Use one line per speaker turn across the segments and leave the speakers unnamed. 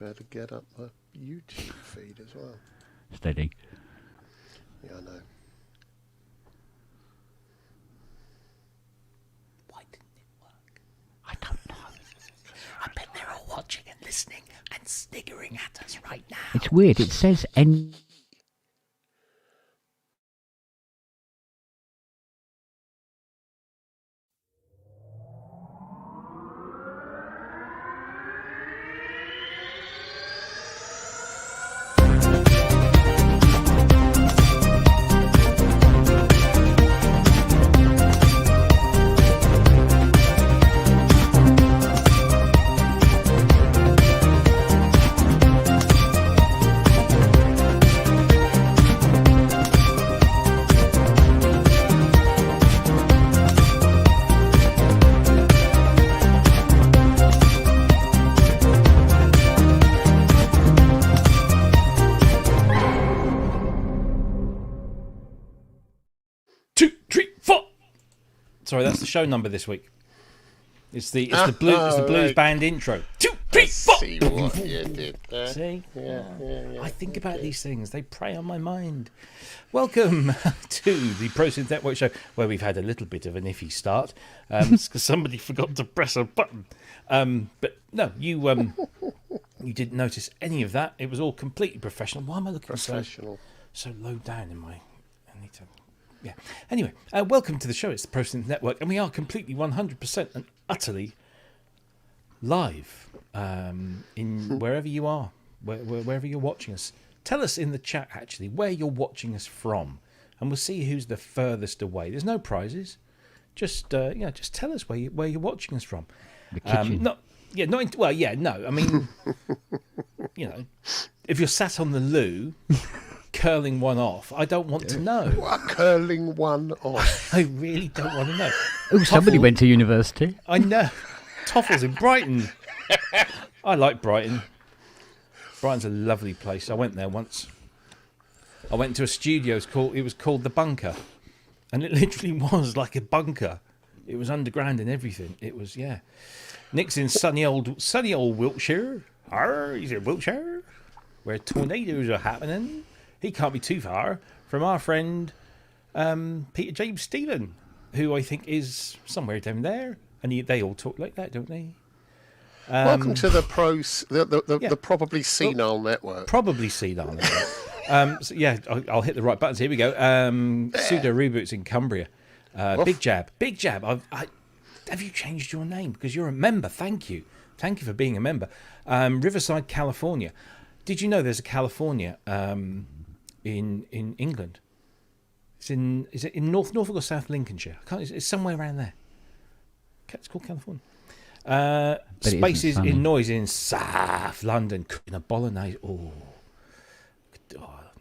Better get up my YouTube feed as well.
Steady.
Yeah, I know.
Why didn't it work? I don't know. I bet they're all watching and listening and sniggering at us right now.
It's weird. It says N.
Sorry, that's the show number this week. It's the blues band intro. 2, 3, 4.
See what you did there.
See?
Yeah.
I think about these things. They prey on my mind. Welcome to the ProSynth Network show, where we've had a little bit of an iffy start because somebody forgot to press a button. But no, you didn't notice any of that. It was all completely professional. Why am I looking so low down in my... I need to... Yeah. Anyway, welcome to the show. It's the ProSynth Network, and we are completely 100% and utterly live in wherever you are, wherever you're watching us. Tell us in the chat, actually, where you're watching us from, and we'll see who's the furthest away. There's no prizes. Just tell us where you're watching us from.
The kitchen.
I mean, if you're sat on the loo... curling one off, I don't want to know.
What, curling one off?
I really don't want to know.
Oh, somebody went to university.
I know. Toffle's in Brighton. I like Brighton. Brighton's a lovely place. I went there once. I went to a studio. It was called The Bunker. And it literally was like a bunker. It was underground and everything. It was, yeah. Nick's in sunny old Wiltshire. He's in Wiltshire, where tornadoes are happening. He can't be too far from our friend Peter James Stephen, who I think is somewhere down there. And they all talk like that, don't they?
Welcome to the the probably senile network.
Probably senile network. I'll hit the right buttons. Here we go. Pseudo reboots in Cumbria. Big Jab. Have you changed your name? Because you're a member. Thank you for being a member. Riverside, California. Did you know there's a California in England? Is it in Norfolk or South Lincolnshire? It's somewhere around there. It's called California. Spaces in Noise in South London. Cooking a bolognese. Oh,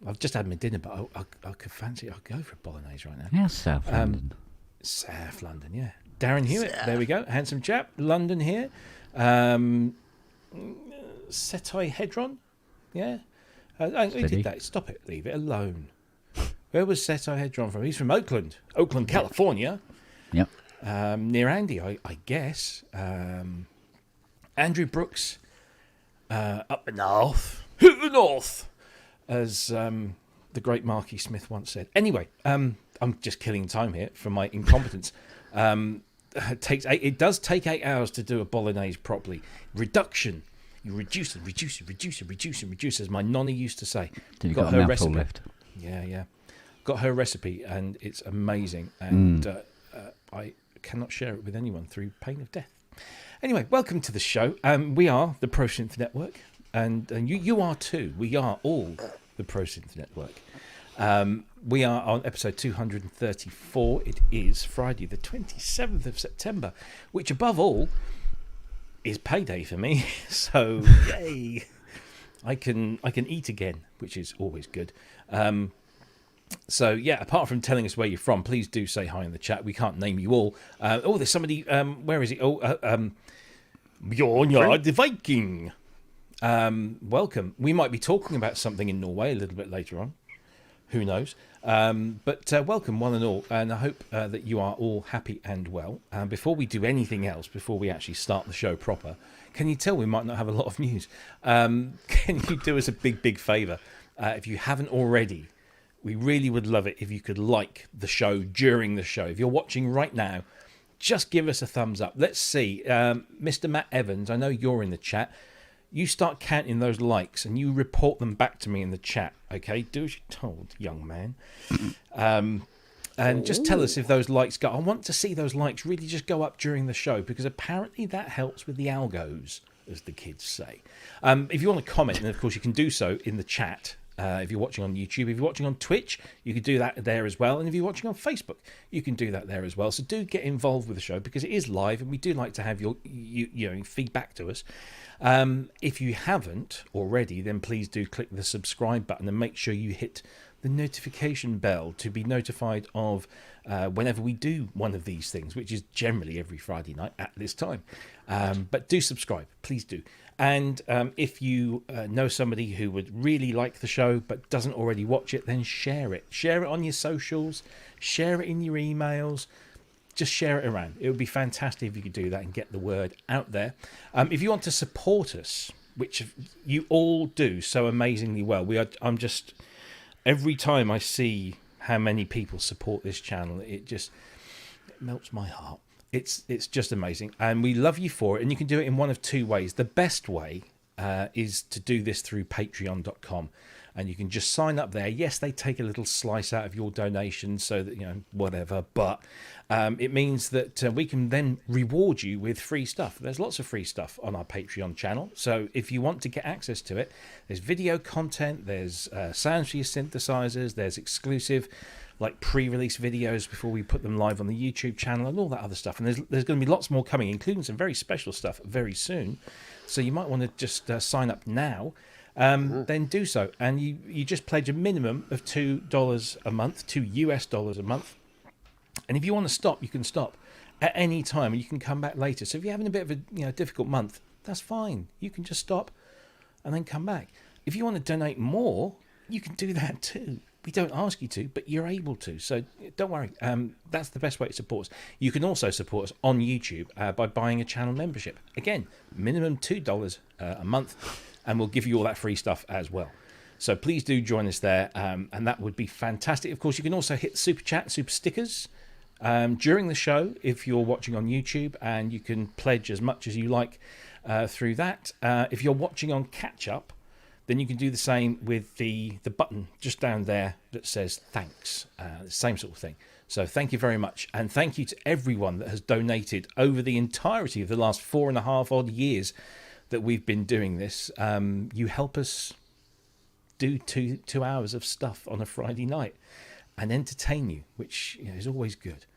I've just had my dinner, but I could fancy it. I'll go for a bolognese right now.
Yeah, South London.
South London, yeah. Darren Hewitt, there we go. Handsome chap. London here. Setai Hedron, yeah. Who did that? Stop it. Leave it alone. Where was Setai Hedron from? He's from Oakland, California.
Yep.
Near Andy, I guess. Andrew Brooks, up the north, as the great Marky Smith once said. Anyway, I'm just killing time here for my incompetence. It does take 8 hours to do a bolognese properly. Reduction. You reduce, as my nonny used to say.
You've got her recipe left.
Yeah. Got her recipe, and it's amazing. And I cannot share it with anyone through pain of death. Anyway, welcome to the show. We are the ProSynth Network, and you are too. We are all the ProSynth Network. We are on episode 234. It is Friday, the 27th of September, which above all is payday for me. So yay! I can eat again, which is always good. So yeah, apart from telling us where you're from, please do say hi in the chat. We can't name you all. There's somebody. Where is he? Bjorn the Viking. Welcome. We might be talking about something in Norway a little bit later on. Who knows? But welcome, one and all, and I hope that you are all happy and well. Before we do anything else, before we actually start the show proper, Can you tell we might not have a lot of news? Can you do us a big favour? If you haven't already, we really would love it if you could like the show during the show. If you're watching right now, just give us a thumbs up. Let's see. Mr. Matt Evans, I know you're in the chat. You start counting those likes and you report them back to me in the chat, okay? Do as you're told, young man. And just tell us if those likes go. I want to see those likes really just go up during the show, because apparently that helps with the algos, as the kids say. If you want to comment, and of course you can do so in the chat. If you're watching on YouTube, if you're watching on Twitch, you can do that there as well. And if you're watching on Facebook, you can do that there as well. So do get involved with the show, because it is live and we do like to have your feedback to us. If you haven't already, then please do click the subscribe button and make sure you hit the notification bell to be notified of whenever we do one of these things, which is generally every Friday night at this time. But do subscribe, please do. And if you know somebody who would really like the show but doesn't already watch it, then share it. Share it on your socials, share it in your emails. Just share it around. It would be fantastic if you could do that and get the word out there. If you want to support us, which you all do so amazingly well, I'm just, every time I see how many people support this channel, it melts my heart. It's just amazing, and we love you for it. And you can do it in one of two ways. The best way is to do this through patreon.com, and you can just sign up there. Yes, they take a little slice out of your donation, so that, whatever, but it means that we can then reward you with free stuff. There's lots of free stuff on our Patreon channel, so if you want to get access to it, there's video content, there's sounds for your synthesizers, there's exclusive pre-release videos before we put them live on the YouTube channel, and all that other stuff. And there's going to be lots more coming, including some very special stuff very soon. So you might want to just sign up now, then do so. And you just pledge a minimum of $2 a month, $2 a month. And if you want to stop, you can stop at any time, and you can come back later. So if you're having a bit of a difficult month, that's fine. You can just stop and then come back. If you want to donate more, you can do that too. We don't ask you to, but you're able to. So don't worry. That's the best way to support us. You can also support us on YouTube by buying a channel membership. Again, minimum $2 a month, and we'll give you all that free stuff as well. So please do join us there, and that would be fantastic. Of course, you can also hit Super Chat, Super Stickers during the show if you're watching on YouTube, and you can pledge as much as you like through that. If you're watching on Catch Up, then you can do the same with the button just down there that says thanks. The same sort of thing. So thank you very much. And thank you to everyone that has donated over the entirety of the last 4.5 odd years that we've been doing this. You help us do two hours of stuff on a Friday night and entertain you, which is always good.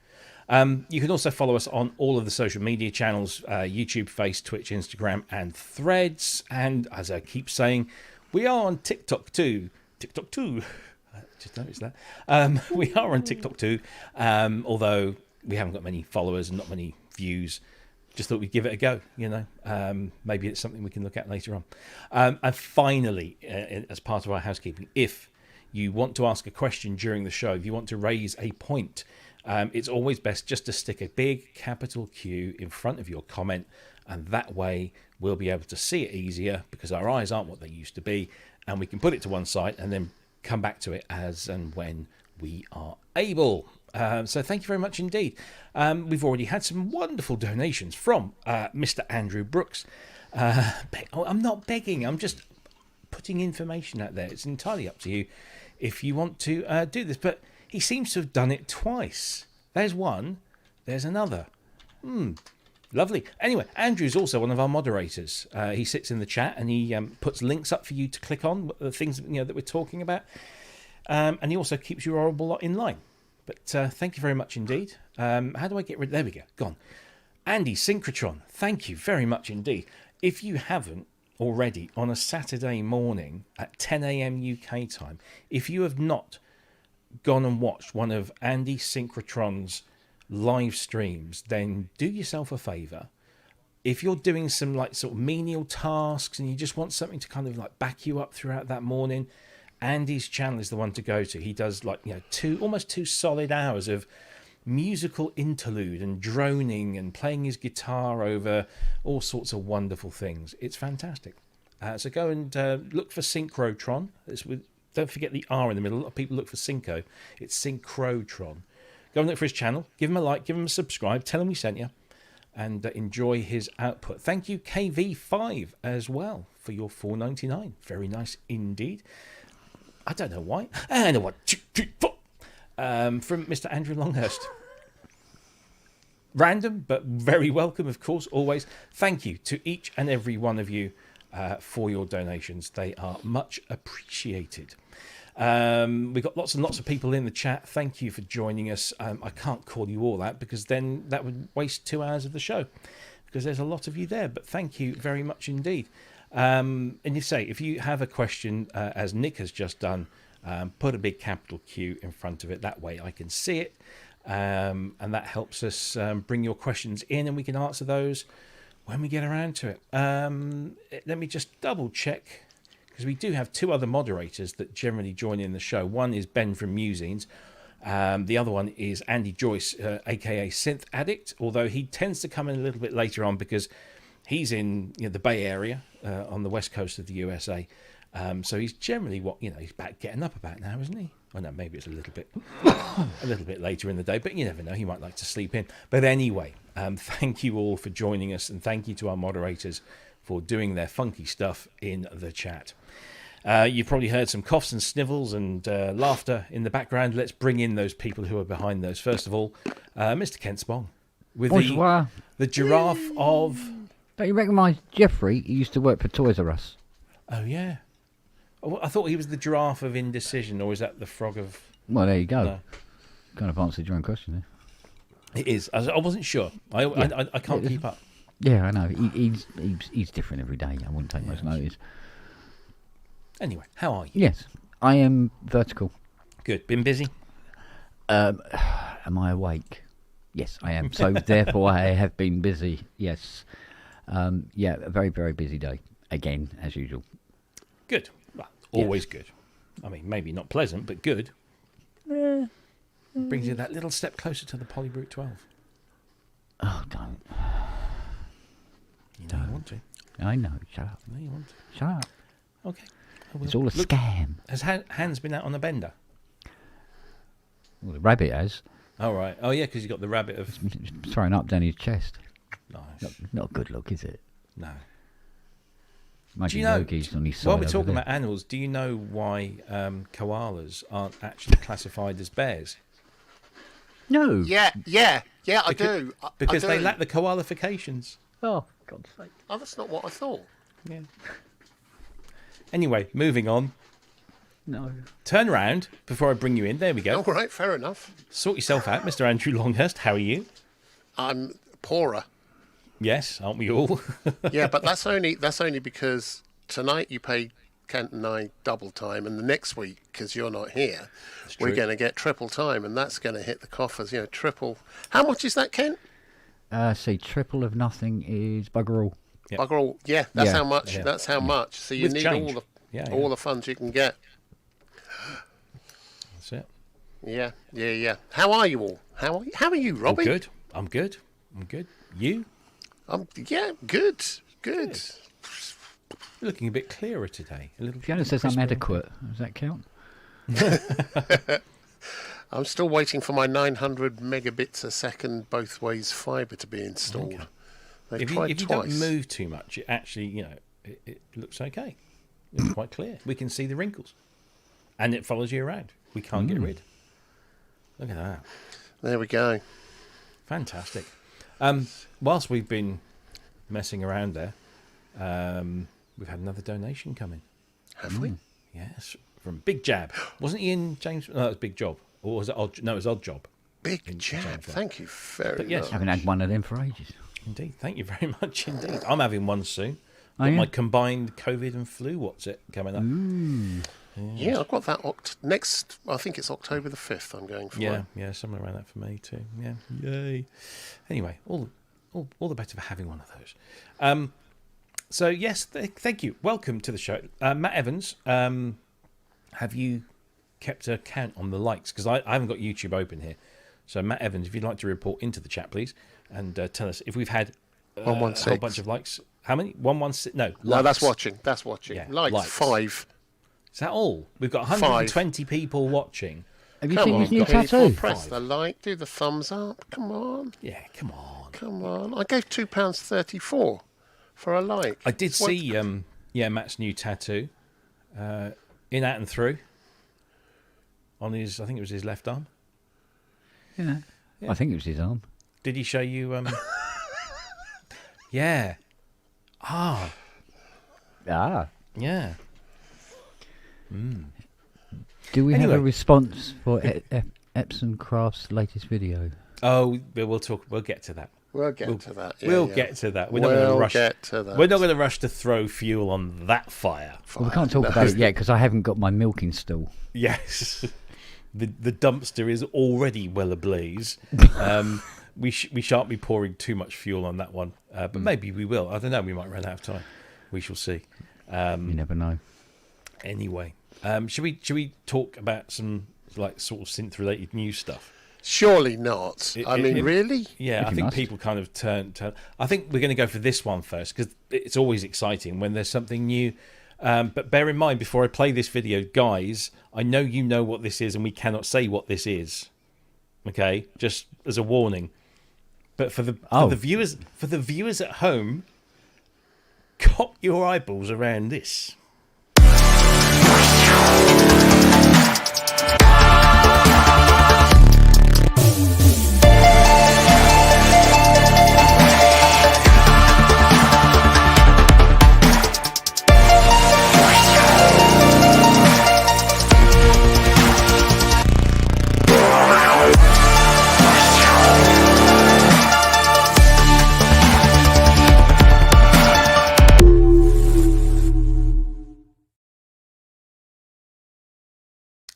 You can also follow us on all of the social media channels, YouTube, Face, Twitch, Instagram, and Threads. And as I keep saying, we are on TikTok too. TikTok too. I just noticed that. We are on TikTok too, although we haven't got many followers and not many views. Just thought we'd give it a go, Maybe it's something we can look at later on. And finally, as part of our housekeeping, if you want to ask a question during the show, if you want to raise a point, it's always best just to stick a big capital Q in front of your comment, and that way we'll be able to see it easier, because our eyes aren't what they used to be, and we can put it to one side and then come back to it as and when we are able. So thank you very much indeed. We've already had some wonderful donations from Mr. Andrew Brooks. I'm not begging, I'm just putting information out there. It's entirely up to you if you want to do this, but he seems to have done it twice. There's one, there's another. Lovely. Anyway, Andrew's also one of our moderators. He sits in the chat and he puts links up for you to click on, the things that we're talking about. And he also keeps your horrible lot in line. But thank you very much indeed. How do I get rid? There we go. Gone. Andy Synchrotron, thank you very much indeed. If you haven't already, on a Saturday morning at 10 a.m. UK time, if you have not gone and watched one of Andy Synchrotron's live streams, then do yourself a favor. If you're doing some sort of menial tasks and you just want something to kind of back you up throughout that morning, Andy's channel is the one to go to. He does almost 2 solid hours of musical interlude and droning and playing his guitar over all sorts of wonderful things. It's fantastic. So go and look for Synchrotron. Don't forget the R in the middle. A lot of people look for Synco. It's Synchrotron. Go and look for his channel. Give him a like. Give him a subscribe. Tell him we sent you. And enjoy his output. Thank you, KV5, as well, for your $4.99. Very nice indeed. I don't know why. I know what. From Mr. Andrew Longhurst. Random, but very welcome, of course, always. Thank you to each and every one of you for your donations. They are much appreciated. We've got lots and lots of people in the chat. Thank you for joining us. I can't call you all out because then that would waste 2 hours of the show because there's a lot of you there. But thank you very much indeed. And if you have a question, as Nick has just done, put a big capital Q in front of it. That way I can see it. And that helps us bring your questions in and we can answer those when we get around to it. Let me just double check, because we do have 2 other moderators that generally join in the show. One is Ben from Musings. The other one is Andy Joyce, aka Synth Addict, although he tends to come in a little bit later on because he's in the Bay Area on the west coast of the USA. So he's generally he's about getting up about now, isn't he? Well, no, maybe it's a little bit later in the day, but you never know. He might like to sleep in. But anyway, thank you all for joining us, and thank you to our moderators for doing their funky stuff in the chat. You've probably heard some coughs and snivels and laughter in the background. Let's bring in those people who are behind those. First of all, Mr. Kent Spong with the giraffe of...
Don't you recognise Jeffrey? He used to work for Toys R Us.
Oh, yeah. I thought he was the giraffe of indecision, or is that the frog of...
Well, there you go.
No.
Kind of answered your own question there.
It is. I wasn't sure. I can't keep up.
Yeah, I know. He's different every day. I wouldn't take much notice.
Anyway, how are you?
Yes, I am vertical.
Good. Been busy?
Am I awake? Yes, I am. So therefore, I have been busy. Yes. Yeah, a very, very busy day. Again, as usual.
Good. Well, always good. I mean, maybe not pleasant, but good. Brings you that little step closer to the Polybrute 12.
Oh, don't.
You know you want to.
I know. Shut up.
No, you want to.
Shut up.
Okay.
It's all a scam.
Has Hans been out on a bender?
Well, the rabbit has.
Oh, right. Oh, yeah, because he's got the rabbit of...
Throwing up down his chest.
Nice.
Not a good look, is it?
No.
Imagine
Do you know,
Yogi's on his side
while we're
over
talking
there.
about animals, do you know why koalas aren't actually classified as bears?
No.
Yeah, I do.
Because
I
they
do.
lack the koalifications.
Oh, for God's sake.
Oh, that's not what I thought.
Yeah. Anyway, moving on.
No.
Turn around before I bring you in. There we go.
All right, fair enough.
Sort yourself out, Mr. Andrew Longhurst. How are you?
I'm poorer.
Yes, aren't we all?
Yeah, but that's only because tonight you pay Kent and I double time, and the next week, because you're not here, we're
true.
going to get triple time, and that's going to hit the coffers. Triple. How much is that, Kent?
See, triple of nothing is bugger all.
Yep.
Bugger all. Yeah, that's
Yeah.
how much.
Yeah.
That's how much. So you
With
need
change.
all the funds you can get.
That's it.
Yeah. How are you all? How are you, Robbie?
Good. I'm good. You?
Yeah, good.
You're looking a bit clearer today. A little.
Fiona says I'm
crisper.
adequate. Does that count?
I'm still waiting for my 900 megabits a second both ways fibre to be installed.
Okay.
They've
If
tried
you
twice.
don't move too much, it actually, it looks okay. It's quite clear. We can see the wrinkles, and it follows you around. We can't get rid. Look at that.
There we go.
Fantastic. Whilst we've been messing around there, we've had another donation come in.
Have we?
Yes, from Big Jab. Wasn't he in James? No, it was Big Job. Or was it Odd? No, it was Odd Job.
Big
In
jab.
James, right.
Thank you very
But yes,
much.
Haven't had one of them for ages.
Indeed. Thank you very much indeed. I'm having one soon.
Oh,
Got
yeah?
my combined COVID and flu. What's it coming up?
Yeah, I've got that next. I think it's October the 5th. I'm going for.
Yeah, somewhere around that for me too. Yeah, yay. Anyway, all the better for having one of those. So yes, thank you. Welcome to the show, Matt Evans. Have you kept a count on the likes? Because I haven't got YouTube open here, So Matt Evans, if you'd like to report into the chat, please, and tell us if we've had a
116.
whole bunch of likes. How many? 116? No,
No,
likes.
that's watching. That's watching.
Yeah,
Likes,
likes.
5.
Is that all? We've got 120 people watching.
Have you
Come
seen
on,
his new
people,
tattoo?
press the like, do the thumbs up. Come on.
Yeah, come on.
Come on. I gave £2.34 for a like.
I did
What-
see, Matt's new tattoo, in, out and through, on his, I think it was his left arm.
Yeah. I think it was his arm.
Did he show you? Yeah. Ah,
Ah.
yeah.
Do we have
Anyway.
a response for Epson Craft's latest video?
Oh, we'll talk. We'll get to that.
We'll get to that. Yeah,
we'll
yeah.
get to that. We're not going to
We'll
rush.
get to that.
We're not going to rush to throw fuel on that fire.
Well, we can't talk about it yet because I haven't got my milking stool.
Yes, the dumpster is already well ablaze. We shan't be pouring too much fuel on that one, but maybe we will. I don't know. We might run out of time. We shall see.
You never know.
Anyway, should we talk about some like sort of synth related news stuff?
Surely not. I mean, really?
Yeah,
If
I
you
think
must.
people kind of turn. I think we're going to go for this one first because it's always exciting when there's something new. But bear in mind, before I play this video, guys, I know you know what this is, and we cannot say what this is. Okay, just as a warning. But for the viewers at home, cock your eyeballs around this.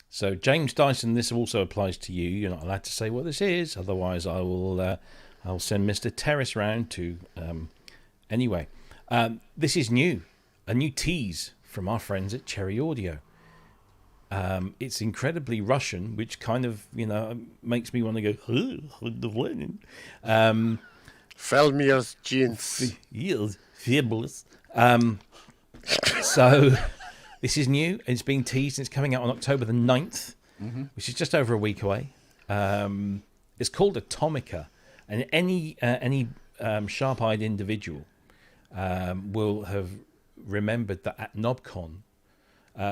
So, James Dyson, this also applies to you. You're not allowed to say what this is, otherwise I'll send Mr. Terrace round to. Anyway, this is new, a new tease from our friends at Cherry Aodyo. It's incredibly Russian, which kind of makes me want to go.
Felmir's jeans.
Yes, fabulous. So. This is new. It's being teased. It's coming out on October the 9th, which is just over a week away. It's called Atomica, and any sharp-eyed individual will have remembered that at NobCon,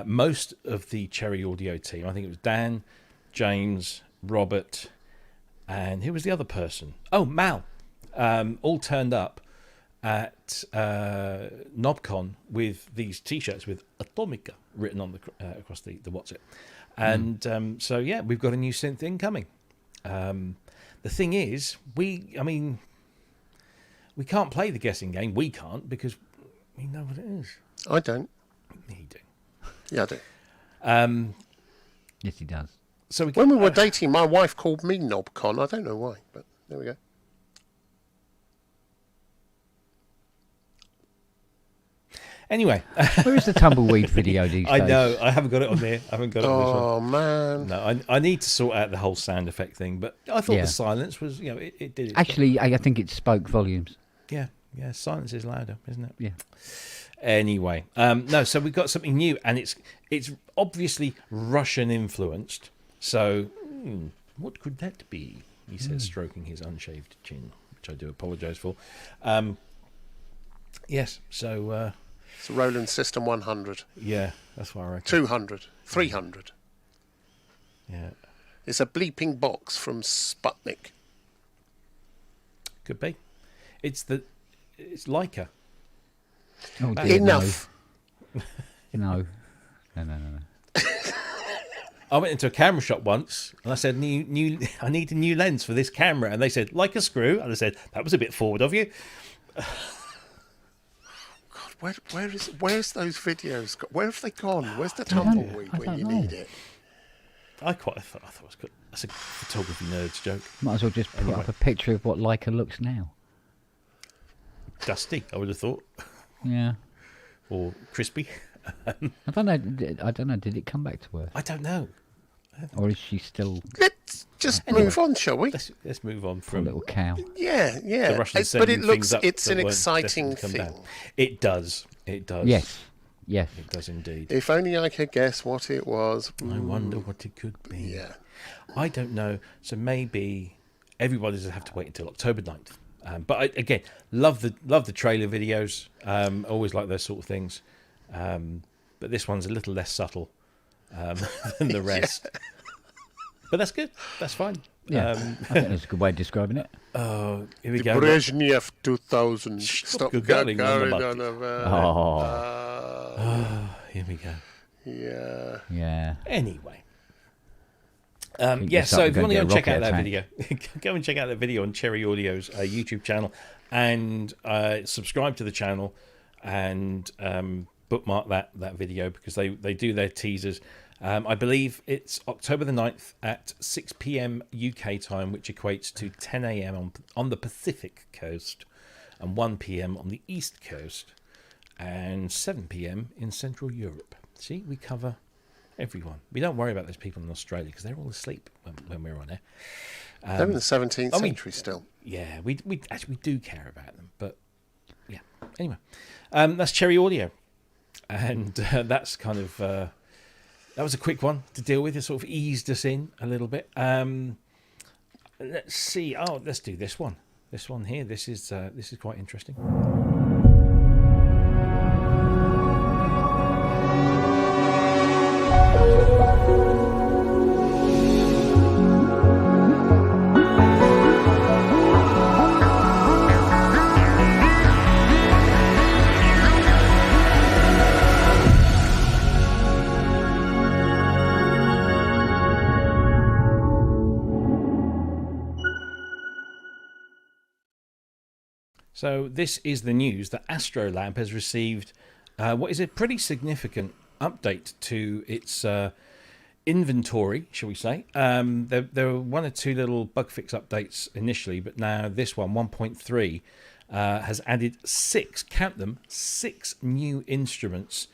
most of the Cherry Aodyo team, I think it was Dan, James, Robert, and who was the other person? Oh, Mal, all turned up at NobCon with these T-shirts with Atomica written on the across the WhatsApp, and so yeah, we've got a new synth thing coming. The thing is, we can't play the guessing game. We can't because we know what it is.
I don't.
You do.
Yeah, I do.
Yes, he does.
So
When we were dating, my wife called me Knobcon. I don't know why, but there we go.
anyway,
Where is the tumbleweed video these days?
I know I haven't got it on there. I haven't got it on this one.
Oh, man.
No, I need to sort out the whole sound effect thing, but I thought
Yeah.
the silence was, it did its job.
Actually, I think it spoke volumes.
Yeah, silence is louder, isn't it?
Yeah.
Anyway, no, so we've got something new, and it's obviously Russian influenced. So, what could that be? He says, stroking his unshaved chin, which I do apologise for. Yes, so
It's a Roland System 100.
yeah, that's what I reckon.
200. 300.
Yeah,
It's a bleeping box from Sputnik.
could be. It's Leica.
Oh, dear,
Enough.
No. No.
I went into a camera shop once and I said, new, I need a new lens for this camera. And they said, like a screw. And I said, that was a bit forward of you.
God, where's those videos? Where have they gone? Where's the tumbleweed
I
when
don't
you
know.
need it?
I thought it was good. That's a photography nerd's joke.
Might as well just put
Anyway.
up a picture of what Leica looks now.
Dusty, I would have thought.
Yeah.
Or crispy.
I don't know. Did it come back to Earth,
I don't know.
or is she still?
Let's just move on, shall we?
Let's move on
Poor
from
little cow.
Yeah, yeah.
the Russians
But
sending
it looks,
things up
it's
that
an
weren't
exciting
destined to come
thing.
down. It does. It does.
Yes. Yes.
It does indeed.
If only I could guess what it was.
I wonder what it could be.
Yeah.
I don't know. So maybe everybody doesn't have to wait until October 9th. But again, love the trailer videos. Always like those sort of things. But this one's a little less subtle than the rest. But that's good. That's fine.
Yeah. I think that's a good way of describing it.
Oh, here we
The
go.
Brezhnev 2000.
Stop
Gagarin
Gagarin on
Oh.
Here we go.
Yeah.
Yeah.
Anyway.
think
Yeah,
you're
so if you want to go
starting
and
to
check
get a
out that
rocket
video, go and check out that video on Cherry Audio's YouTube channel, and subscribe to the channel, and bookmark that video, because they do their teasers. I believe it's October the 9th at 6 p.m. UK time, which equates to 10 a.m. on the Pacific coast, and 1 p.m. on the East coast, and 7 p.m. in Central Europe. See, we cover everyone. We don't worry about those people in Australia because they're all asleep when we're on air.
They're in the 17th century still.
Yeah, we actually do care about them, but yeah. Anyway, that's Cherry Audio, and that's kind of that was a quick one to deal with. It sort of eased us in a little bit. Let's see. Oh, let's do this one. This one here. This is quite interesting. So this is the news that Astrolab has received what is a pretty significant update to its inventory, shall we say. There were one or two little bug fix updates initially, but now this one, 1.3, has added 6, count them, 6 new instruments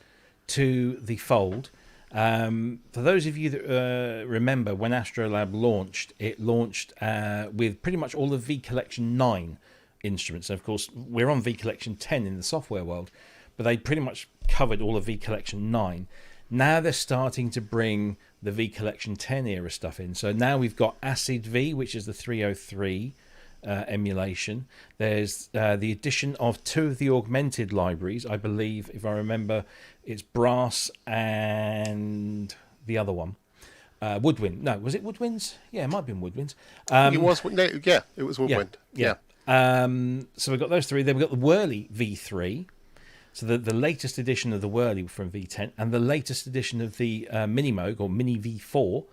to the fold. For those of you that remember, when Astrolab launched, it launched with pretty much all of V Collection 9 instruments. And of course, we're on V Collection 10 in the software world, but they pretty much covered all of V Collection 9. Now they're starting to bring the V Collection 10 era stuff in. So now we've got Acid V, which is the 303 emulation. There's the addition of 2 of the augmented libraries. I believe, if I remember, it's Brass and the other one. Woodwind. No, was it Woodwinds? Yeah, it might have been Woodwinds.
It was Woodwind. Yeah.
So we've got those 3. Then we've got the Whirly V3. So the latest edition of the Whirly from V10, and the latest edition of the Mini Moog or Mini V4.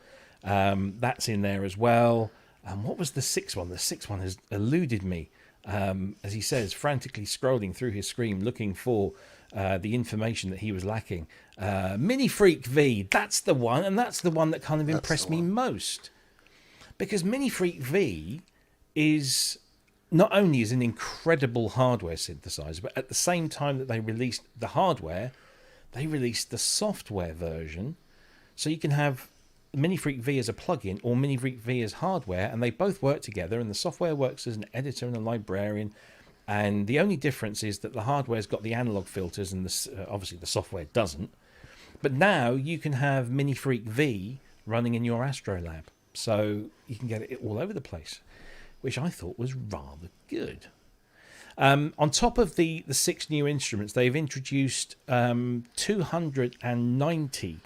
That's in there as well. What was the 6th one? The 6th one has eluded me. As he says, frantically scrolling through his screen looking for the information that he was lacking. Mini Freak V, that's the one, and that's the one that kind of impressed me most. Because Mini Freak V is not only is an incredible hardware synthesizer, but at the same time that they released the hardware, they released the software version. So you can have Mini Freak V as a plugin or Mini Freak V as hardware, and they both work together, and the software works as an editor and a librarian. And the only difference is that the hardware's got the analog filters, and obviously the software doesn't. But now you can have Mini Freak V running in your Astrolab, so you can get it all over the place, which I thought was rather good. On top of the 6 new instruments, they've introduced 290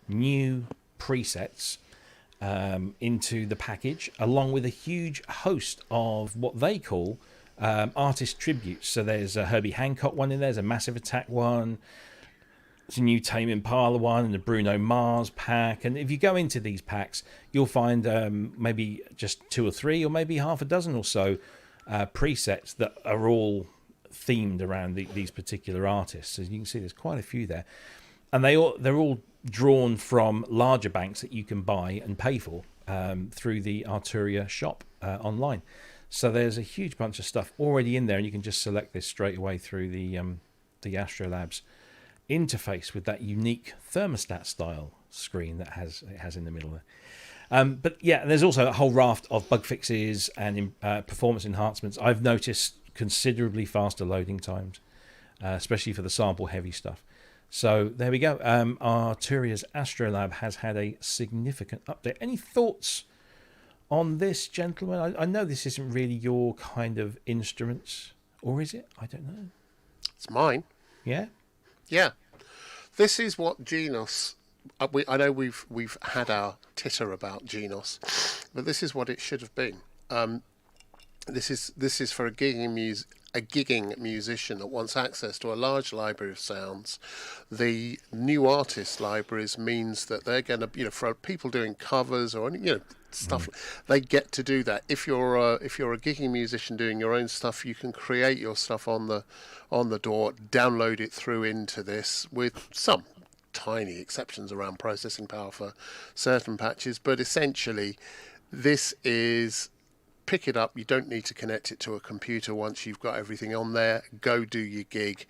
new presets into the package, along with a huge host of what they call artist tributes. So there's a Herbie Hancock one in there, there's a Massive Attack one, there's a new Tame Impala one, and a Bruno Mars pack. And if you go into these packs, you'll find maybe just 2 or 3 or maybe half a dozen or so presets that are all themed around these particular artists. As you can see, there's quite a few there. And they're all drawn from larger banks that you can buy and pay for through the Arturia shop online. So there's a huge bunch of stuff already in there, and you can just select this straight away through the Astrolab's interface with that unique thermostat style screen that it has in the middle there. But yeah, there's also a whole raft of bug fixes and performance enhancements. I've noticed considerably faster loading times, especially for the sample heavy stuff. So there we go. Arturia's Astrolab has had a significant update. Any thoughts on this, gentlemen? I know this isn't really your kind of instruments, or is it? I don't know.
It's mine.
Yeah?
Yeah. This is what Genos... I know we've had our titter about Genos, but this is what it should have been. This is for a gigging musician that wants access to a large library of sounds. The new artist libraries means that they're going to, for people doing covers or stuff, they get to do that. If you're a gigging musician doing your own stuff, you can create your stuff on the DAW, download it through into this with some tiny exceptions around processing power for certain patches, but essentially this is pick it up. You don't need to connect it to a computer once you've got everything on there. Go do your gig.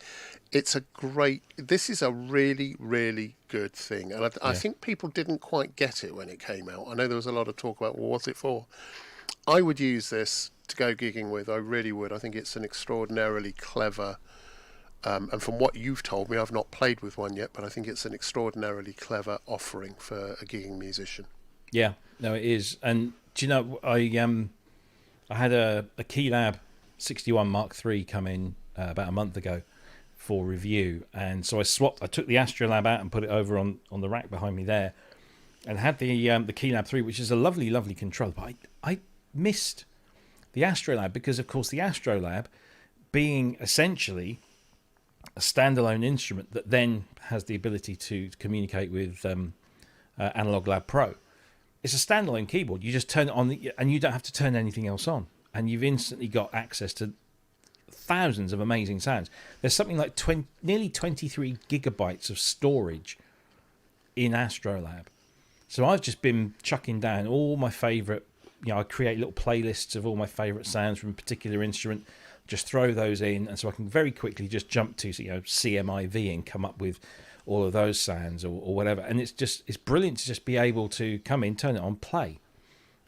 This is a really, really good thing, and I think people didn't quite get it when it came out. I know there was a lot of talk about, well, what's it for? I would use this to go gigging with. I really would. I think it's an extraordinarily clever and from what you've told me, I've not played with one yet, but I think it's an extraordinarily clever offering for a gigging musician.
Yeah, no, it is. And do you know, I had a Keylab 61 Mark III come in about a month ago for review, and so I took the Astrolab out and put it over on the rack behind me there, and had the Keylab 3, which is a lovely, lovely controller. But I missed the Astrolab because, of course, the Astrolab being essentially a standalone instrument that then has the ability to communicate with Analog Lab Pro. It's a standalone keyboard. You just turn it on, and you don't have to turn anything else on, and you've instantly got access to thousands of amazing sounds. There's something like nearly 23 gigabytes of storage in Astrolab. So I've just been chucking down all my favourite. I create little playlists of all my favourite sounds from a particular instrument. Just throw those in, and so I can very quickly just jump to CMIV and come up with all of those sounds or whatever. And it's brilliant to just be able to come in, turn it on, play.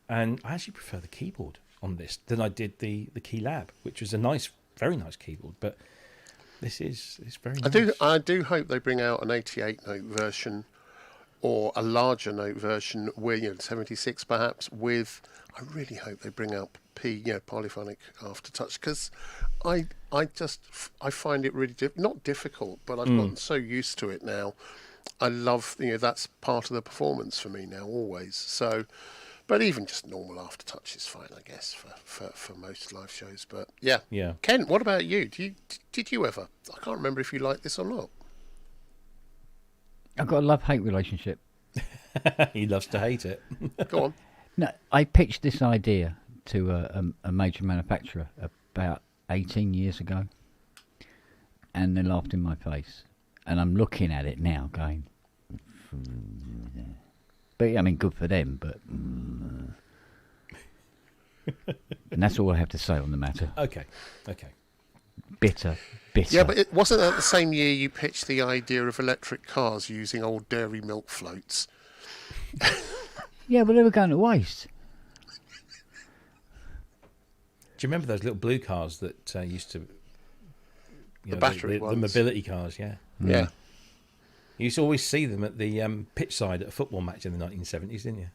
And I actually prefer the keyboard on this than I did the Keylab, which was a very nice keyboard. But this is very nice.
I do hope they bring out an 88 note version or a larger note version with 76 perhaps with. I really hope they bring out polyphonic aftertouch, because I find it really not difficult, but I've gotten so used to it now. I love that's part of the performance for me now always. So, but even just normal aftertouch is fine, I guess, for most live shows. But yeah. Ken, what about you? Did you ever? I can't remember if you liked this or not.
I've got a love-hate relationship.
He loves to hate it.
Go on.
No, I pitched this idea to a major manufacturer about 18 years ago, and they laughed in my face. And I'm looking at it now going, but I mean, good for them, but and that's all I have to say on the matter.
Okay.
Bitter.
Yeah, but it wasn't that the same year you pitched the idea of electric cars using old dairy milk floats.
Yeah, but they were going to waste.
Do you remember those little blue cars that used to...
the battery ones?
The mobility cars, yeah.
Yeah.
You used to always see them at the pitch side at a football match in the 1970s, didn't you?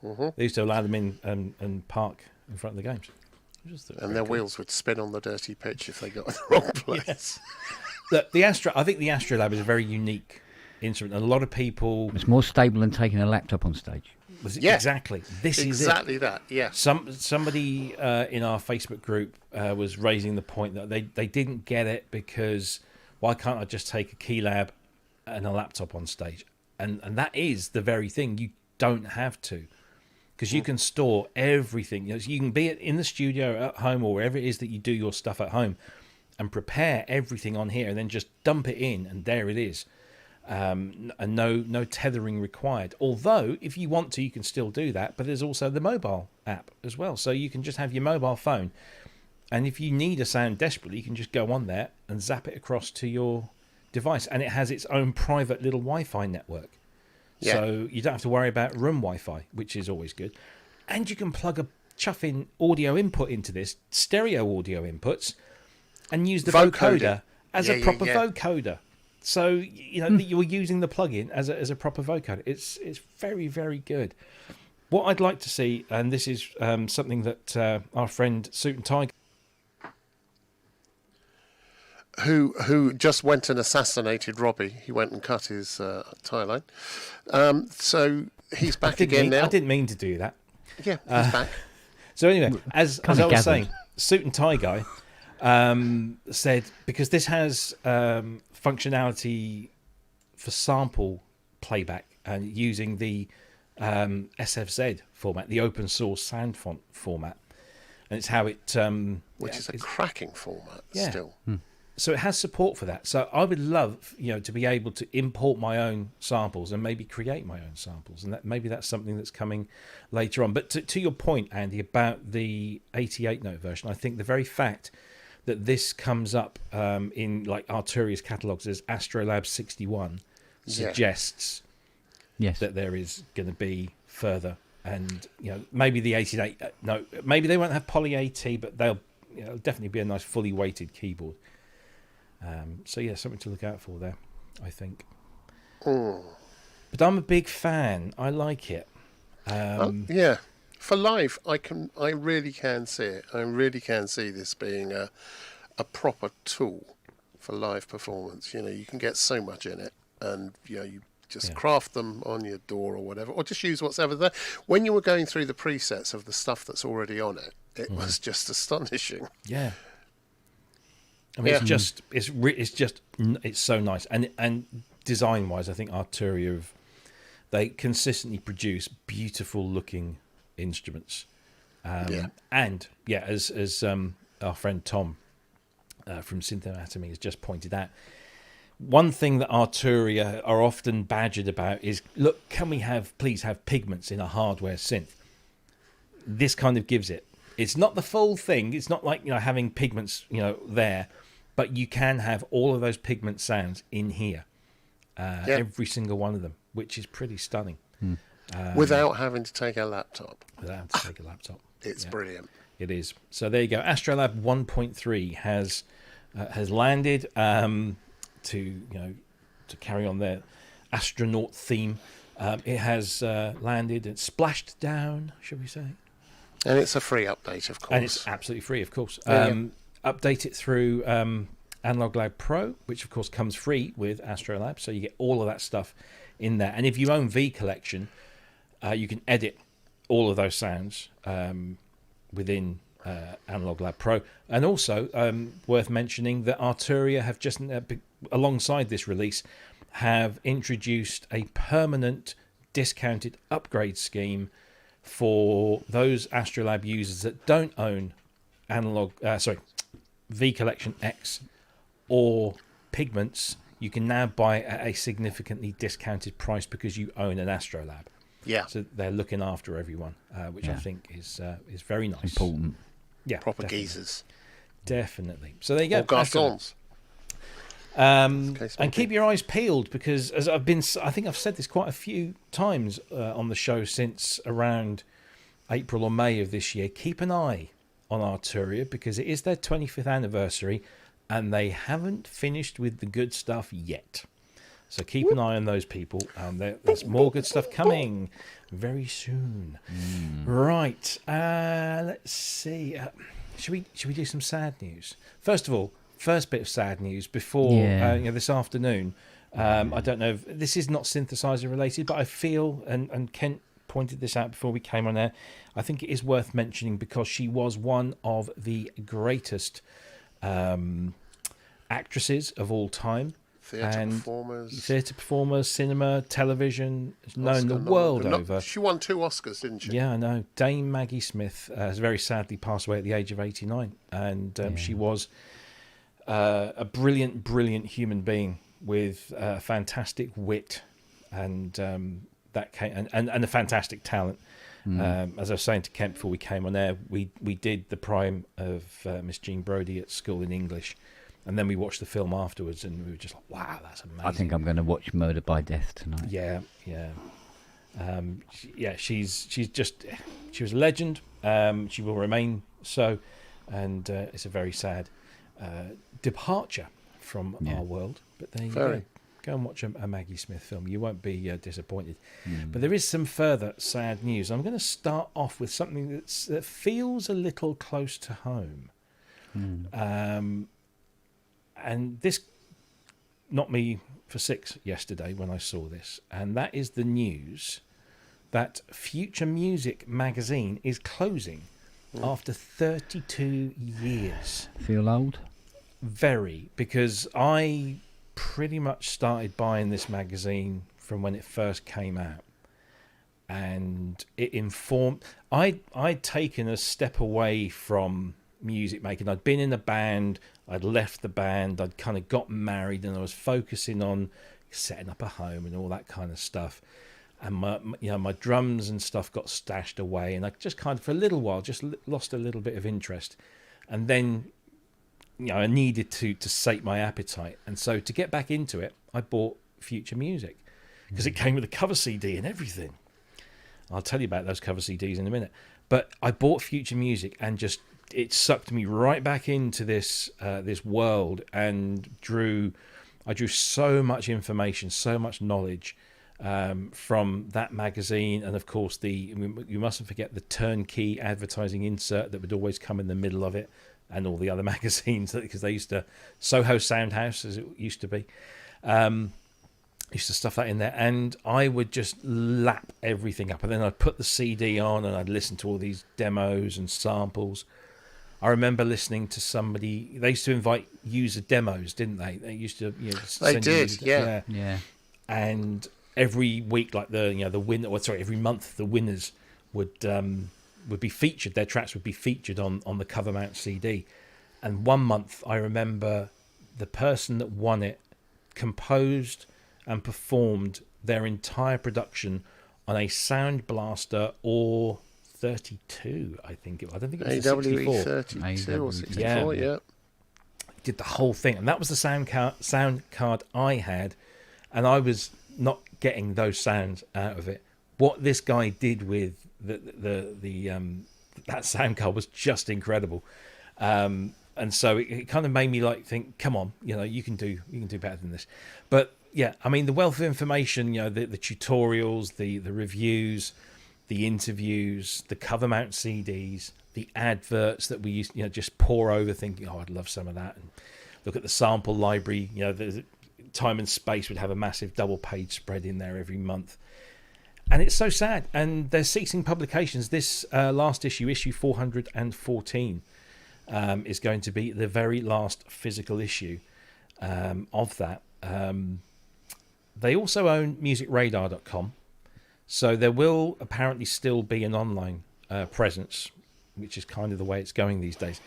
Mm-hmm. They used to allow them in and park in front of the games.
And their wheels would spin on the dirty pitch if they got in the wrong place.
Yes. Look, I think the Astrolab is a very unique instrument. And a lot of people...
It's more stable than taking a laptop on stage.
Yeah,
exactly. This is it.
Exactly that. Yeah.
Somebody in our Facebook group was raising the point that they didn't get it because why can't I just take a Keylab and a laptop on stage? And that is the very thing. You don't have to, because you can store everything. You can be in the studio at home or wherever it is that you do your stuff at home, and prepare everything on here, and then just dump it in, and there it is. And no tethering required. Although, if you want to, you can still do that. But there's also the mobile app as well. So you can just have your mobile phone. And if you need a sound desperately, you can just go on there and zap it across to your device. And it has its own private little Wi-Fi network.
Yeah.
So you don't have to worry about room Wi-Fi, which is always good. And you can plug a chuffing audio input into this, stereo audio inputs, and use the vocoder as a proper vocoder. So you're using the plugin as a proper vocoder. It's very, very good. What I'd like to see, and this is something that our friend Suit and Tiger,
who just went and assassinated Robbie. He went and cut his tie line. So he's back again now.
I didn't mean to do that.
Yeah, he's back.
So anyway, as I was saying, Suit and Tie Guy said, because this has functionality for sample playback and using the SFZ format, the open source sound font format, and it's how it
which is a cracking format still.
So it has support for that. So I would love, to be able to import my own samples and maybe create my own samples, and maybe that's something that's coming later on. But to your point, Andy, about the 88-note version, I think the very fact that this comes up in like Arturia's catalogues as Astrolab 61 suggests that there is going to be further, and maybe the 88 maybe they won't have poly AT, but they'll definitely be a nice fully weighted keyboard. So something to look out for there, I think. But I'm a big fan. I like it.
For live, I really can see it. I really can see this being a proper tool for live performance. You can get so much in it, and you just craft them on your door or whatever, or just use whatever there. When you were going through the presets of the stuff that's already on it, it was just astonishing.
Yeah. I mean, it's so nice, and design wise, I think Arturia they consistently produce beautiful looking instruments, and as our friend Tom from Synth Anatomy has just pointed out, one thing that Arturia are often badgered about is, look, can we please have pigments in a hardware synth? This kind of gives it. It's not the full thing. It's not like having pigments there. But you can have all of those pigment sounds in here, every single one of them, which is pretty stunning.
Without having to take a laptop.
It's
brilliant.
It is. So there you go. Astrolab 1.3 has landed to carry on their astronaut theme. It has landed and splashed down, should we say?
And it's a free update, of course.
And it's absolutely free, of course. Update it through Analog Lab Pro, which of course comes free with Astrolab, so you get all of that stuff in there. And if you own V Collection, you can edit all of those sounds within Analog Lab Pro. And also worth mentioning that Arturia have just alongside this release have introduced a permanent discounted upgrade scheme for those Astrolab users that don't own V Collection X or Pigments. You can now buy at a significantly discounted price because you own an Astrolab.
Yeah.
So they're looking after everyone, which I think is very nice.
Important.
Yeah.
Proper
definitely.
geezers.
Definitely. So there you go.
Or garçons.
And keep your eyes peeled, because as I think I've said this quite a few times on the show since around April or May of this year. Keep an eye on Arturia, because it is their 25th anniversary and they haven't finished with the good stuff yet. So keep an eye on those people. There's more good stuff coming very soon. Right. Let's see. Should we do some sad news? First of all, first bit of sad news before this afternoon. I don't know if this is not synthesizer related, but I feel, and Kent pointed this out before we came on air, I think it is worth mentioning because she was one of the greatest actresses of all time. Theatre performers, cinema, television, known the world over.
She won 2 Oscars, didn't she?
Yeah, I know. Dame Maggie Smith has very sadly passed away at the age of 89. And she was a brilliant human being with fantastic wit and a fantastic talent. As I was saying to Kent before we came on air, we did the prime of Miss Jean Brodie at school in English. And then we watched the film afterwards, and we were just like, "Wow, that's amazing."
I think I'm going to watch Murder by Death tonight.
Yeah. She was a legend. She will remain so, and it's a very sad departure from our world. But there you go. Go and watch a Maggie Smith film. You won't be disappointed. But there is some further sad news. I'm going to start off with something that feels a little close to home. And this knocked me for six yesterday when I saw this. And that is the news that Future Music magazine is closing after 32 years.
Feel old?
Very, because I pretty much started buying this magazine from when it first came out. And it informed... I'd taken a step away from music making. I'd been in a band, I'd left the band, I'd kind of got married, and I was focusing on setting up a home and all that kind of stuff. And my drums and stuff got stashed away, and I just kind of, for a little while, just lost a little bit of interest. And then, I needed to sate my appetite. And so to get back into it, I bought Future Music, because it came with a cover CD and everything. I'll tell you about those cover CDs in a minute. But I bought Future Music, and just it sucked me right back into this world, and I drew so much information, so much knowledge from that magazine. And of course, you mustn't forget the turnkey advertising insert that would always come in the middle of it, and all the other magazines, because they used to, Soho Soundhouse as it used to be, used to stuff that in there, and I would just lap everything up, and then I'd put the CD on and I'd listen to all these demos and samples. I remember listening to somebody. They used to invite user demos, didn't they? They used to.
They did, yeah.
And every week, like the winner. Every month the winners would be featured. Their tracks would be featured on the cover mount CD. And one month, I remember the person that won it composed and performed their entire production on a Sound Blaster or 32, I think it was. I don't think it was a 64.
AWE 32 or 64, yeah.
Did the whole thing, and that was the sound card I had, and I was not getting those sounds out of it. What this guy did with that sound card was just incredible, and so it kind of made me think, come on, you can do better than this. But yeah, I mean, the wealth of information, the tutorials, the reviews, the interviews, the cover mount CDs, the adverts that we used, just pour over, thinking, I'd love some of that, and look at the sample library. The Time and Space would have a massive double page spread in there every month, and it's so sad. And they're ceasing publications. This last issue 414, is going to be the very last physical issue of that. They also own musicradar.com. So there will apparently still be an online presence, which is kind of the way it's going these days.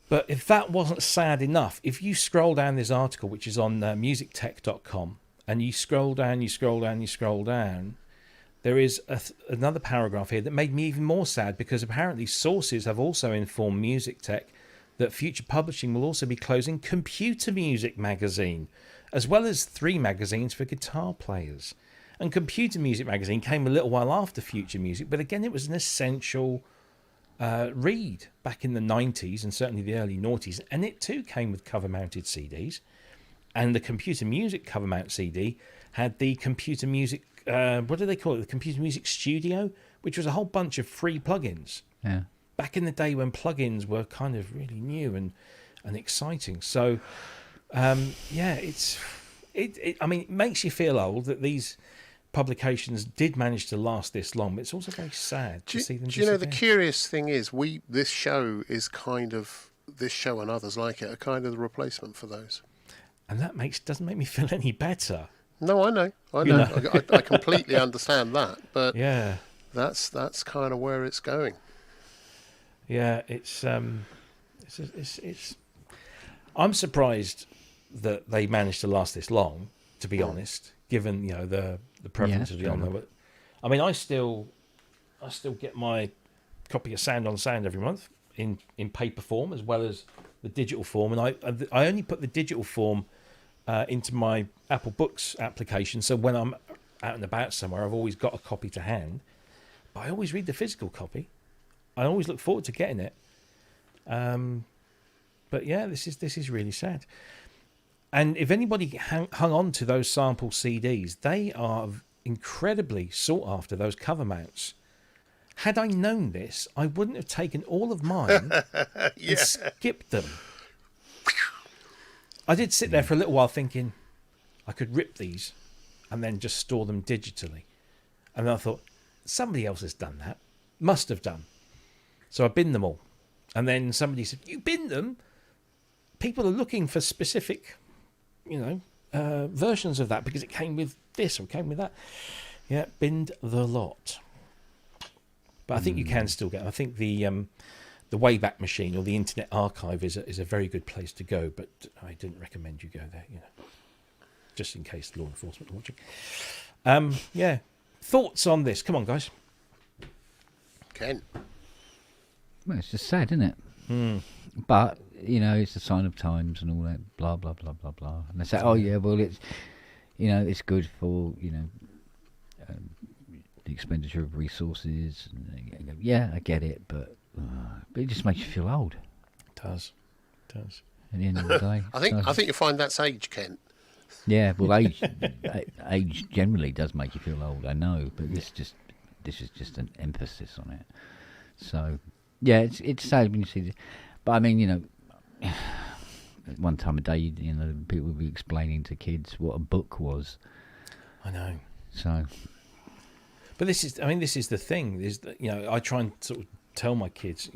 But if that wasn't sad enough, if you scroll down this article, which is on musictech.com, and you scroll down, there is another paragraph here that made me even more sad, because apparently sources have also informed Music Tech that Future Publishing will also be closing Computer Music magazine, as well as 3 magazines for guitar players. And Computer Music magazine came a little while after Future Music, but again, it was an essential read back in the 90s and certainly the early noughties. And it too came with cover-mounted CDs. And the Computer Music cover-mount CD had the Computer Music, what do they call it? The Computer Music Studio, which was a whole bunch of free plugins.
Yeah.
Back in the day when plugins were kind of really new and exciting. So, it makes you feel old that these publications did manage to last this long, but it's also very sad to see them disappear.
The curious thing is, this show and others like it are kind of the replacement for those.
And that doesn't make me feel any better.
No, I know. I completely understand that, but
yeah,
that's kind of where it's going.
Yeah, it's I'm surprised that they managed to last this long, to be honest, given the preference of the online. I mean, I still get my copy of Sound on Sound every month in paper form, as well as the digital form, and I only put the digital form into my Apple Books application. So when I'm out and about somewhere, I've always got a copy to hand. But I always read the physical copy. I always look forward to getting it. But yeah, this is really sad. And if anybody hung on to those sample CDs, they are incredibly sought after, those cover mounts. Had I known this, I wouldn't have taken all of mine and skipped them. I did sit there for a little while thinking I could rip these and then just store them digitally. And then I thought, somebody else has done that. Must have done. So I binned them all. And then somebody said, you binned them? People are looking for specific, versions of that because it came with this or came with that. Yeah, binned the lot. But I think you can still get them. I think the Wayback Machine or the Internet Archive is a very good place to go, but I didn't recommend you go there, just in case law enforcement are watching. Yeah. Thoughts on this? Come on, guys.
Ken.
Well, it's just sad, isn't it? But, it's a sign of times and all that, blah, blah, blah, blah, blah. And they say, oh, yeah, well, it's, it's good for, the expenditure of resources. And you go, yeah, I get it, but it just makes you feel old.
It does. At
the end of the day.
I think you find that's age, Ken.
Yeah, well, age generally does make you feel old, I know, but this is just an emphasis on it. So, yeah, it's sad when you see this. But I mean, one time a day, people would be explaining to kids what a book was.
I know.
So,
but this is the thing. Is that, I try and sort of tell my kids,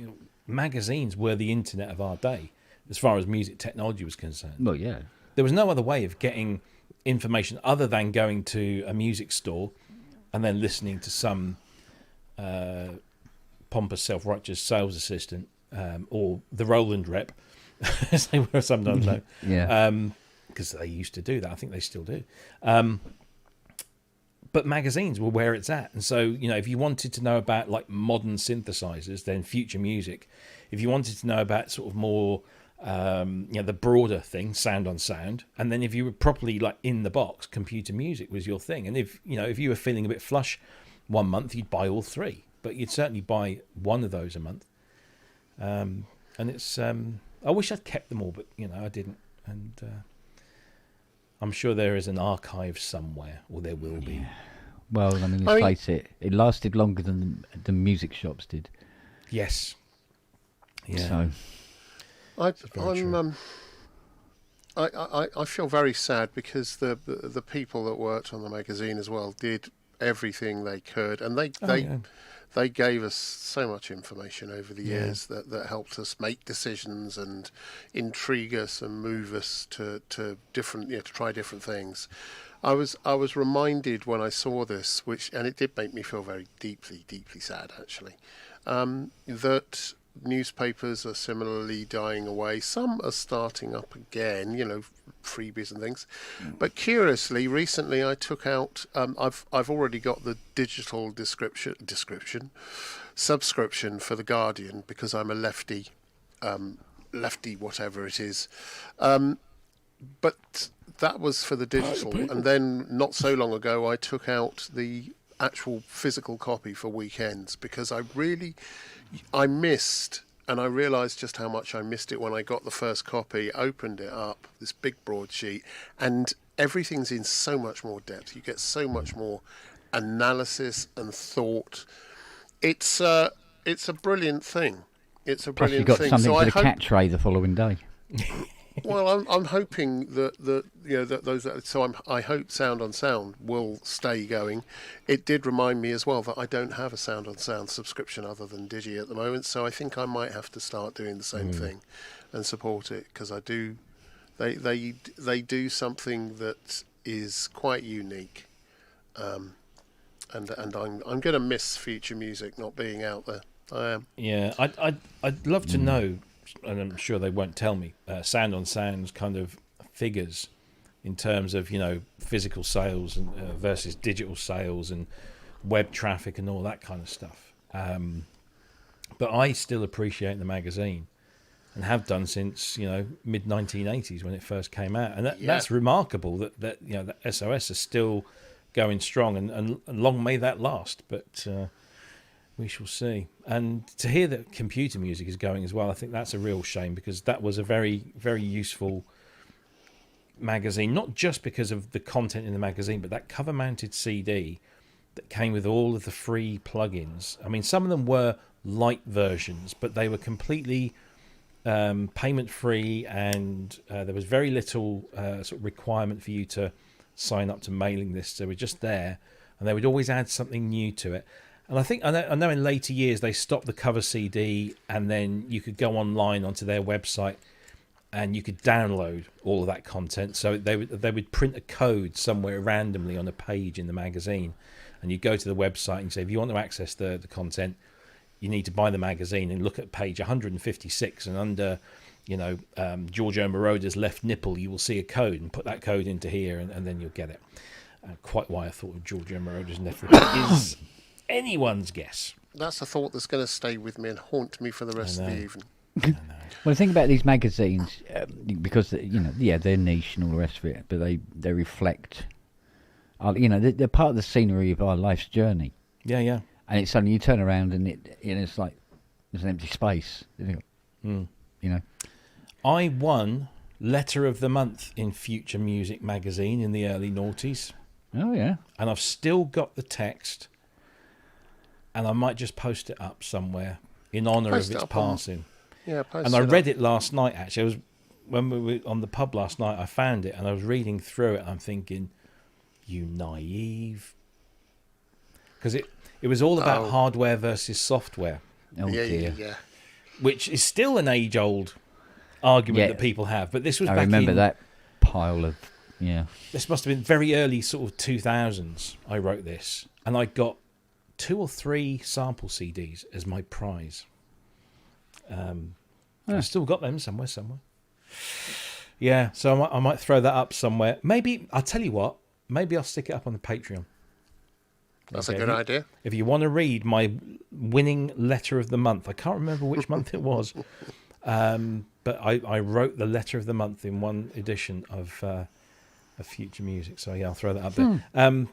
magazines were the internet of our day, as far as music technology was concerned.
Well, yeah.
There was no other way of getting information other than going to a music store and then listening to some pompous, self-righteous sales assistant or the Roland rep, as they were sometimes known.
Yeah.
Because they used to do that. I think they still do. But magazines were where it's at. And so, if you wanted to know about like modern synthesizers, then Future Music. If you wanted to know about sort of more... the broader thing, sound on sound, and then if you were properly like in the box, computer music was your thing. And if you were feeling a bit flush one month, you'd buy all three, but you'd certainly buy one of those a month. And it's I wish I'd kept them all, but I didn't. And I'm sure there is an archive somewhere, or there will be.
Yeah. Well, I mean, let's face it, it lasted longer than the music shops did.
Yes. Yeah.
So
I feel very sad because the people that worked on the magazine as well did everything they could, and they gave us so much information over the years that helped us make decisions and intrigue us and move us to different to try different things. I was reminded when I saw this, and it did make me feel very deeply sad actually, that newspapers are similarly dying away. Some are starting up again, freebies and things. But curiously, recently I took out. I've already got the digital subscription for the Guardian because I'm a lefty whatever it is. But that was for the digital, and then not so long ago I took out the actual physical copy for weekends because I missed, and I realised just how much I missed it when I got the first copy, opened it up, this big broadsheet, and everything's in so much more depth. You get so much more analysis and thought. It's a brilliant thing. It's a brilliant
thing.
thing.
Plus you got something for the cat tray the following day.
Well, I'm hoping that those. So I hope Sound on Sound will stay going. It did remind me as well that I don't have a Sound on Sound subscription other than Digi at the moment. So I think I might have to start doing the same thing and support it because I do. They do something that is quite unique, and I'm going to miss Future Music not being out there. I am.
Yeah, I'd love to know. And I'm sure they won't tell me, Sound on Sound's kind of figures in terms of, physical sales and versus digital sales and web traffic and all that kind of stuff. But I still appreciate the magazine. and have done since mid 1980s when it first came out, and that's remarkable that that SOS is still going strong, and long may that last. But we shall see. And to hear that computer music is going as well, I think that's a real shame, because that was a very, very useful magazine, not just because of the content in the magazine, but that cover mounted CD that came with all of the free plugins. I mean, some of them were light versions, but they were completely payment free, and there was very little sort of requirement for you to sign up to mailing lists. They were just there, and they would always add something new to it. And I know in later years they stopped the cover CD, and then you could go online onto their website and you could download all of that content. So they would print a code somewhere randomly on a page in the magazine, and you go to the website and say, if you want to access the content, you need to buy the magazine and look at page 156, and under Giorgio Moroder's left nipple you will see a code, and put that code into here, and then you'll get it. Quite why I thought of Giorgio Moroder's left nipple is anyone's guess.
That's a thought that's going to stay with me and haunt me for the rest of the evening.
Well, the thing about these magazines, because they're niche and all the rest of it, but they reflect, they're part of the scenery of our life's journey.
Yeah.
And it's suddenly you turn around and it's like there's an empty space.
I won Letter of the Month in Future Music magazine in the early noughties.
Oh yeah.
And I've still got the text, and I might just post it up somewhere in honour of its passing. And I read it last night, actually. When we were on the pub last night, I found it, and I was reading through it, and I'm thinking, you naive. Because it was all about hardware versus software.
Oh dear.
Yeah.
Which is still an age-old argument that people have. But this was
I remember that pile of,
This must have been very early sort of 2000s, I wrote this. And I got 2 or 3 sample CDs as my prize. I've still got them somewhere. Yeah, so I might throw that up somewhere. Maybe, I'll tell you what, maybe I'll stick it up on the Patreon.
That's a good idea.
If you want to read my winning letter of the month, I can't remember which month it was, but I wrote the letter of the month in one edition of Future Music. So yeah, I'll throw that up there.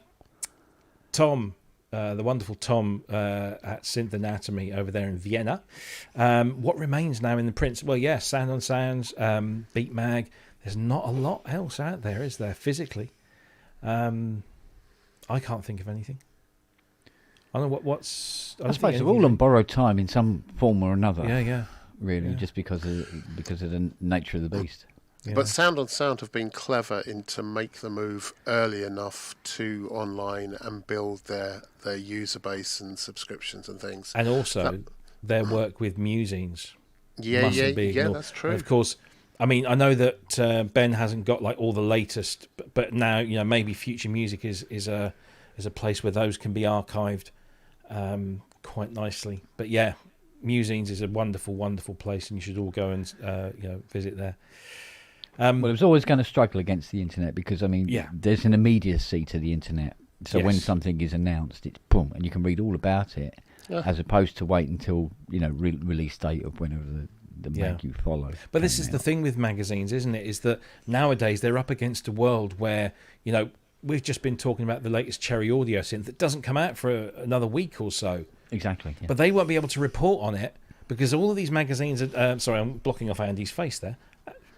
Tom, the wonderful Tom at Synth Anatomy over there in Vienna. What remains now in the prints? Well, yeah, Sound on Sounds, Beat Mag. There's not a lot else out there, is there, physically? I can't think of anything. I don't know what's.
I suppose they're all on borrowed time in some form or another.
Yeah.
Really, just because of the nature of the beast.
Yeah.
But Sound on Sound have been clever to make the move early enough to online and build their user base and subscriptions and things.
And also their work with musings.
Yeah, that's true.
And of course, I mean, I know that Ben hasn't got like all the latest, but now maybe Future Music is a place where those can be archived quite nicely. But yeah, Musings is a wonderful, wonderful place, and you should all go and visit there.
Well, it was always going to struggle against the internet because there's an immediacy to the internet. So when something is announced, it's boom, and you can read all about it, as opposed to wait until release date of whenever the mag you follow.
But this is the thing with magazines, isn't it? Is that nowadays they're up against a world where we've just been talking about the latest Cherry Aodyo synth that doesn't come out for another week or so.
Exactly. Yeah.
But they won't be able to report on it because all of these magazines are... sorry, I'm blocking off Andy's face there.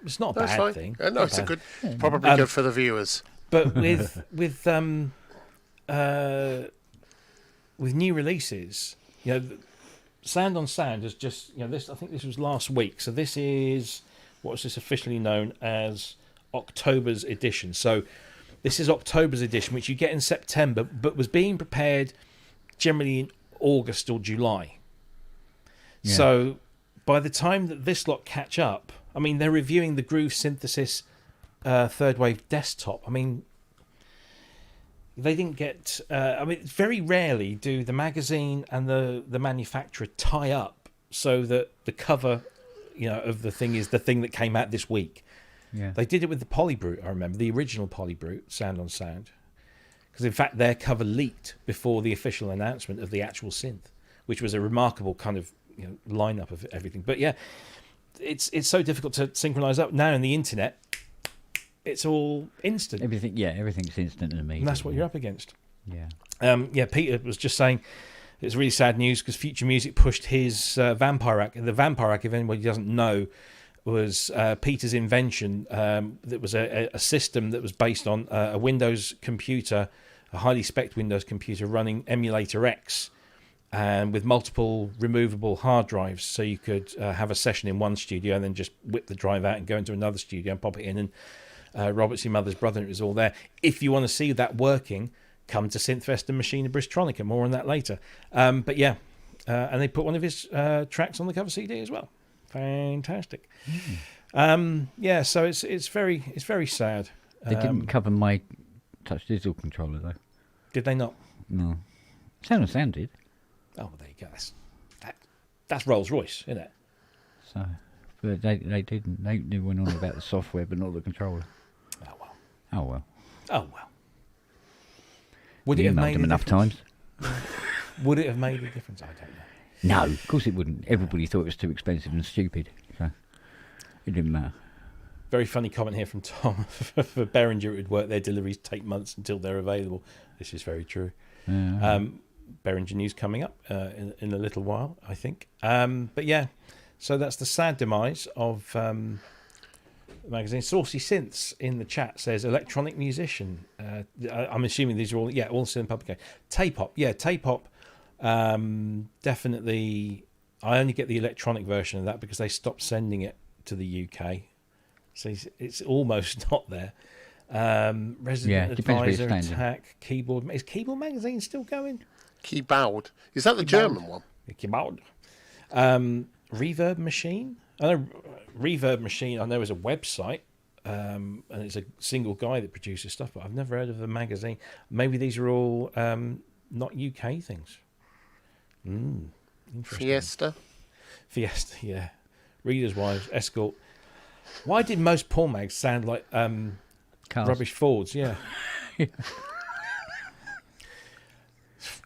It's not a bad thing.
No, it's probably good for the viewers.
But with new releases, Sound on Sound has just this. I think this was last week. So this is what's this officially known as October's edition. So this is October's edition, which you get in September, but was being prepared generally in August or July. Yeah. So by the time that this lot catch up, I mean, they're reviewing the Groove Synthesis third wave desktop. I mean, they didn't get... very rarely do the magazine and the manufacturer tie up so that the cover, of the thing is the thing that came out this week. Yeah. They did it with the Polybrute, I remember, the original Polybrute, Sound on Sound. Because, in fact, their cover leaked before the official announcement of the actual synth, which was a remarkable kind of lineup of everything. But, yeah, it's so difficult to synchronize up now in the internet. It's all instant.
Everything's instant and immediate.
And that's what you're up against.
Yeah.
Peter was just saying it's really sad news because Future Music pushed his Vampire Rack. The Vampire Rack, if anybody doesn't know, was Peter's invention. That was a system that was based on a Windows computer, a highly spec'd Windows computer running Emulator X, and with multiple removable hard drives, so you could have a session in one studio and then just whip the drive out and go into another studio and pop it in. And Robert's your mother's brother, it was all there. If you want to see that working, come to Synthfest and Machine of Bristtronica. More on that later. And they put one of his tracks on the cover CD as well. Fantastic. So it's very sad.
They didn't cover my touch digital controller though.
Did they not?
No. Sound did.
Oh, well, there you go. That's Rolls Royce, isn't it?
So, but they didn't. They went on about the software, but not the controller.
Oh well. Would
You
it have
emailed
made
them
a
enough
difference?
times?
Would it have made a difference? I don't know.
No, of course it wouldn't. Everybody thought it was too expensive and stupid, so it didn't matter.
Very funny comment here from Tom. For Behringer, it would work. Their deliveries take months until they're available. This is very true. Behringer news coming up in a little while, I think. So that's the sad demise of the magazine. Saucy Synths in the chat says electronic musician. I'm assuming these are all synth publication. Tape-Hop, Tape-Hop. Definitely, I only get the electronic version of that because they stopped sending it to the UK. So it's almost not there. Resident Advisor, Attack, Keyboard. Is Keyboard Magazine still going?
Keyboard. Is that the German one?
Keyboard. Reverb Machine. I know Reverb Machine. I know is a website, and it's a single guy that produces stuff. But I've never heard of the magazine. Maybe these are all not UK things. Interesting. Fiesta. Yeah. Readers' Wives. Escort. Why did most porn mags sound like rubbish Fords? Yeah.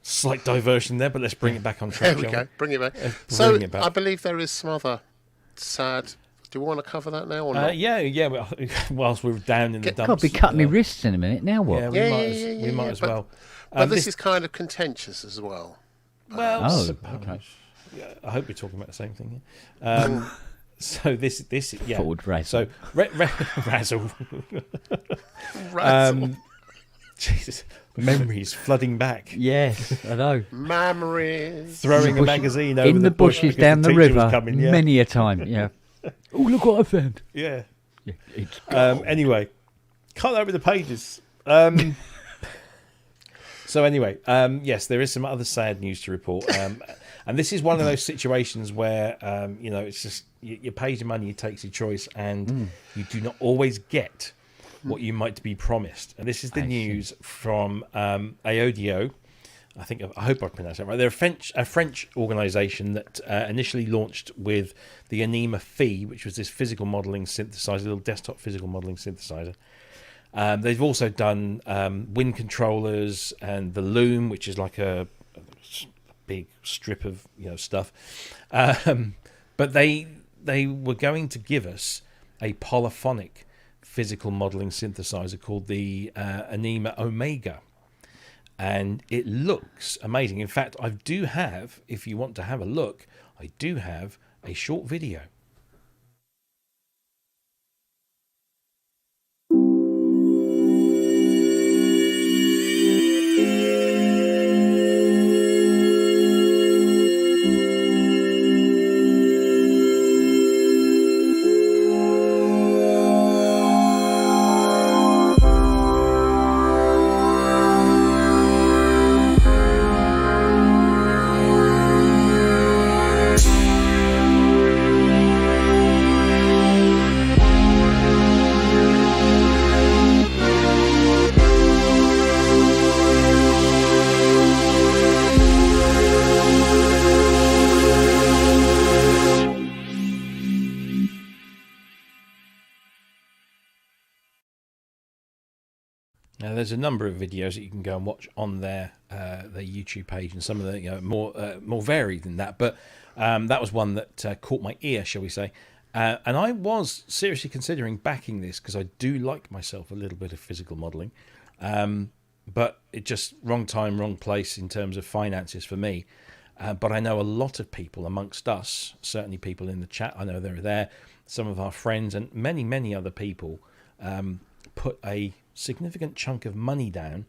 Slight diversion there, but let's bring it back on track.
There we go. Bring it back. I believe there is some other sad. Do we want to cover that now or not?
Yeah. Whilst we're down in the dumps,
I'll be cutting my wrists in a minute. Now what?
Yeah, we might as well.
But this is kind of contentious as well.
Well, okay. Yeah, I hope we're talking about the same thing here. So this
Ford Razzle.
So Razzle.
Razzle.
Jesus, memories flooding back.
Yes, I know.
Memories.
Throwing a magazine over
in the bushes down the river
coming,
many a time. Yeah. Oh, look what I found.
Yeah.
It's
anyway, can't over the pages. So anyway, yes, there is some other sad news to report. And this is one of those situations where, it's just you pay your money, you take your choice, and you do not always get what you might be promised. And this is the news from Aodyo. I hope I pronounced that right. They're a French organisation that initially launched with the Anima Phi, which was this physical modelling synthesizer, little desktop physical modelling synthesizer. They've also done wind controllers and the Loom, which is like a big strip of stuff. But they were going to give us a polyphonic physical modelling synthesizer called the Anima Omega. And it looks amazing. In fact, I do have, if you want to have a look, I do have a short video. Now, there's a number of videos that you can go and watch on their YouTube page, and some of the more varied than that. But that was one that caught my ear, shall we say. And I was seriously considering backing this because I do like myself a little bit of physical modelling. But it just wrong time, wrong place in terms of finances for me. But I know a lot of people amongst us, certainly people in the chat, I know they're there, some of our friends and many, many other people put a significant chunk of money down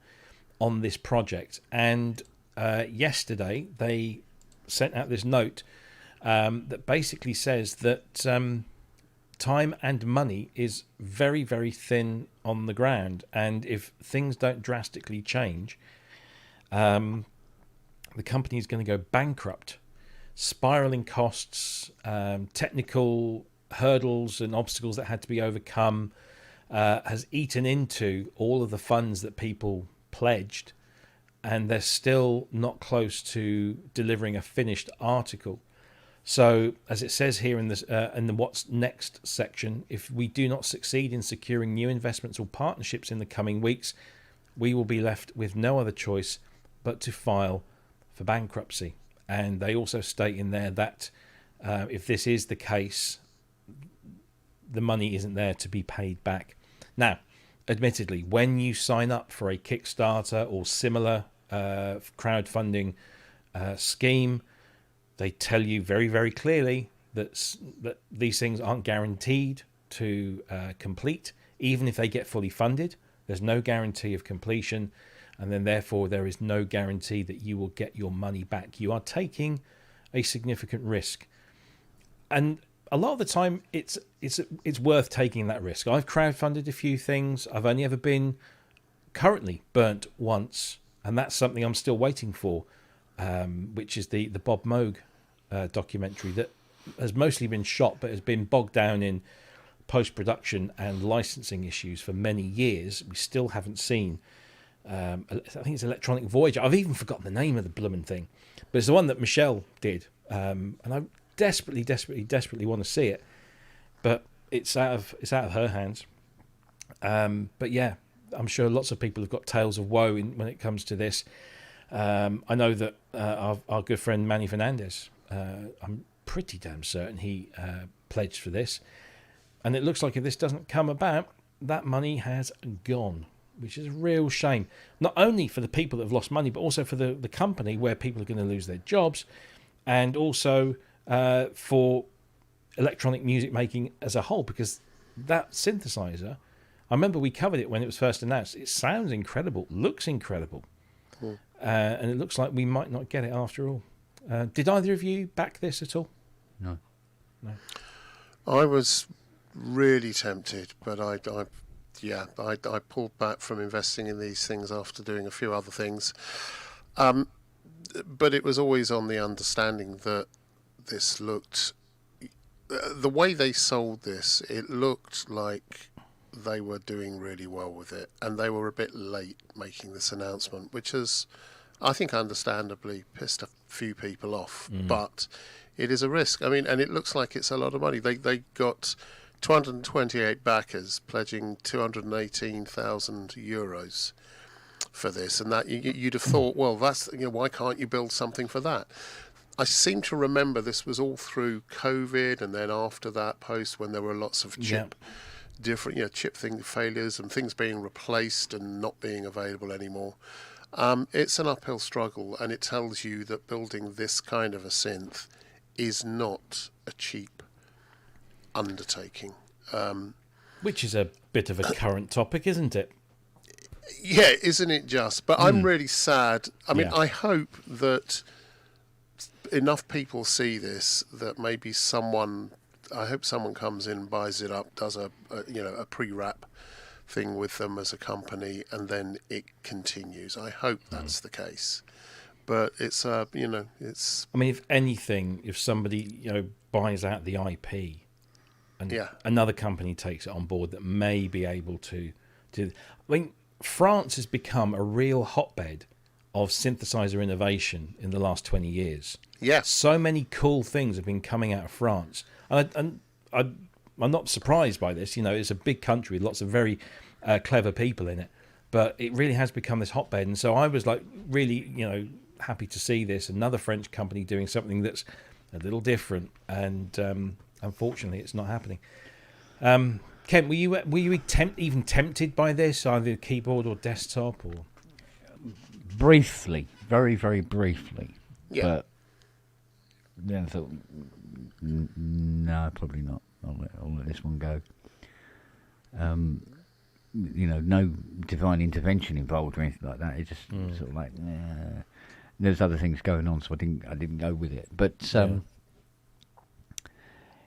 on this project. And yesterday they sent out this note that basically says that time and money is very, very thin on the ground. And if things don't drastically change, the company is going to go bankrupt. Spiraling costs, technical hurdles and obstacles that had to be overcome has eaten into all of the funds that people pledged, and they're still not close to delivering a finished article. So, as it says here in this in the what's next section, if we do not succeed in securing new investments or partnerships in the coming weeks, we will be left with no other choice but to file for bankruptcy. And they also state in there that if this is the case, the money isn't there to be paid back. Now, admittedly, when you sign up for a Kickstarter or similar crowdfunding scheme, they tell you very, very clearly that these things aren't guaranteed to complete, even if they get fully funded. There's no guarantee of completion, and then therefore there is no guarantee that you will get your money back. You are taking a significant risk, and a lot of the time it's worth taking that risk. I've crowdfunded a few things. I've only ever been currently burnt once, and that's something I'm still waiting for, which is the Bob Moog documentary that has mostly been shot but has been bogged down in post-production and licensing issues for many years. We still haven't seen I think it's Electronic Voyager. I've even forgotten the name of the blooming thing, but it's the one that Michelle did, and I desperately want to see it, but it's out of her hands. But yeah, I'm sure lots of people have got tales of woe when it comes to this. I know that our good friend Manny Fernandez, I'm pretty damn certain he pledged for this, and it looks like if this doesn't come about, that money has gone, which is a real shame. Not only for the people that have lost money, but also for the company, where people are going to lose their jobs, and also for electronic music making as a whole, because that synthesizer, I remember we covered it when it was first announced. It sounds incredible, looks incredible, and it looks like we might not get it after all. Did either of you back this at all?
No.
I was really tempted, but I pulled back from investing in these things after doing a few other things. But it was always on the understanding that this looked, the way they sold this, it looked like they were doing really well with it, and they were a bit late making this announcement, which has, I think, understandably pissed a few people off. But it is a risk. I mean, and it looks like it's a lot of money. They got 228 backers pledging 218,000 euros for this, and that you'd have thought, well, that's, why can't you build something for that? I seem to remember this was all through COVID, and then after that, post, when there were lots of chip failures and things being replaced and not being available anymore. It's an uphill struggle, and it tells you that building this kind of a synth is not a cheap undertaking.
Which is a bit of a current topic, isn't it?
Yeah, isn't it just? But I'm really sad. I mean,
Yeah.
I hope that enough people see this, that maybe someone comes in, buys it up, does a pre-wrap thing with them as a company, and then it continues. I hope that's the case. But it's it's.
I mean, if anything, if somebody buys out the IP, and another company takes it on board that may be able to do. I mean, France has become a real hotbed of synthesizer innovation in the last 20 years.
Yes.
So many cool things have been coming out of France. And I'm not surprised by this. It's a big country with lots of very clever people in it. But it really has become this hotbed. And so I was really, happy to see this. Another French company doing something that's a little different. And unfortunately, it's not happening. Ken, were you even tempted by this, either keyboard or desktop, or
Briefly, very, very briefly.
Yeah.
But then I thought, no, probably not. I'll let this one go. No divine intervention involved or anything like that. It's just sort of like, nah. There's other things going on, so I didn't go with it. But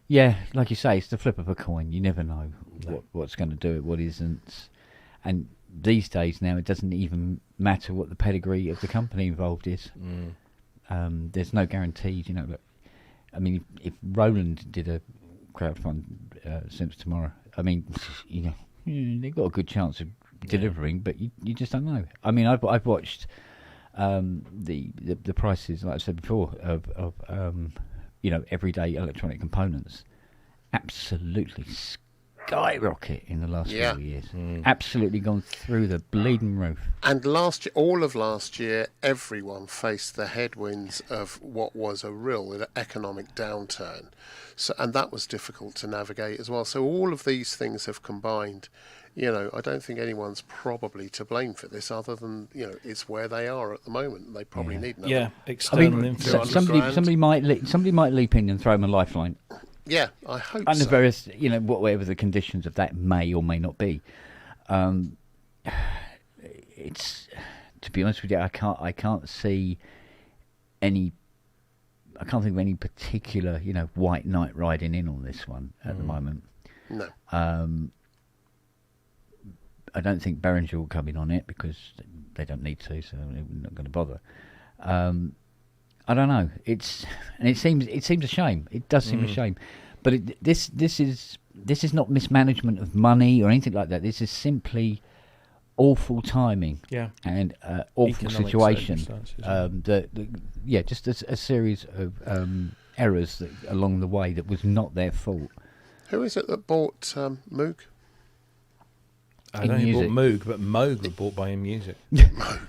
yeah, like you say, it's the flip of a coin. You never know what's going to do it, what isn't. And these days now, it doesn't even matter what the pedigree of the company involved is. There's no guarantees, Look, I mean, if Roland did a crowdfund Synth tomorrow, I mean, they've got a good chance of delivering, but you just don't know. I mean, I've watched the prices, like I said before, of everyday electronic components absolutely skyrocket in the last few years. Absolutely gone through the bleeding roof.
And all of last year, everyone faced the headwinds of what was a real economic downturn. So, and that was difficult to navigate as well. So all of these things have combined. I don't think anyone's probably to blame for this, other than it's where they are at the moment. They probably need another.
External influence.
Somebody might leap in and throw them a lifeline.
Yeah, I hope
Under
so.
various, whatever the conditions of that may or may not be. It's, to be honest with you, I can't see any. I can't think of any particular, white knight riding in on this one at the moment.
No.
I don't think Behringer will come in on it because they don't need to, so they're not going to bother. I don't know. It seems a shame. It does seem a shame, but this is not mismanagement of money or anything like that. This is simply awful timing. And awful
Economic
situation.
circumstances.
Just a series of errors along the way that was not their fault.
Who is it that bought Moog?
I know he bought Moog, but Moog was bought by InMusic.
Moog.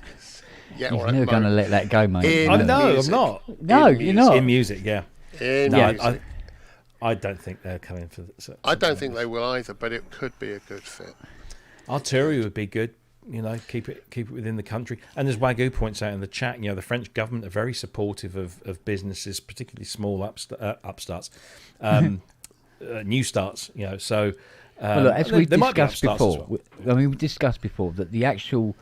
Yeah,
You're never going to let that go, mate.
I'm not.
No, you're not.
InMusic, yeah.
Music.
I don't think they're coming for this.
I don't think they will either, but it could be a good fit.
Arturia would be good. Keep it within the country. And as Wagyu points out in the chat, the French government are very supportive of businesses, particularly small upstarts, new starts. So.
Look, as we discussed before,
well.
we discussed before that the actual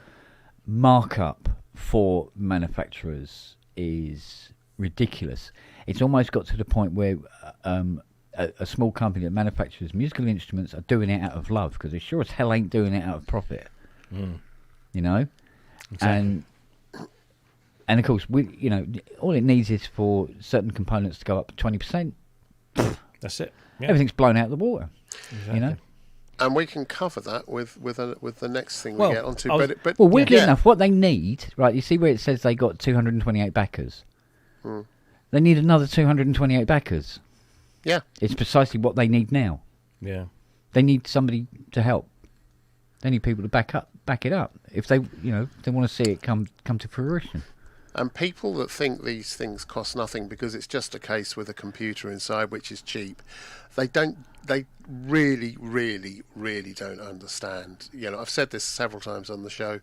markup for manufacturers is ridiculous. It's almost got to the point where a small company that manufactures musical instruments are doing it out of love because they sure as hell ain't doing it out of profit.
Exactly.
And of course, all it needs is for certain components to go up 20%.
That's it. Yeah.
Everything's blown out of the water.
Exactly.
And we can cover that with the next thing we get onto. But
weirdly enough, what they need, right? You see where it says they got 228 backers. They need another 228 backers.
Yeah,
it's precisely what they need now.
Yeah,
they need somebody to help. They need people to back it up if they want to see it come to fruition.
And people that think these things cost nothing because it's just a case with a computer inside which is cheap, they really, really, really don't understand. I've said this several times on the show.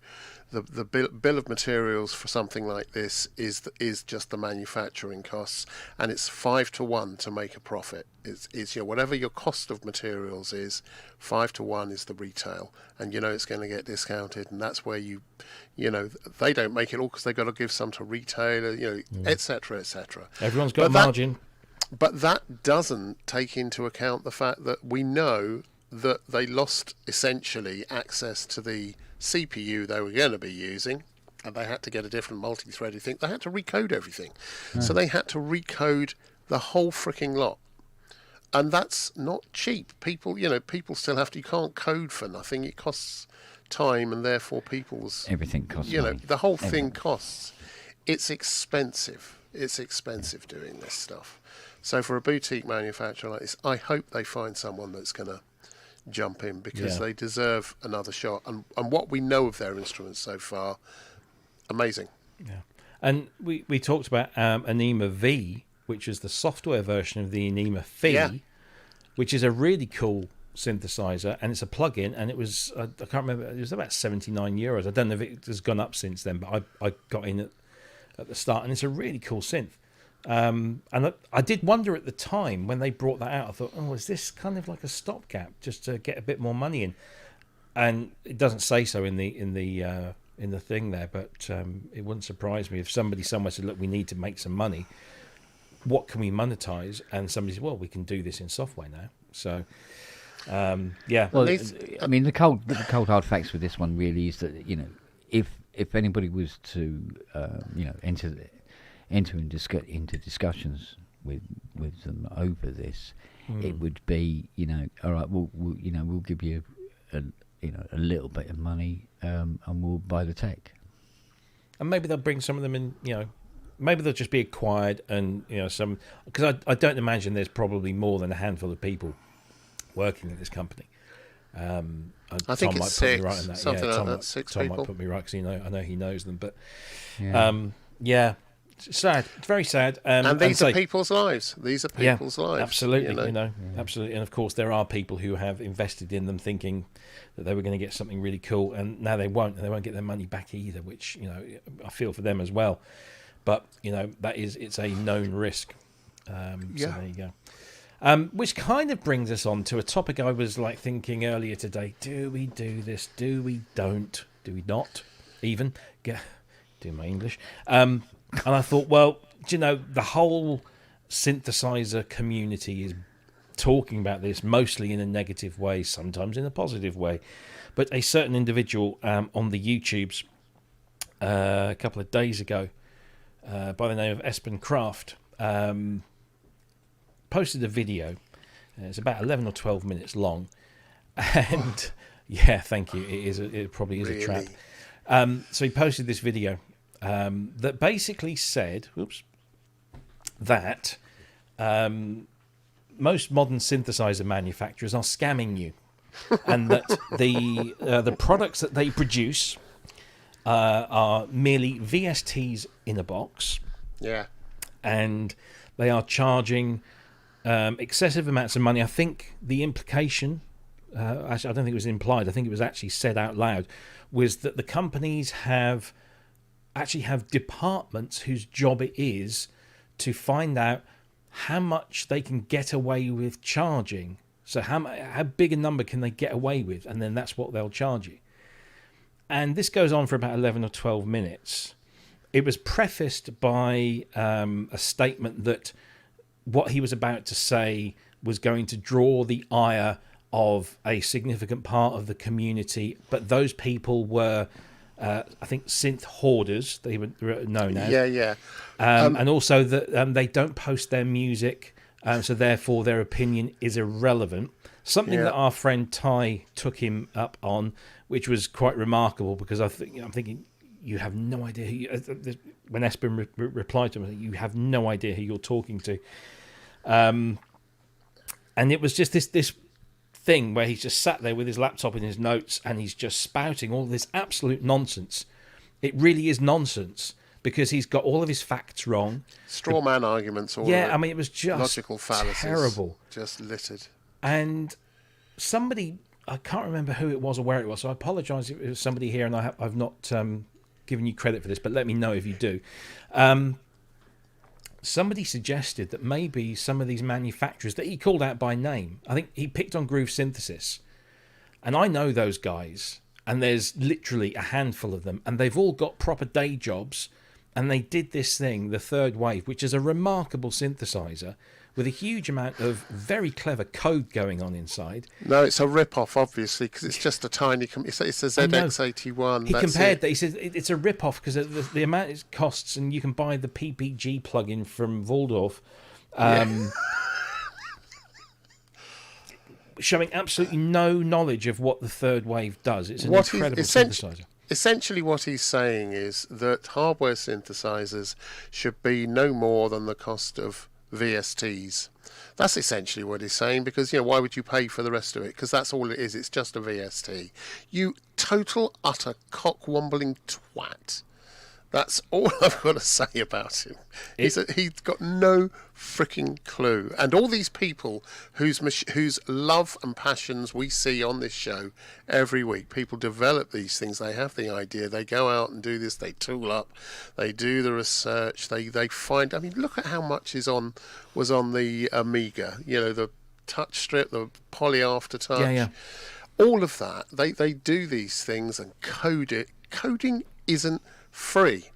The bill of materials for something like this is just the manufacturing costs, and it's 5 to 1 to make a profit. It's whatever your cost of materials is, 5 to 1 is the retail, and it's going to get discounted, and that's where they don't make it all because they've got to give some to retailer, etc., etc.
Everyone's got a margin.
But that doesn't take into account the fact that we know that they lost essentially access to the CPU they were going to be using, and they had to get a different multi-threaded thing. They had to recode everything. So they had to recode the whole freaking lot. And that's not cheap. People still have to, you can't code for nothing. It costs time, and therefore
everything costs money.
The whole thing costs. It's expensive. It's expensive doing this stuff. So for a boutique manufacturer like this, I hope they find someone that's going to jump in because they deserve another shot. And what we know of their instruments so far, amazing.
Yeah. And we talked about Anima V, which is the software version of the Anima Phi.
Yeah.
which is a really cool synthesizer, and it's a plug-in, and it was I can't remember, it was about €79. I don't know if it has gone up since then, but I got in at the start, and it's a really cool synth. And I did wonder at the time when they brought that out, I thought, oh, is this kind of like a stopgap just to get a bit more money in? And it doesn't say so in the thing there, but it wouldn't surprise me if somebody somewhere said, look, we need to make some money. What can we monetize? And somebody said, well, we can do this in software now. So, yeah.
Well, I mean, the cold hard facts with this one really is that, you know, if anybody was to, you know, enter into discussions with them over this, it would be, you know, all right, we'll give you a little bit of money, and we'll buy the tech.
And maybe they'll bring some of them in, you know, maybe they'll just be acquired, and, you know, some, because I don't imagine there's probably more than a handful of people working at this company.
I think it's six,
right on that.
something like that, six
Tom
people.
might put me right, because I know he knows them, but
Yeah.
it's sad. It's very sad.
And these are people's lives. These are people's lives.
Absolutely, absolutely. And of course, there are people who have invested in them, thinking that they were going to get something really cool, and now they won't, and they won't get their money back either. Which, you know, I feel for them as well. But, you know, it's a known risk. So there you go. Which kind of brings us on to a topic I was like thinking earlier today. Do we do this? Do we don't? Do we not? Even do my English. And I thought, well, do you know, the whole synthesizer community is talking about this, mostly in a negative way, sometimes in a positive way. But a certain individual on the YouTubes a couple of days ago, by the name of Espen Kraft, posted a video. It's about 11 or 12 minutes long. And yeah, thank you. It probably is really? A trap. So he posted this video that basically said, that most modern synthesizer manufacturers are scamming you, and that the products that they produce are merely VSTs in a box.
Yeah.
And they are charging excessive amounts of money. I think the implication, actually, I don't think it was implied, I think it was actually said out loud, was that the companies have departments whose job it is to find out how much they can get away with charging. So how big a number can they get away with, and then that's what they'll charge you. And this goes on for about 11 or 12 minutes. It was prefaced by a statement that what he was about to say was going to draw the ire of a significant part of the community, but those people were, I think, synth hoarders, they were known as.
Yeah.
And also that they don't post their music, so therefore their opinion is irrelevant. Something that our friend Ty took him up on, which was quite remarkable, because I'm thinking, you have no idea who when Espen replied to him, you have no idea who you're talking to. And it was just this thing where he's just sat there with his laptop and his notes, and he's just spouting all this absolute nonsense. It really is nonsense, because he's got all of his facts wrong.
Straw man arguments. All
I mean, it was just
logical fallacies.
Terrible.
Just littered.
And somebody, I can't remember who it was or where it was, so I apologise if it was somebody here and I've not given you credit for this, but let me know if you do. Somebody suggested that maybe some of these manufacturers that he called out by name, I think he picked on Groove Synthesis, and I know those guys, and there's literally a handful of them, and they've all got proper day jobs, and they did this thing, the Third Wave, which is a remarkable synthesizer with a huge amount of very clever code going on inside.
No, it's a rip-off, obviously, because it's just a tiny... It's a ZX81.
He compared that. He said it's a rip-off because the amount it costs, and you can buy the PPG plugin from Waldorf, showing absolutely no knowledge of what the Third Wave does. It's an incredible synthesizer.
Essentially what he's saying is that hardware synthesizers should be no more than the cost of VSTs. That's essentially what he's saying, because, you know, why would you pay for the rest of it? Because that's all it is. It's just a VST. You total, utter, cock-wombling twat. That's all I've got to say about him. He's got no freaking clue. And all these people whose love and passions we see on this show every week, people develop these things. They have the idea. They go out and do this. They tool up. They do the research. They find. I mean, look at how much was on the Amiga. You know, the touch strip, the poly aftertouch.
Yeah.
All of that. They do these things and code it. Coding isn't free.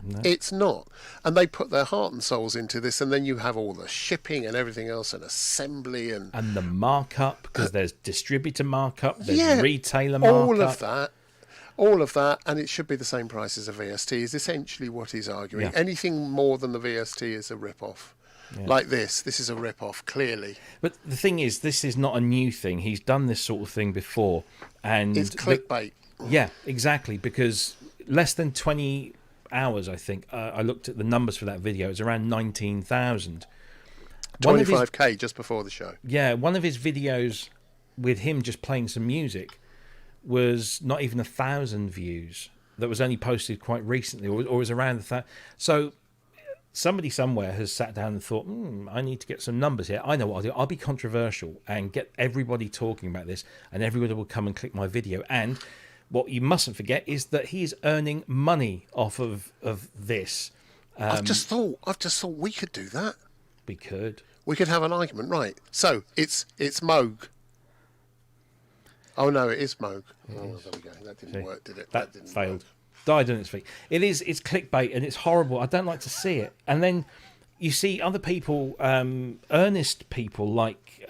No. It's not. And they put their heart and souls into this, and then you have all the shipping and everything else and assembly and
the markup, because there's distributor markup, there's retailer markup.
All of that, and it should be the same price as a VST is essentially what he's arguing. Anything more than the VST is a rip-off. Yeah. Like this is a rip-off, clearly.
But the thing is, this is not a new thing. He's done this sort of thing before. And
it's clickbait.
Yeah, exactly, because less than 20 hours, I think, I looked at the numbers for that video. It was around 19,000.
25k just before the show.
Yeah, one of his videos with him just playing some music was not even 1,000 views. That was only posted quite recently, or was around 1,000. So somebody somewhere has sat down and thought, I need to get some numbers here. I know what I'll do. I'll be controversial and get everybody talking about this, and everybody will come and click my video. And what you mustn't forget is that he's earning money off of this.
I've just thought we could do that.
We could
have an argument, right? So it's Moog. Oh no, it is Moog. Oh, there we go. That didn't work, did it?
That didn't failed. Work. Died on its feet. It's clickbait and it's horrible. I don't like to see it. And then you see other people, earnest people like.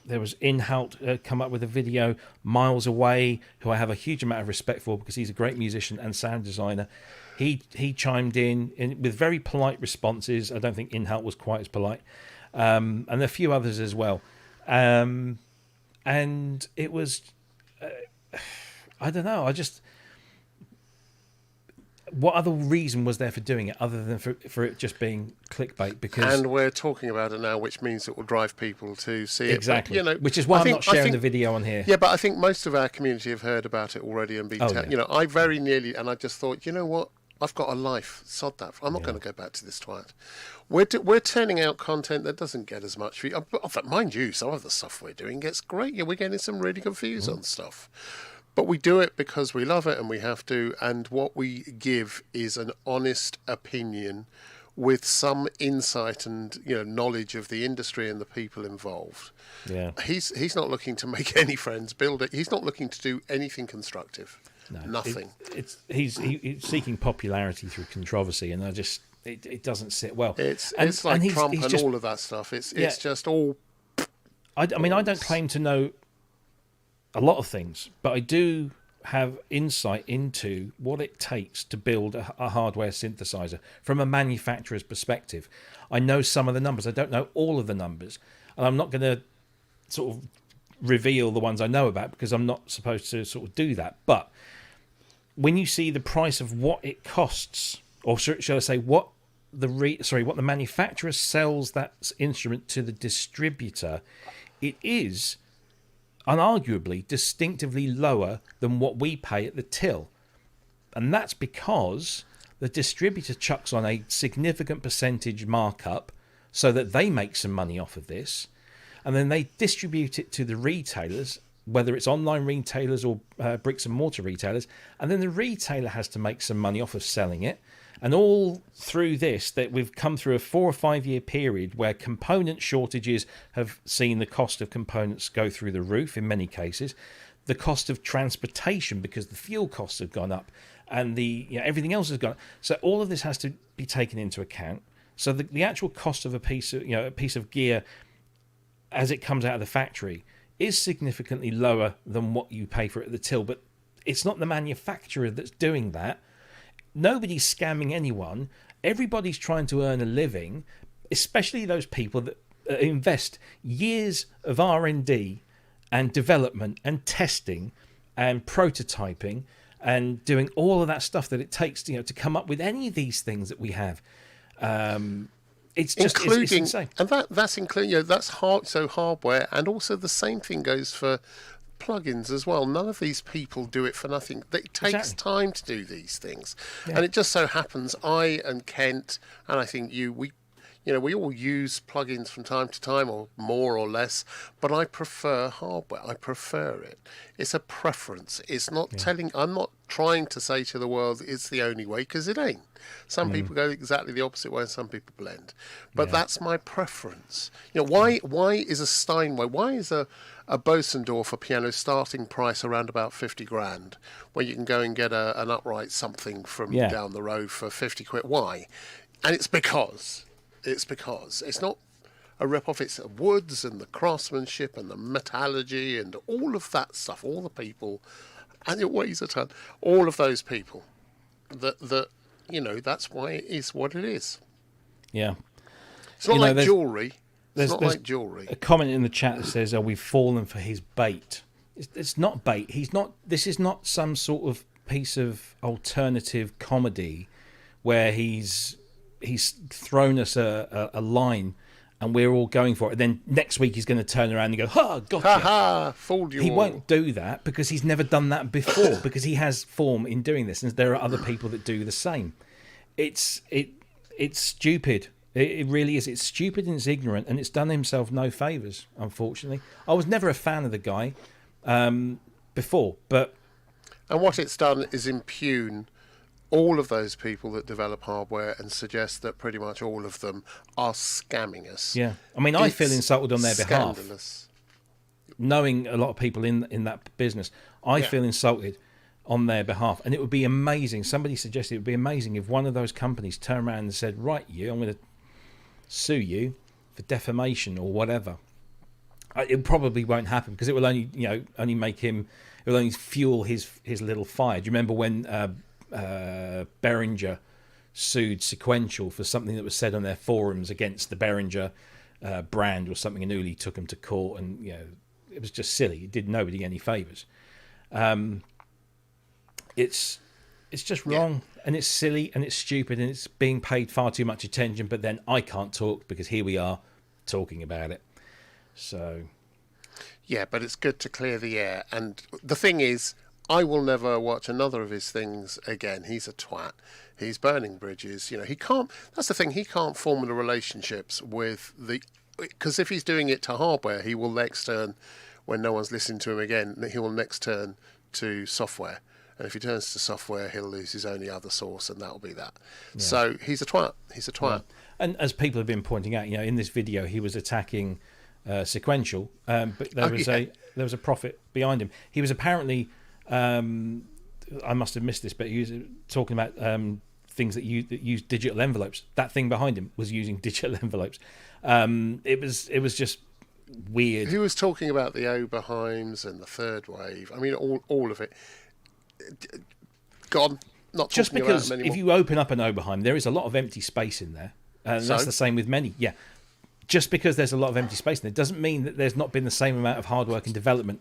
There was Inhout come up with a video, Miles Away, who I have a huge amount of respect for because he's a great musician and sound designer. He chimed in with very polite responses. I don't think Inhout was quite as polite. And a few others as well. And it was, I don't know, what other reason was there for doing it other than for it just being clickbait?
And we're talking about it now, which means it will drive people to see it.
Exactly. But, which is why I'm not sharing the video on here.
Yeah, but I think most of our community have heard about it already and been I very nearly, and I just thought, you know what? I've got a life. Sod that. I'm not going to go back to this twat. We're turning out content that doesn't get as much view. Mind you, some of the stuff we're doing gets great. Yeah, we're getting some really good views on stuff. But we do it because we love it and we have to. And what we give is an honest opinion with some insight and knowledge of the industry and the people involved.
Yeah,
he's not looking to make any friends, build it. He's not looking to do anything constructive.
No,
nothing.
He's seeking popularity through controversy, and it doesn't sit well.
It's like Trump and all of that stuff. It's just all.
I mean, I don't claim to know a lot of things, but I do have insight into what it takes to build a hardware synthesizer from a manufacturer's perspective. I know some of the numbers. I don't know all of the numbers, and I'm not going to sort of reveal the ones I know about because I'm not supposed to sort of do that. But when you see the price of what it costs, or shall I say what the manufacturer sells that instrument to the distributor, it is unarguably distinctively lower than what we pay at the till. And that's because the distributor chucks on a significant percentage markup so that they make some money off of this, and then they distribute it to the retailers, whether it's online retailers or bricks and mortar retailers, and then the retailer has to make some money off of selling it. And all through this, that we've come through a 4 or 5 year period where component shortages have seen the cost of components go through the roof in many cases, the cost of transportation because the fuel costs have gone up, and everything else has gone up. So all of this has to be taken into account. So the actual cost of a piece of gear as it comes out of the factory is significantly lower than what you pay for it at the till, but it's not the manufacturer that's doing that. Nobody's scamming anyone. Everybody's trying to earn a living, especially those people that invest years of R&D and development and testing and prototyping and doing all of that stuff that it takes to come up with any of these things that we have. It's just it's insane.
And that's including that's hardware, and also the same thing goes for plugins as well. None of these people do it for nothing. It takes
Exactly.
time to do these things,
Yeah.
and it just so happens I and Kent and I think we all use plugins from time to time, or more or less, but I prefer hardware. I prefer it. It's a preference. It's not I'm not trying to say to the world it's the only way, because it ain't. Some people go exactly the opposite way and some people blend. But that's my preference. Why is a Steinway, why is a Bosendorfer piano starting price around about 50 grand, where you can go and get an upright something from down the road for 50 quid? Why? And it's because it's not a rip-off. It's the woods and the craftsmanship and the metallurgy and all of that stuff, all the people, and it weighs a ton, all of those people, that that's why it is what it is.
Yeah.
It's not like
there's-
jewellery. It's not
there's
like jewellery.
A comment in the chat that says, we've fallen for his bait. It's not bait. This is not some sort of piece of alternative comedy where he's thrown us a line and we're all going for it. And then next week he's going to turn around and go, "Ha, gotcha."
Ha ha! Fooled you
He
all.
won't do that because he's never done that before, because he has form in doing this, and there are other people that do the same. It's stupid. It really is. It's stupid and it's ignorant, and it's done himself no favours, unfortunately. I was never a fan of the guy before, but...
And what it's done is impugn all of those people that develop hardware and suggest that pretty much all of them are scamming us.
Yeah. I mean, I feel insulted on their behalf.
Scandalous.
Knowing a lot of people in that business, I feel insulted on their behalf. And it would be amazing. Somebody suggested it would be amazing if one of those companies turned around and said, "Right, I'm going to sue you for defamation or whatever." It probably won't happen because it will only make him, it will only fuel his little fire. Do you remember when Behringer sued Sequential for something that was said on their forums against the Behringer brand or something, and Uli took him to court, and it was just silly. It did nobody any favours. It's just wrong, and it's silly, and it's stupid, and it's being paid far too much attention. But then I can't talk because here we are talking about it. So,
yeah, but it's good to clear the air. And the thing is, I will never watch another of his things again. He's a twat. He's burning bridges. He can't. That's the thing. He can't form the relationships with because if he's doing it to hardware, he will next turn, when no one's listening to him again, he will next turn to software. And if he turns to software, he'll lose his only other source, and that'll be that. Yeah. So he's a twat. He's a twat.
Yeah. And as people have been pointing out, in this video, he was attacking Sequential, but there was a profit behind him. He was apparently, I must have missed this, but he was talking about things that use digital envelopes. That thing behind him was using digital envelopes. It was just weird.
He was talking about the Oberheims and the third wave. I mean, all of it. Gone. Not
just
talking
because
about them anymore.
If you open up an Oberheim, there is a lot of empty space in there, and that's the same with many. Yeah, just because there's a lot of empty space in there doesn't mean that there's not been the same amount of hard work and development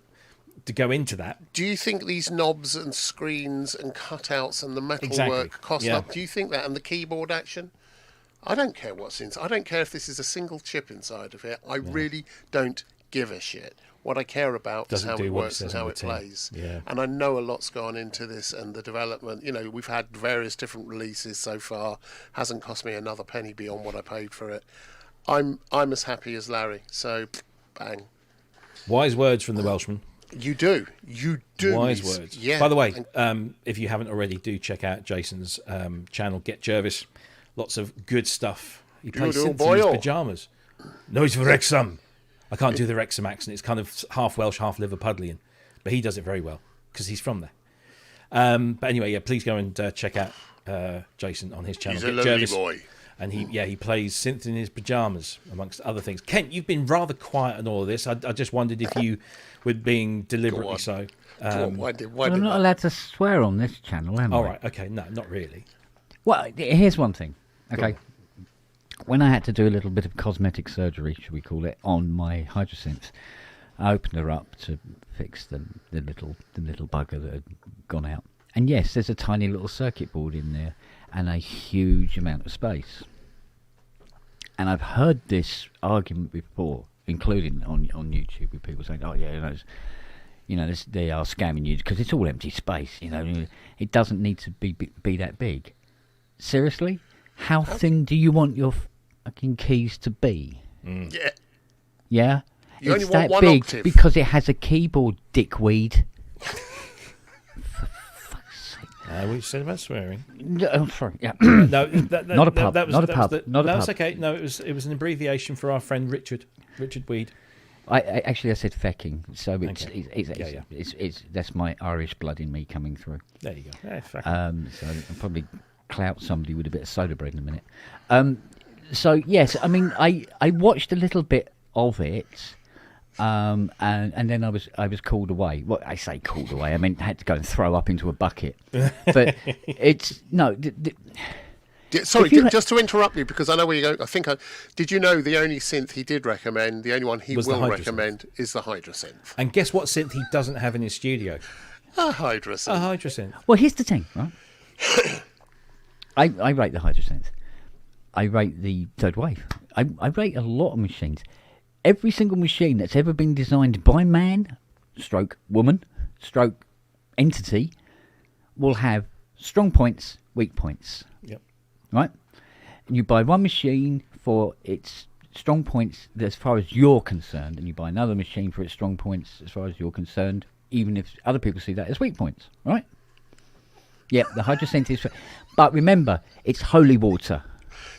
to go into that.
Do you think these knobs and screens and cutouts and the metal work cost up? Do you think that, and the keyboard action? I don't care what's inside. I don't care if this is a single chip inside of it. I really don't give a shit. What I care about is how it works and how it plays.
Yeah.
And I know a lot's gone into this and the development. We've had various different releases so far. Hasn't cost me another penny beyond what I paid for it. I'm as happy as Larry. So, bang.
Wise words from the Welshman.
You do.
Wise words.
Yeah.
By the way, if you haven't already, do check out Jason's channel, Get Jervis. Lots of good stuff. He plays synth in his pyjamas. Noise for Wrexham. I can't do the Wrexham accent. It's kind of half Welsh, half Liverpudlian. But he does it very well because he's from there. But anyway, please go and check out Jason on his channel.
He's a lovely boy.
And he plays synth in his pyjamas, amongst other things. Kent, you've been rather quiet on all of this. I just wondered if you were being deliberately so.
Why
I'm not allowed to swear on this channel, am I?
All right, okay. No, not really.
Well, here's one thing. Okay. When I had to do a little bit of cosmetic surgery, should we call it, on my Hydrosynth, I opened her up to fix the little bugger that had gone out. And yes, there's a tiny little circuit board in there and a huge amount of space. And I've heard this argument before, including on YouTube, with people saying, "Oh yeah, You know, they are scamming you because it's all empty space. You know, it doesn't need to be that big. Seriously, how thin do you want your fucking keys to be?
Yeah.
Yeah,
You only
it's
want
that
one
big
octave.
because it has a keyboard, dickweed.
We said about swearing.
No, I'm sorry. Yeah.
No,
Not a pub,
That was,
not a
that
pub,
was the,
not a
no, it's
pub.
okay. No, it was an abbreviation for our friend Richard Weed.
I actually I said fecking, so
Okay.
it's that's my Irish blood in me coming through.
There you go. Yeah,
So I'll probably clout somebody with a bit of soda bread in a minute. So yes, I mean I watched a little bit of it, and then I was called away. Well, I say called away. I mean had to go and throw up into a bucket. But it's no.
Sorry,
If you
just to interrupt you, because I know where you're going. Did you know the only synth he did recommend, the only one he
Was the
will
Hydrosynth.
recommend, is the Hydrosynth?
And guess what synth he doesn't have in his studio?
A Hydrosynth.
A Hydrosynth.
Well, here's the thing, right? I rate the Hydrosynth. I rate the third wave. I rate a lot of machines. Every single machine that's ever been designed by man, stroke woman, stroke entity, will have strong points, weak points.
Yep.
Right? And you buy one machine for its strong points as far as you're concerned, and you buy another machine for its strong points as far as you're concerned, even if other people see that as weak points, right? Yep, the Hydrosynth is... But remember, it's holy water.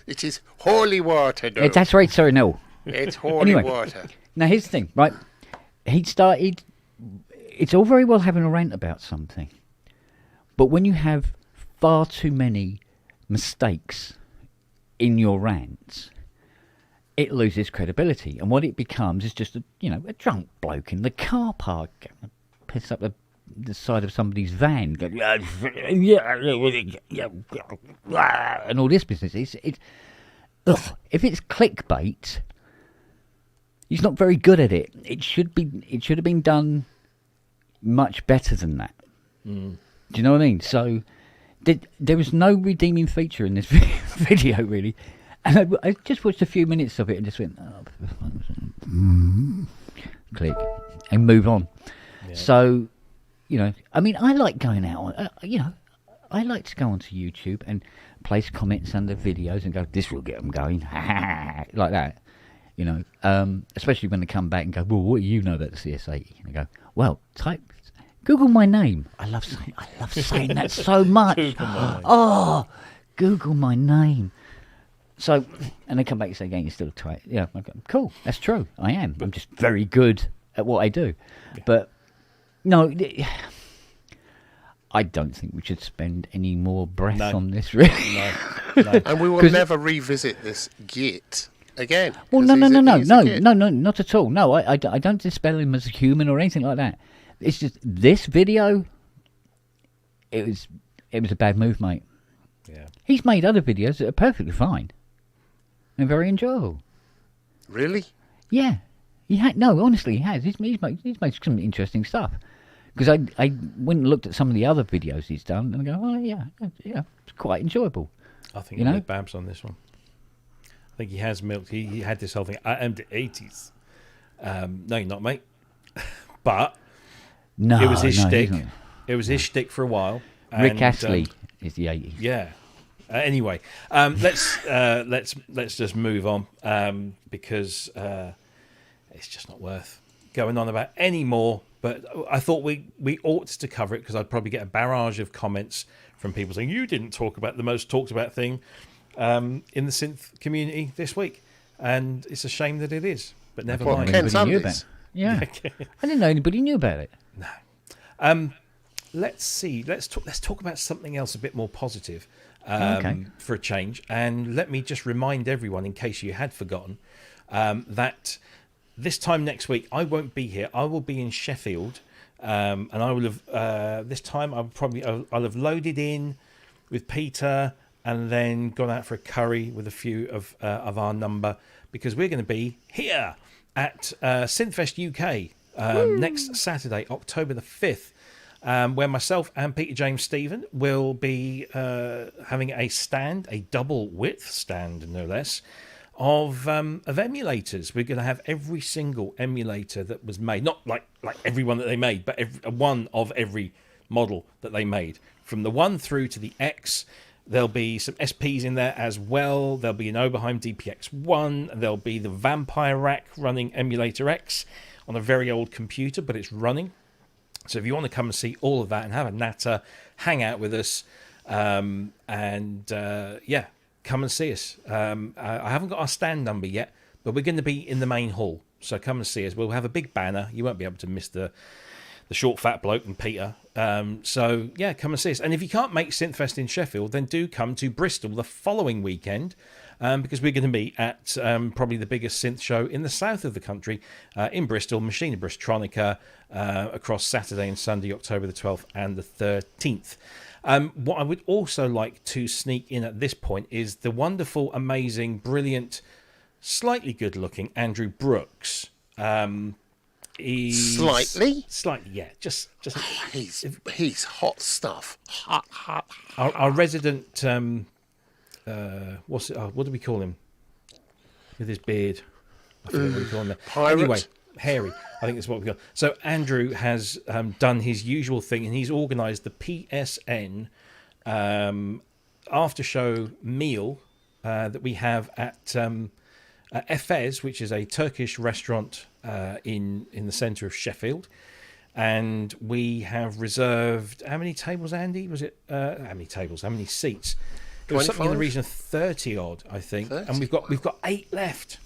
It is holy water, though.
That's right, sorry, no.
It's holy
Anyway.
water.
Now, here's the thing, right? He started... It's all very well having a rant about something, but when you have far too many mistakes in your rants, it loses credibility, and what it becomes is just a drunk bloke in the car park going to piss up the side of somebody's van, going, and all this business. It's if it's clickbait, he's not very good at it. It should have been done much better than that. Do you know what I mean? So there was no redeeming feature in this video, really. And I just watched a few minutes of it and just went, click, and move on. Yeah. So, I mean, I like going out, I like to go onto YouTube and place comments under videos and go, this will get them going, like that. Especially when they come back and go, well, what do you know about the CS80? And I go, well, Google my name. I love saying that so much. Google my name. So, and they come back and say, again, you're still a twat. Yeah, I go, cool, that's true. I am. I'm just very good at what I do. Yeah. But, no, I don't think we should spend any more breath on this, really.
No. And we will never revisit this git again.
Well, no, not at all. No, I don't dispel him as a human or anything like that. It's just this video. It was a bad move, mate.
Yeah. He's
made other videos that are perfectly fine and very enjoyable.
Really?
Yeah. Honestly, he has. He's made some interesting stuff. Because I went and looked at some of the other videos he's done and I go, oh yeah, it's quite enjoyable.
I think he made Babs on this one. I think he has milked. He had this whole thing. I am the 80s. No, you're not, mate. But it was his shtick. It was his shtick for a while.
Rick Astley is the 80s.
Yeah. Anyway, let's just move on because it's just not worth going on about any more. But I thought we ought to cover it because I'd probably get a barrage of comments from people saying you didn't talk about the most talked about thing in the synth community this week, and it's a shame that it is. But never mind.
Anybody knew about it.
Yeah, I didn't know anybody knew about it.
No. Let's see. Let's talk about something else a bit more positive for a change. And let me just remind everyone, in case you had forgotten, that this time next week I won't be here. I will be in Sheffield, and I will have this time I'll have loaded in with Peter and then gone out for a curry with a few of our number because we're going to be here at Synthfest UK next Saturday, October the 5th. Where myself and Peter James Stephen will be having a stand, a double width stand, no less, of emulators. We're going to have every single emulator that was made, not like every one that they made, but one of every model that they made, from the 1 through to the X. There'll be some SPs in there as well. There'll be an Oberheim DPX1. There'll be the Vampire Rack running Emulator X on a very old computer, but it's running. So if you want to come and see all of that and have a natter, hang out with us, come and see us. I haven't got our stand number yet, but we're going to be in the main hall. So come and see us. We'll have a big banner. You won't be able to miss the short fat bloke and Peter. Come and see us. And if you can't make Synthfest in Sheffield, then do come to Bristol the following weekend, because we're going to be at probably the biggest synth show in the south of the country, in Bristol, Machina Bristtronica, across Saturday and Sunday, October the 12th and the 13th. What I would also like to sneak in at this point is the wonderful, amazing, brilliant, slightly good-looking Andrew Brooks.
Slightly,
yeah. Just
he's hot stuff. Hot.
Our resident, what do we call him? With his beard, I forget what we call him.
Pirate?
Anyway, hairy. I think that's what we call. So Andrew has done his usual thing, and he's organised the PSN after show meal that we have at Efes, which is a Turkish restaurant in the centre of Sheffield, and we have reserved how many tables, Andy? Was it how many seats? It was something in the region of 30 odd, I think.
30?
And we've got 8 left.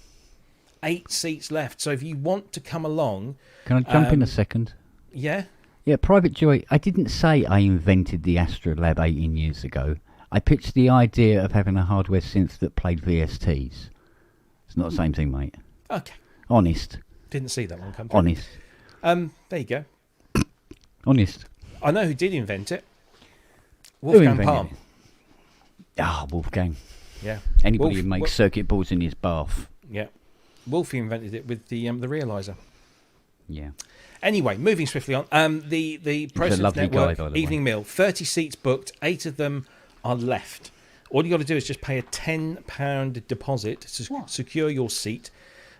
8 seats left. So if you want to come along,
Can I jump in a second?
Yeah.
Yeah, Private Joy, I didn't say I invented the Astrolab 18 years ago. I pitched the idea of having a hardware synth that played VSTs. It's not the same thing, mate.
Okay.
Honest.
Didn't see that one come through.
Honest.
There you go.
Honest.
I know who did invent it.
Who
Wolfgang
invented
Palm.
it? Ah, Wolfgang.
Yeah.
Anybody who makes circuit boards in his bath.
Yeah. Wolfie invented it with the realizer.
Yeah.
Anyway, moving swiftly on. The ProSynth
lovely
Network
guy, by the
evening
way.
meal. 30 seats booked. 8 of them are left. All you got to do is just pay a £10 deposit to secure your seat,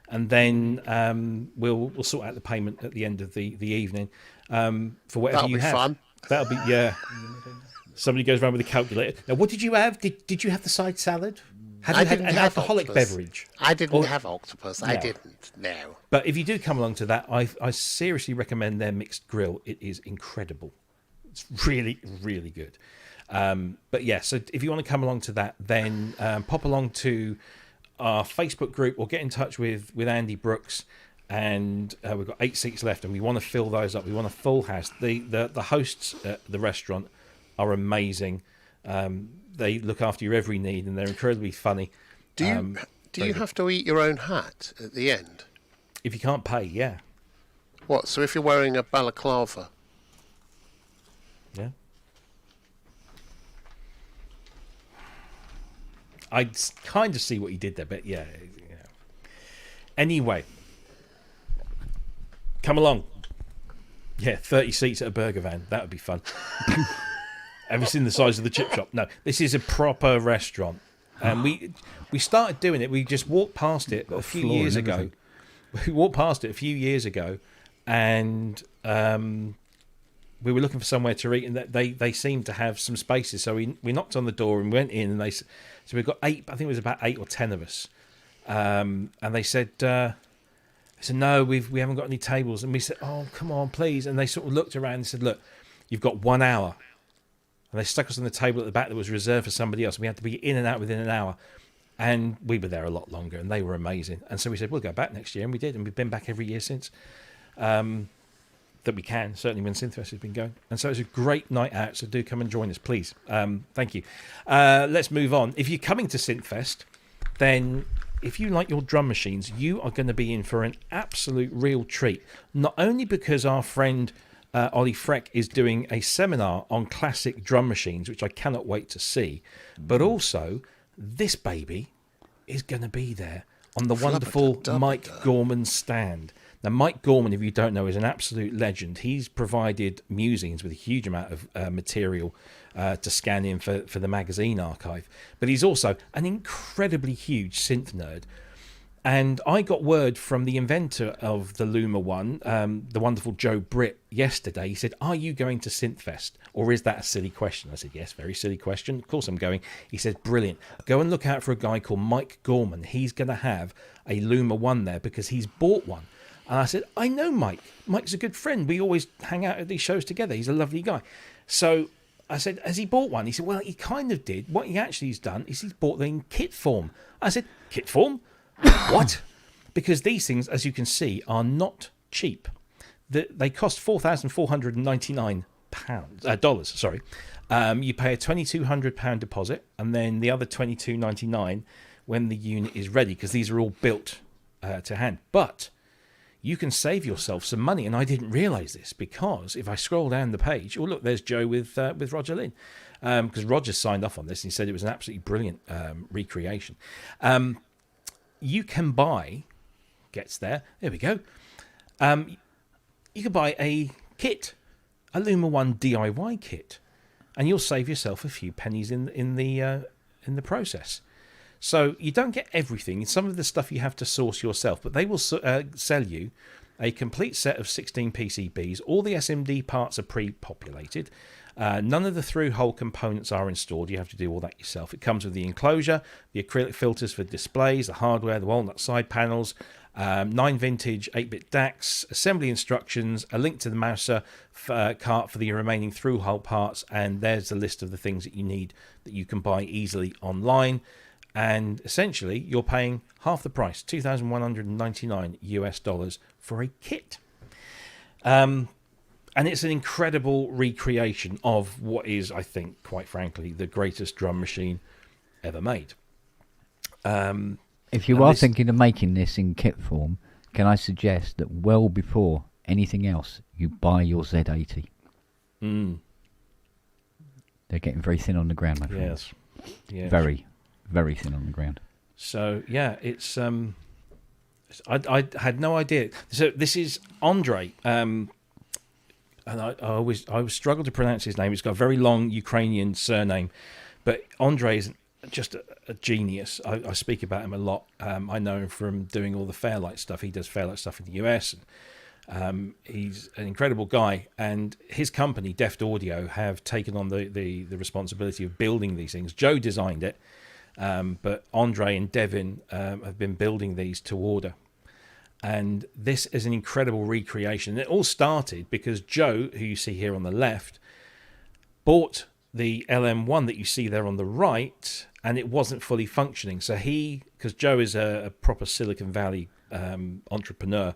and then we'll sort out the payment at the end of the evening for whatever
That'll
you
be
have.
fun.
That'll be Somebody goes around with a calculator. Now, what did you have? Did you have the side salad? Have you had an alcoholic beverage?
I didn't have octopus. I
No.
didn't. No.
But if you do come along to that, I seriously recommend their mixed grill. It is incredible. It's really, really good. But yeah, so if you want to come along to that, then pop along to our Facebook group or get in touch with Andy Brooks. And we've got 8 seats left, and we want to fill those up. We want a full house. The hosts at the restaurant are amazing. They look after your every need, and they're incredibly funny.
Do you have to eat your own hat at the end?
If you can't pay, yeah.
What? So if you're wearing a balaclava,
Yeah. I kind of see what you did there, but yeah. Anyway, come along. Yeah, 30 seats at a burger van. That would be fun. Have you seen the size of the chip shop? No, this is a proper restaurant. And we started doing it. We just walked past it a few years ago. We walked past it a few years ago, and we were looking for somewhere to eat, and they seemed to have some spaces. So we knocked on the door and went in, and so we've got 8. I think it was about 8 or 10 of us, and they said, no, we haven't got any tables. And we said, oh, come on, please. And they sort of looked around and said, look, you've got 1 hour. And they stuck us on the table at the back that was reserved for somebody else. We had to be in and out within an hour. And we were there a lot longer, and they were amazing. And so we said, we'll go back next year. And we did. And we've been back every year since that we can, certainly when Synthfest has been going. And so it's a great night out. So do come and join us, please. Thank you. Let's move on. If you're coming to Synthfest, then if you like your drum machines, you are going to be in for an absolute real treat. Not only because our friend Ollie Freck is doing a seminar on classic drum machines, which I cannot wait to see, but also this baby is going to be there on the wonderful Mike Gorman stand. Now, Mike Gorman, if you don't know, is an absolute legend. He's provided musings with a huge amount of material to scan in for the magazine archive. But he's also an incredibly huge synth nerd. And I got word from the inventor of the Luma one, the wonderful Joe Britt, yesterday. He said, "Are you going to Synthfest? Or is that a silly question?" I said, "Yes, very silly question. Of course I'm going." He said, "Brilliant. Go and look out for a guy called Mike Gorman. He's going to have a Luma one there because he's bought one." And I said, "I know Mike. Mike's a good friend. We always hang out at these shows together. He's a lovely guy." So I said, "Has he bought one?" He said, "Well, he kind of did. What he actually has done is he's bought them in kit form." I said, "Kit form? What?" Because these things, as you can see, are not cheap. They cost $4,499 dollars. Sorry, you pay a £2,200 deposit, and then the other $22.99 when the unit is ready, because these are all built to hand. But you can save yourself some money, and I didn't realise this, because if I scroll down the page, oh look, there's Joe with Roger Lynn, because Roger signed off on this and he said it was an absolutely brilliant recreation. You can buy, there we go. You can buy a kit, a Luma One DIY kit, and you'll save yourself a few pennies in the process. So you don't get everything. Some of the stuff you have to source yourself, but they will sell you a complete set of 16 PCBs. All the SMD parts are pre-populated. None of the through-hole components are installed. You have to do all that yourself. It comes with the enclosure, the acrylic filters for displays, the hardware, the walnut side panels, 9 vintage 8-bit DACs, assembly instructions, a link to the Mouser cart for the remaining through-hole parts, and there's a list of the things that you need that you can buy easily online. And essentially, you're paying half the price, $2,199 US for a kit. And it's an incredible recreation of what is, I think, quite frankly, the greatest drum machine ever made.
If you are thinking of making this in kit form, can I suggest that well before anything else, you buy your Z80? They're getting very thin on the ground, my friends.
Yes.
Very, very thin on the ground.
So, yeah, it's... I had no idea. So this is Andre, and I always struggle to pronounce his name. He's got a very long Ukrainian surname, but Andre is just a genius. I speak about him a lot. I know him from doing all the Fairlight stuff. He does Fairlight stuff in the US. And, he's an incredible guy, and his company, Deft Audio, have taken on the responsibility of building these things. Joe designed it, but Andre and Devin have been building these to order. And this is an incredible recreation. It all started because Joe, who you see here on the left, bought the LM1 that you see there on the right, and it wasn't fully functioning. So because Joe is a proper Silicon Valley entrepreneur,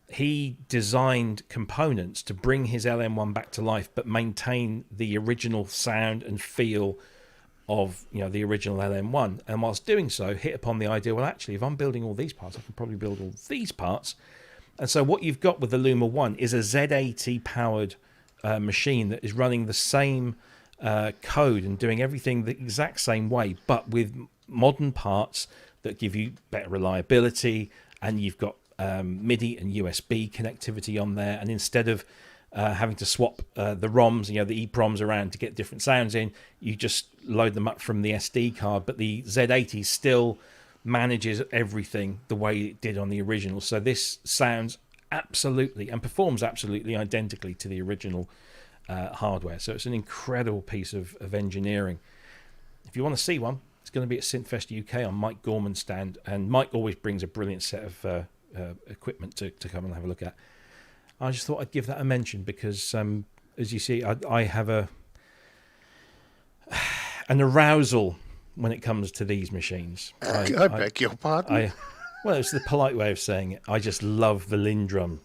he designed components to bring his LM1 back to life, but maintain the original sound and feel of the original LM1. And whilst doing so, hit upon the idea, well, actually, if I'm building all these parts, I can probably build all these parts. And so what you've got with the Luma 1 is a Z80 powered machine that is running the same code and doing everything the exact same way, but with modern parts that give you better reliability, and you've got MIDI and USB connectivity on there. And instead of having to swap the ROMs, the EEPROMs around to get different sounds in, you just load them up from the SD card. But the Z80 still manages everything the way it did on the original. So this sounds absolutely and performs absolutely identically to the original hardware. So it's an incredible piece of engineering. If you want to see one, it's going to be at Synthfest UK on Mike Gorman's stand. And Mike always brings a brilliant set of equipment to come and have a look at. I just thought I'd give that a mention because, as you see, I have an arousal when it comes to these machines.
I beg your pardon?
Well, it's the polite way of saying it. I just love the Lindrum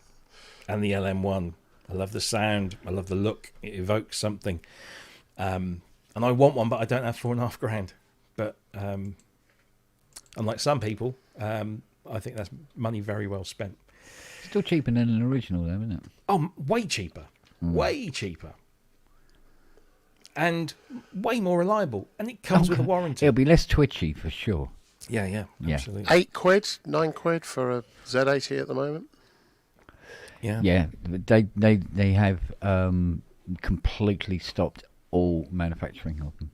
and the LM1. I love the sound. I love the look. It evokes something. And I want one, but I don't have $4,500. But unlike some people, I think that's money very well spent.
Still cheaper than an original, though, isn't it?
Oh, way cheaper. Way cheaper. And way more reliable. And it comes with a warranty.
It'll be less twitchy, for sure.
Yeah,
Yeah.
absolutely.
£8, £9 for a Z80 at the moment.
Yeah.
Yeah, they have completely stopped all manufacturing of them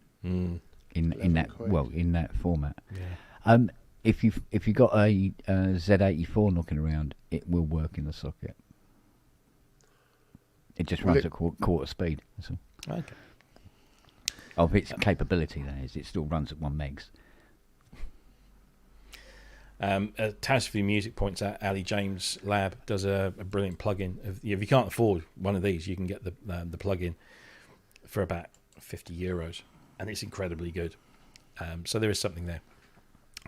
in that
£11.
in that format.
Yeah.
If you got a Z84 knocking around, it will work in the socket. It just
Will
runs
it-
at quarter speed. That's all.
Okay.
Of its capability, that is, it still runs at 1 megs.
Taz for Music points out Ali James Lab does a brilliant plugin. If you can't afford one of these, you can get the plugin for about €50, and it's incredibly good. So there is something there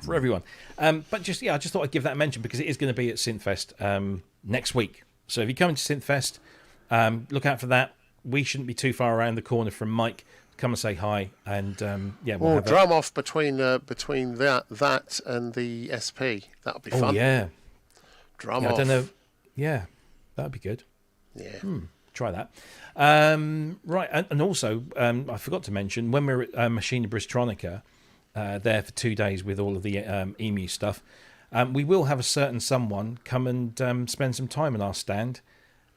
for everyone. But I just thought I'd give that a mention because it is going to be at Synthfest next week. So if you come into Synthfest, look out for that. We shouldn't be too far around the corner from Mike. Come and say hi, and we'll have
drum off between that and the SP. That'll be fun.
Oh yeah,
Drum
I
off.
don't know. Yeah, that'd be good.
Yeah.
Try that. Right, and also I forgot to mention when we're at Machine Bristronica there for 2 days with all of the EMU stuff, we will have a certain someone come and spend some time on our stand.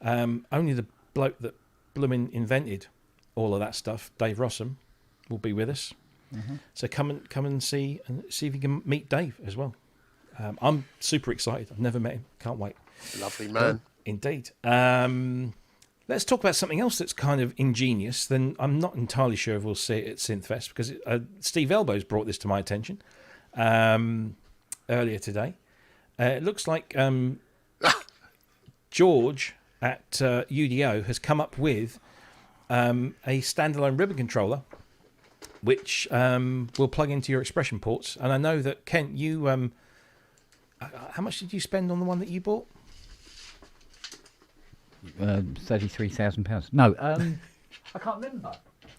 Only the bloke that blooming invented all of that stuff, Dave Rossum, will be with us. So come and see if you can meet Dave as well. I'm super excited. I've never met him. Can't wait.
Lovely man.
Indeed. Let's talk about something else that's kind of ingenious. Then I'm not entirely sure if we'll see it at Synthfest because Steve Elbows brought this to my attention earlier today. It looks like George at Aodyo has come up with a standalone ribbon controller which will plug into your expression ports. And I know that, Kent, you... how much did you spend on the one that you bought?
£33,000. No, I can't remember.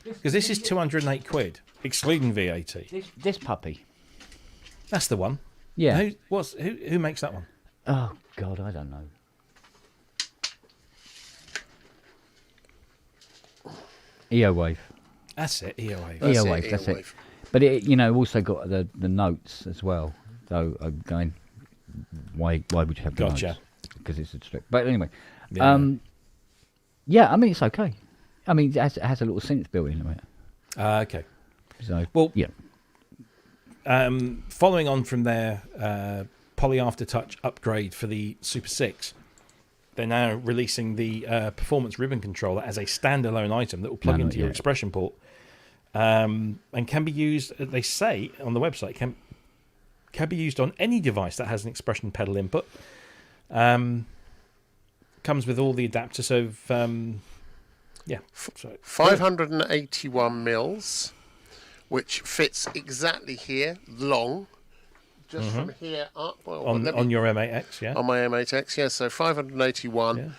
Because this is £208, excluding VAT.
This puppy.
That's the one.
Yeah.
Who makes that one?
Oh God, I don't know. EOWave.
That's it, EOA.
That's
EOWave.
it,
That's
EOWave.
it. But it, also got the notes as well. So I'm going, why would you have the
Gotcha.
notes? Because it's a strip. But anyway,
Yeah.
yeah. I mean, it's okay. I mean, it has a little synth built into it.
Okay.
So
Well,
yeah.
Following on from their Poly Aftertouch upgrade for the Super 6, they're now releasing the performance ribbon controller as a standalone item that will plug into your expression port and can be used, they say on the website, can be used on any device that has an expression pedal input. Comes with all the adapters. So, yeah. So,
581 mils, which fits exactly here, long, just from here up. Well,
on your M8X, yeah?
On my M8X, yeah. So 581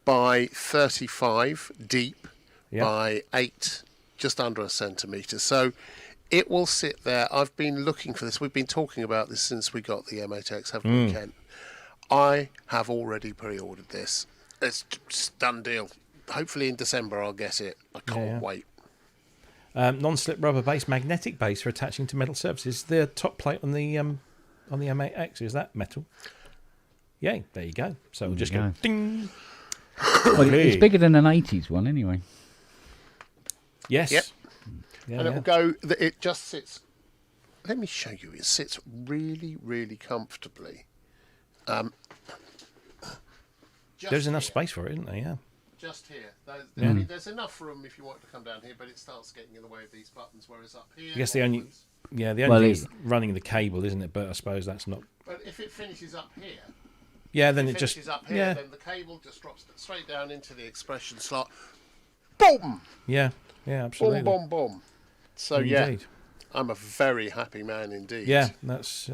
by 35 deep by 8, just under a centimetre. So it will sit there. I've been looking for this. We've been talking about this since we got the M8X, haven't we, Kent? I have already pre-ordered this. It's just done deal. Hopefully in December I'll get it. I can't wait.
Non-slip rubber base, magnetic base for attaching to metal surfaces. The top plate on the M8X, is that metal? Yay, there you go. So we'll just go ding.
Well, it's bigger than an 80s one anyway.
Yes.
Yep.
Yeah,
And it will go, it just sits, let me show you, it sits really, really comfortably.
There's enough space for it, isn't there? Yeah.
Just here. There's enough room if you want to come down here, but it starts getting in the way of these buttons, whereas up here...
I guess the only thing is running the cable, isn't it? But I suppose that's not...
But if it finishes up here...
Yeah, then
it
just...
finishes up here, then the cable just drops straight down into the expression slot. Boom!
Yeah, absolutely.
Boom, boom, boom. So,
Indeed.
I'm a very happy man indeed.
Yeah, that's...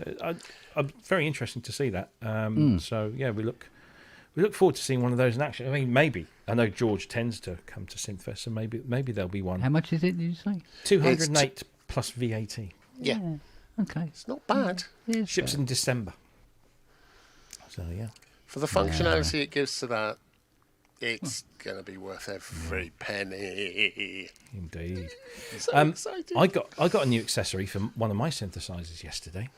I'm very interesting to see that. So, yeah, we look forward to seeing one of those in action. I mean, maybe. I know George tends to come to Synthfest, so maybe there'll be one.
How much is it, did you say?
208 plus VAT.
Yeah.
Okay.
It's not bad.
Yeah,
Ships in December. So, yeah.
For the functionality it gives to that, it's going to be worth every penny.
Indeed.
So excited.
I got a new accessory for one of my synthesizers yesterday.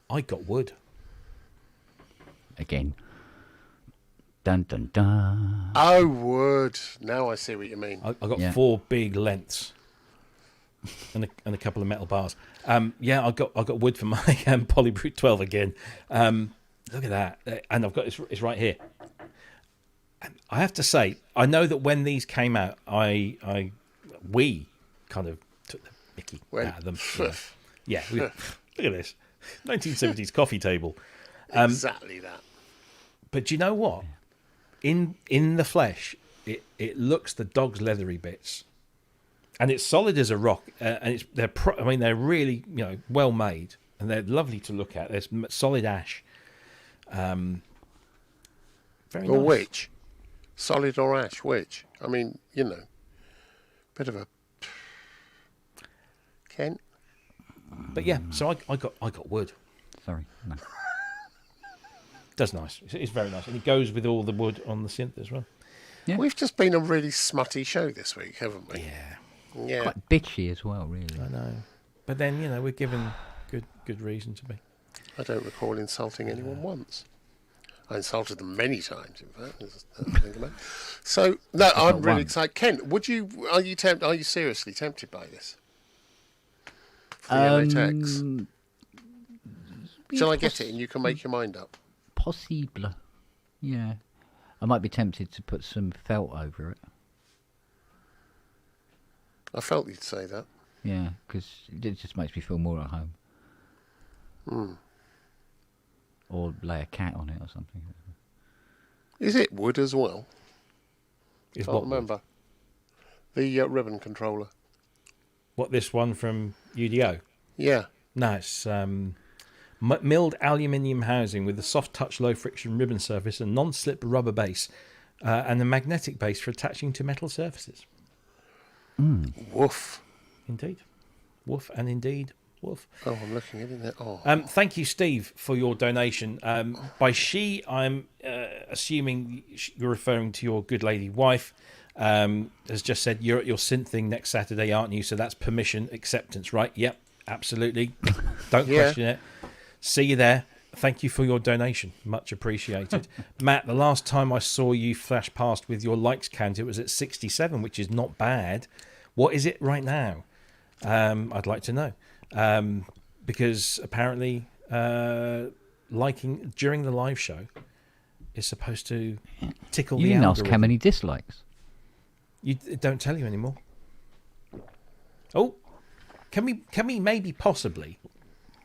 I got wood.
Again. Dun dun dun.
Oh, wood. Now I see what you mean.
I got
Yeah.
4 big lengths and a couple of metal bars. Yeah, I got wood for my Polybrute 12 again. Look at that, and I've got it's right here. And I have to say, I know that when these came out, we kind of took the mickey out of them. Yeah, look at this 1970s coffee table.
Exactly that.
But do you know what? In the flesh, it looks the dog's leathery bits, and it's solid as a rock. And they're really well made, and they're lovely to look at. There's solid ash. Very
Or
nice.
which? Solid or ash? Which? I mean, bit of a Kent.
But yeah, so I got wood.
Sorry. No.
That's nice. It's very nice, and it goes with all the wood on the synth as well.
Yeah.
We've just been a really smutty show this week, haven't we?
Yeah,
Yeah.
Quite bitchy as well, really.
I know. But then we're given good reason to be.
I don't recall insulting anyone once. I insulted them many times, in fact. Think about it. So, no, I'm
not
really
one.
excited. Ken, are you seriously tempted by this? For the LHX? Shall I get it and you can make your mind up?
Possible. Yeah. I might be tempted to put some felt over it.
I felt you'd say that.
Yeah, because it just makes me feel more at home. Or lay a cat on it or something.
Is it wood as well?
Is
Can't
what
remember. The ribbon controller.
What, this one from Udo?
Yeah.
No, it's milled aluminium housing with a soft touch, low friction ribbon surface, a non-slip rubber base, and a magnetic base for attaching to metal surfaces.
Woof.
Indeed, woof, and indeed woof.
Oh, I'm looking at it. Oh.
Thank you, Steve, for your donation. By she, I'm assuming you're referring to your good lady wife. Has just said you're at your synth thing next Saturday, aren't you? So that's permission, acceptance, right? Yep, absolutely. Don't
Yeah.
question it. See you there. Thank you for your donation. Much appreciated. Matt, the last time I saw you flash past with your likes count, it was at 67, which is not bad. What is it right now? I'd like to know. Because apparently liking during the live show is supposed to tickle
You
the
didn't ask
algorithm.
how many dislikes.
It don't tell you anymore. Oh, can we maybe possibly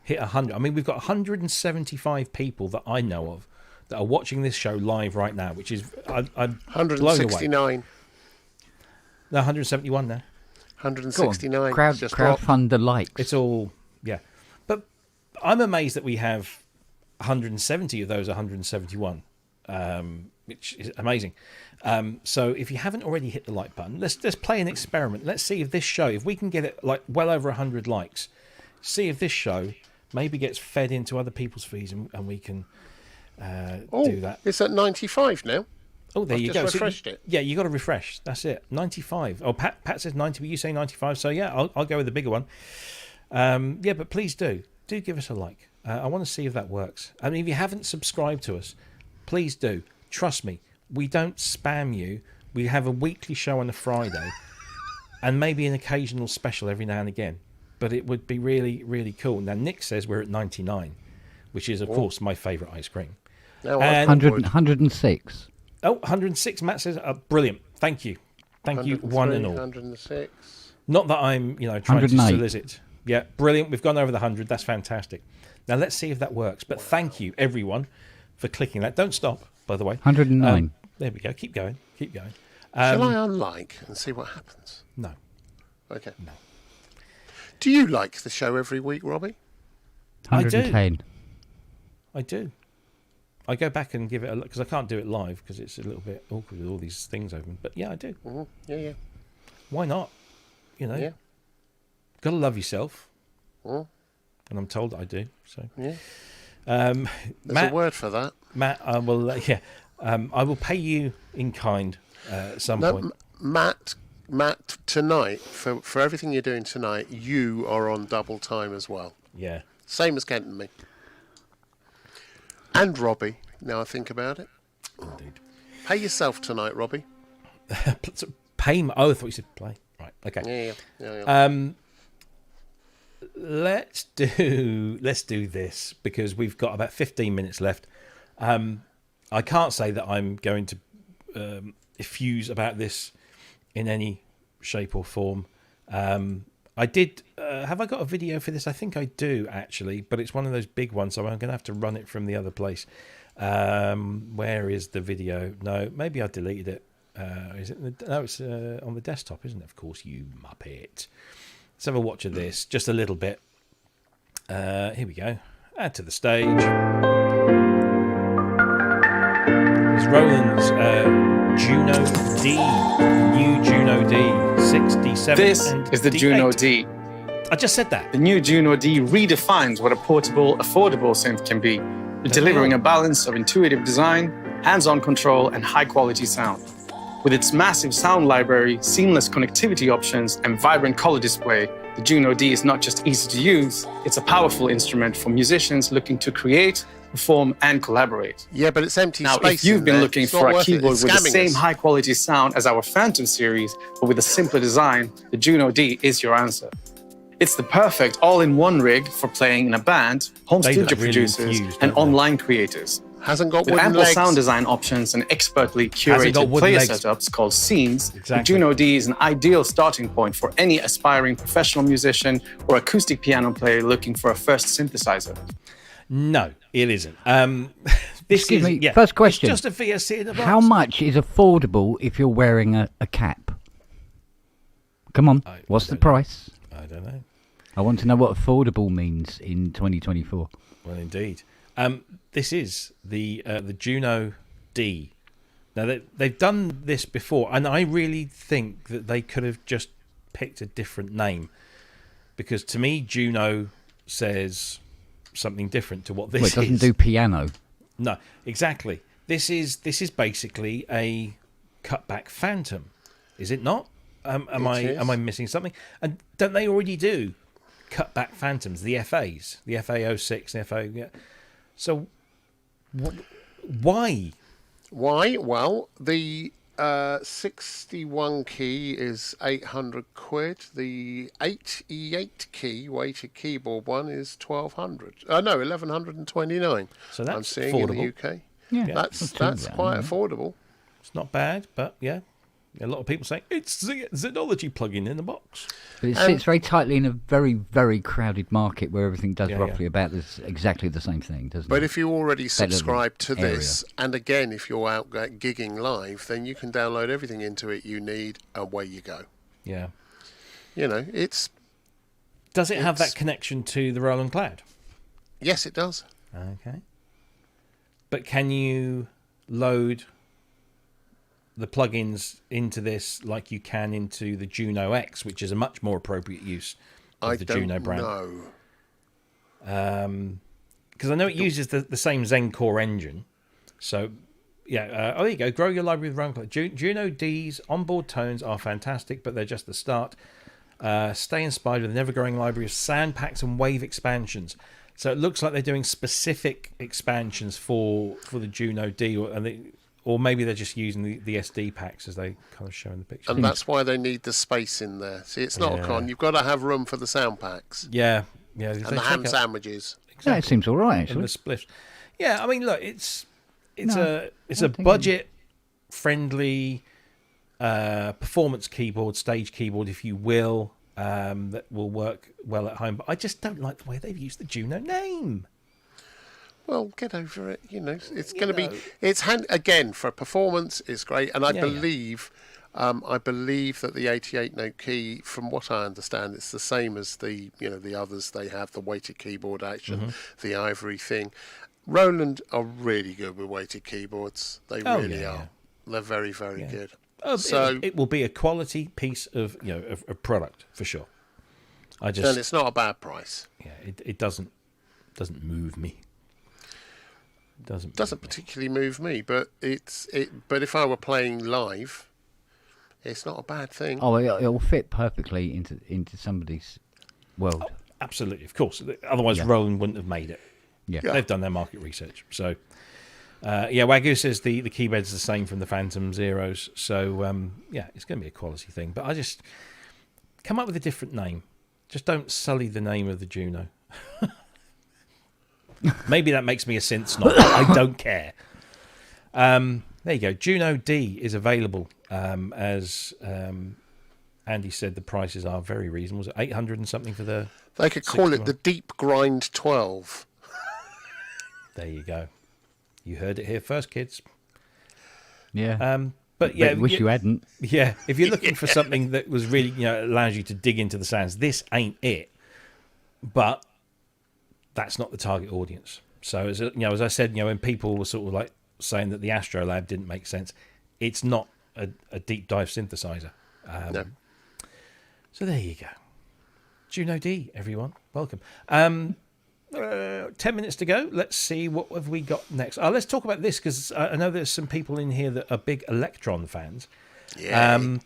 hit 100? I mean, we've got 175 people that I know of that are watching this show live right now, which is I'm blown away.
169.
No, 171 now.
169.
Crowd,
Just dropped.
crowdfund the likes.
It's all but I'm amazed that we have 170 of those 171, which is amazing. So if you haven't already hit the like button, let's play an experiment. Let's see if this show, if we can get it like well over 100 likes, see if this show maybe gets fed into other people's feeds and we can do that.
It's at 95 now.
Oh, there
I've
you
just
go.
refreshed it.
Yeah, you got to refresh. That's it. 95. Oh, Pat says 90, but you say 95. So yeah, I'll go with the bigger one. Yeah, but please do give us a like. I want to see if that works. I mean, if you haven't subscribed to us, please do. Trust me, we don't spam you. We have a weekly show on a Friday, and maybe an occasional special every now and again. But it would be really, really cool. Now, Nick says we're at 99, which is, of course, my favourite ice cream.
Now
And-
106.
Oh, 106, Matt says, brilliant. Thank you. Thank you, one and all.
106.
Not that I'm, trying to
108.
solicit. Yeah, brilliant. We've gone over the 100. That's fantastic. Now, let's see if that works. But thank you, everyone, for clicking that. Don't stop, by the way.
109.
There we go. Keep going. Keep going.
Shall I unlike and see what happens?
No.
Okay.
No.
Do you like the show every week, Robbie?
I do.
110.
I do. I go back and give it a look because I can't do it live because it's a little bit awkward with all these things open. But yeah, I do.
Mm-hmm. Yeah, yeah.
Why not?
Yeah.
Got to love yourself.
Mm.
And I'm told that I do. So,
Yeah. There's
Matt,
a word for that.
Matt, I will. I will pay you in kind at some
No,
point.
Matt, tonight, for everything you're doing tonight, you are on double time as well.
Yeah.
Same as Kent and me. And Robbie, now I think about it.
Indeed.
Pay yourself tonight, Robbie.
Pay. Oh, I thought you said play. Right. Okay.
Yeah.
Let's do this because we've got about 15 minutes left. I can't say that I'm going to effuse about this in any shape or form. I did. Have I got a video for this? I think I do actually, but it's one of those big ones, so I'm going to have to run it from the other place. Where is the video? No, maybe I deleted it. Is it? No, it's on the desktop, isn't it? Of course, you muppet. Let's have a watch of this, just a little bit. Here we go. Add to the stage. It's Roland's Juno D, new Juno D, 67.
This is the
D8.
Juno D.
I just said that.
The new Juno D redefines what a portable, affordable synth can be, delivering a balance of intuitive design, hands-on control, and high-quality sound. With its massive sound library, seamless connectivity options, and vibrant color display, the Juno D is not just easy to use, it's a powerful instrument for musicians looking to create, perform, and collaborate.
Yeah, but it's empty
Now,
space.
if you've
in
been
there,
looking
it's
for
not
a
worth it.
keyboard
It's
with the
scamming
same
us.
high-quality sound as our Phantom series, but with a simpler design, the Juno D is your answer. It's the perfect all-in-one rig for playing in a band, home
They
studio
look really
producers,
infused,
and
don't they?
online creators.
Hasn't got
With
wooden
ample
legs.
sound design options and expertly
Hasn't got
curated
wooden
player
legs.
setups called scenes, the
Exactly.
Juno D is an ideal starting point for any aspiring professional musician or acoustic piano player looking for a first synthesizer.
No, it isn't. This
Excuse
is
me,
yeah,
first question.
It's just a VSC in a box.
How much is affordable if you're wearing a cap? Come on, what's the price?
I don't know.
I want to know what affordable means in 2024.
Well, indeed. This is the Juno D. Now they've done this before, and I really think that they could have just picked a different name, because to me Juno says something different to what this
Well, it doesn't
is.
do piano.
No, exactly. This is basically a cutback Phantom, is it not? Am I missing something? And don't they already do cutback Phantoms, the FAs, the FA06, the FA? Yeah. So why?
Why? Well, the 61 key is 800 quid. The 8E8 key weighted keyboard one is 1200. No, 1129.
So that's
I'm seeing
affordable.
in the UK.
Yeah,
That's
not too bad,
quite
yeah.
affordable.
It's not bad, but yeah, a lot of people saying it's Xenology plugin in the box.
But it sits very tightly in a very, very crowded market where everything does
Yeah,
roughly about exactly the same thing, doesn't
But
it?
if you already subscribe to
area.
this, and again, if you're out gigging live, then you can download everything into it you need, and away you go.
Yeah.
You know, it's...
Does it have
It's-
that connection to the Roland Cloud?
Yes, it does.
Okay. But can you load the plugins into this like you can into the Juno X, which is a much more appropriate use of
I
the
don't
Juno brand?
know.
Because I know it uses the same Zen Core engine. So, yeah. There you go. Grow your library with Roland Cloud. Juno D's onboard tones are fantastic, but they're just the start. Stay inspired with an ever-growing library of sound packs and wave expansions. So it looks like they're doing specific expansions for the Juno D, or maybe they're just using the SD packs as they kind of show in the picture.
And that's why they need the space in there. See, it's not a con. You've got to have room for the sound packs.
Yeah.
And the ham sandwiches.
Yeah, it seems all right,
And
actually.
the spliffs. Yeah, I mean, look, it's a
think
budget friendly performance keyboard, stage keyboard, if you will, that will work well at home. But I just don't like the way they've used the Juno name.
Well, get over it. You know, it's going to be. It's again for performance. It's great, and I believe that the 88 note key, from what I understand, it's the same as the others. They have the weighted keyboard action, the ivory thing. Roland are really good with weighted keyboards. They really are. They're very, very good.
Oh,
So
it will be a quality piece of of product for sure.
and it's not a bad price.
It doesn't move me.
Doesn't particularly move me, but But if I were playing live, it's not a bad thing.
Oh, it'll fit perfectly into somebody's world.
Absolutely, of course. Otherwise, Roland wouldn't have made it.
Yeah.
They've done their market research. So, Wagyu says the keybed's the same from the Phantom Zeros. So, it's going to be a quality thing. But I just come up with a different name. Just don't sully the name of the Juno. Maybe that makes me a synth snob. I don't care. There you go. Juno D is available. As Andy said, the prices are very reasonable. Was it 800 and something for the...
They could call it the Deep Grind 12.
There you go. You heard it here first, kids.
Yeah.
But yeah,
wish you hadn't.
Yeah, if you're looking for something that was really, allows you to dig into the sounds, this ain't it. But that's not the target audience. So as I said, when people were sort of like saying that the Astrolab didn't make sense, it's not a deep dive synthesizer.
No.
So there you go. Juno D, everyone, welcome. 10 minutes to go. Let's see what have we got next. Let's talk about this because I know there's some people in here that are big Elektron fans.
Yeah.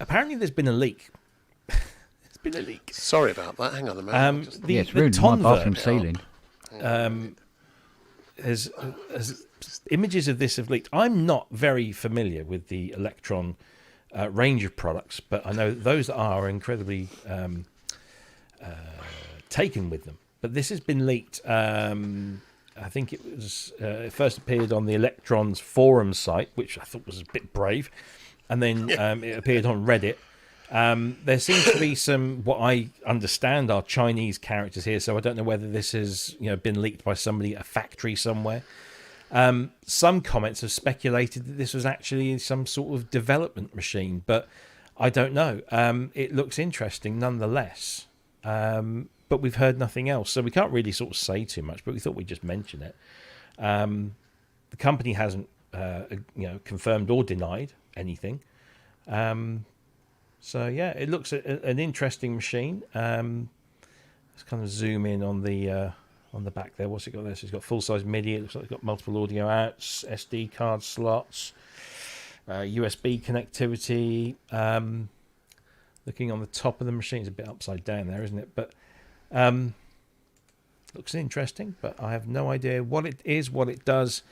Apparently, there's been a leak. There's been a leak.
Sorry about that. Hang on a minute.
It's ruined my bathroom ceiling.
Has images of this have leaked. I'm not very familiar with the Elektron range of products, but I know those that are incredibly taken with them. But this has been leaked. I think it first appeared on the Elektron's forum site, which I thought was a bit brave, and then it appeared on Reddit. There seems to be some, what I understand, are Chinese characters here, so I don't know whether this has been leaked by somebody at a factory somewhere. Some comments have speculated that this was actually some sort of development machine, but I don't know. It looks interesting nonetheless. But we've heard nothing else, so we can't really sort of say too much, but we thought we'd just mention it. The company hasn't confirmed or denied anything. So yeah, it looks an interesting machine. Let's kind of zoom in on the back there. What's it got there? So it's got full-size MIDI. It looks like it's got multiple audio outs, SD card slots, USB connectivity. Looking on the top of the machine, it's a bit upside down there, isn't it? But looks interesting, but I have no idea what it is, what it does.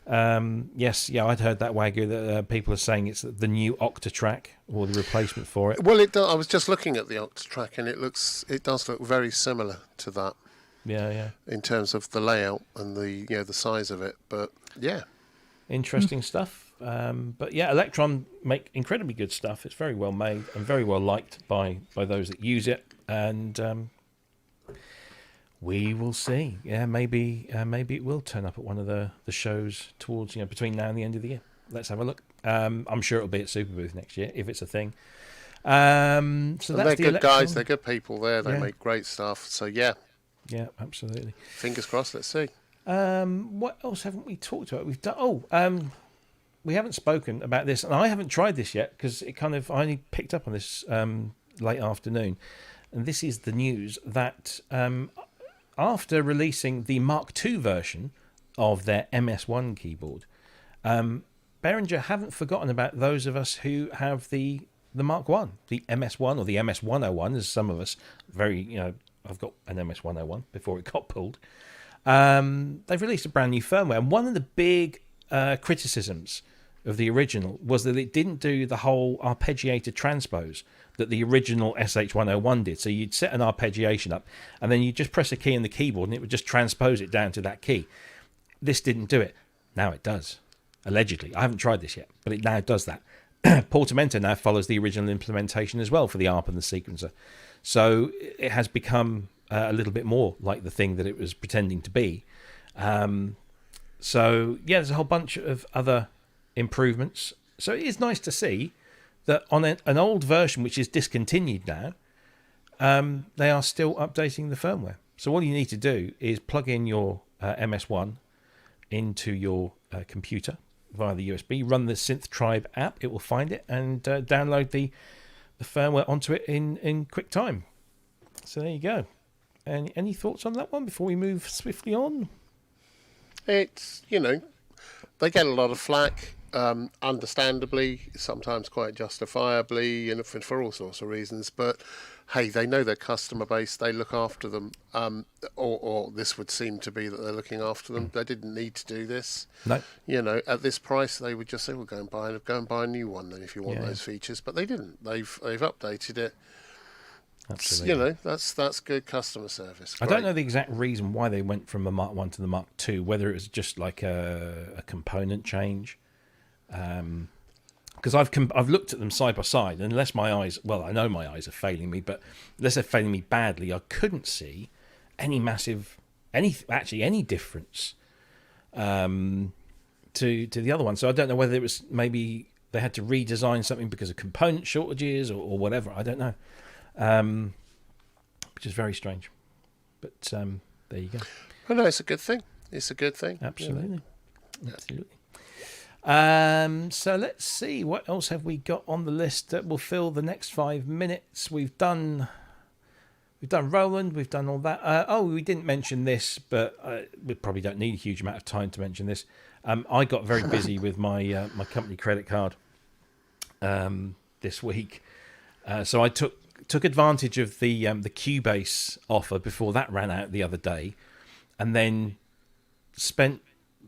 I'd heard that Wagyu that people are saying it's the new Octatrack or the replacement for it.
Well, it does. I was just looking at the Octatrack, and it does look very similar to that.
Yeah.
In terms of the layout and the size of it, but yeah,
interesting stuff. But yeah, Elektron make incredibly good stuff. It's very well made and very well liked by those that use it, and we will see. Yeah, maybe it will turn up at one of the shows towards between now and the end of the year. Let's have a look. I'm sure it'll be at Superbooth next year if it's a thing. So that's
they're good
Elektron.
guys. They're good people there. They
Yeah.
make great stuff. So yeah,
absolutely.
fingers crossed. Let's see.
What else haven't we talked about? We've done. We haven't spoken about this, and I haven't tried this yet because I only picked up on this late afternoon, and this is the news that after releasing the Mark II version of their MS1 keyboard, Behringer haven't forgotten about those of us who have the Mark I, the MS1 or the MS101, as some of us I've got an MS101 before it got pulled. They've released a brand new firmware, and one of the big criticisms of the original was that it didn't do the whole arpeggiated transpose that the original SH101 did. So you'd set an arpeggiation up, and then you'd just press a key in the keyboard, and it would just transpose it down to that key. This didn't do it. Now it does, allegedly. I haven't tried this yet, but it now does that. Portamento now follows the original implementation as well for the ARP and the sequencer. So it has become a little bit more like the thing that it was pretending to be. There's a whole bunch of other improvements. So it is nice to see that on an old version, which is discontinued now, they are still updating the firmware. So all you need to do is plug in your MS1 into your computer via the USB, run the Synth Tribe app, it will find it, and download the firmware onto it in quick time. So there you go. Any thoughts on that one before we move swiftly on?
It's they get a lot of flack, understandably, sometimes quite justifiably, and for all sorts of reasons. But hey, they know their customer base, they look after them, or this would seem to be that they're looking after them. They didn't need to do this.
No.
You know, at this price, they would just say, "Well, go and buy a new one then if you want
Yeah.
those features." But they didn't. They've updated it.
Absolutely.
You know, that's good customer service.
I don't
Great.
know the exact reason why they went from the Mark 1 to the Mark 2, whether it was just like a component change. Because I've looked at them side by side, and unless my eyes, well, I know my eyes are failing me, but unless they're failing me badly, I couldn't see any difference to the other one. So I don't know whether it was maybe they had to redesign something because of component shortages or whatever. I don't know, which is very strange. But there you go.
Well, no, it's a good thing. It's a good thing.
Absolutely. Absolutely. So let's see, what else have we got on the list that will fill the next 5 minutes? We've done Roland, we've done all that. We didn't mention this, but we probably don't need a huge amount of time to mention this. I got very busy with my my company credit card this week, so I took advantage of the Cubase offer before that ran out the other day, and then spent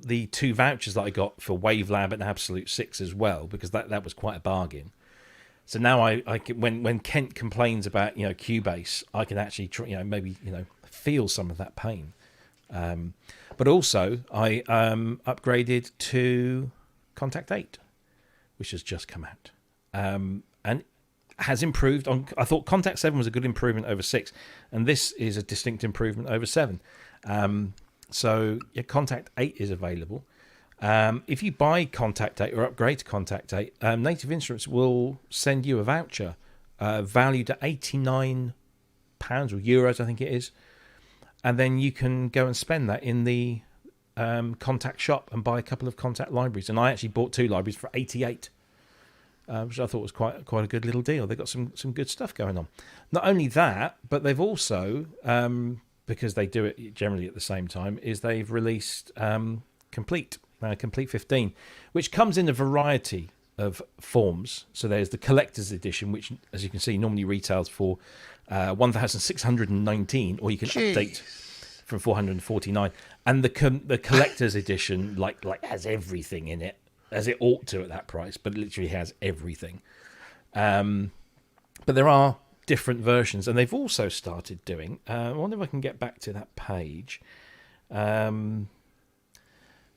the 2 vouchers that I got for Wavelab and Absolute 6 as well, because that was quite a bargain. So now I can, when Kent complains about Cubase, I can actually maybe feel some of that pain. But also I upgraded to Contact 8, which has just come out, and has improved on. I thought Contact 7 was a good improvement over 6, and this is a distinct improvement over 7. So Contact 8 is available. If you buy Contact 8 or upgrade to Contact 8, Native Instruments will send you a voucher valued at £89 or euros, I think it is. And then you can go and spend that in the Contact shop and buy a couple of Contact libraries. And I actually bought 2 libraries for 88, which I thought was quite a good little deal. They've got some good stuff going on. Not only that, but they've also... because they do it generally at the same time, is they've released Complete 15, which comes in a variety of forms. So there's the collector's edition, which, as you can see, normally retails for 1,619, or you can update from 449. And the collector's edition, like has everything in it, as it ought to at that price, but it literally has everything. But there are different versions, and they've also started doing I wonder if I can get back to that page.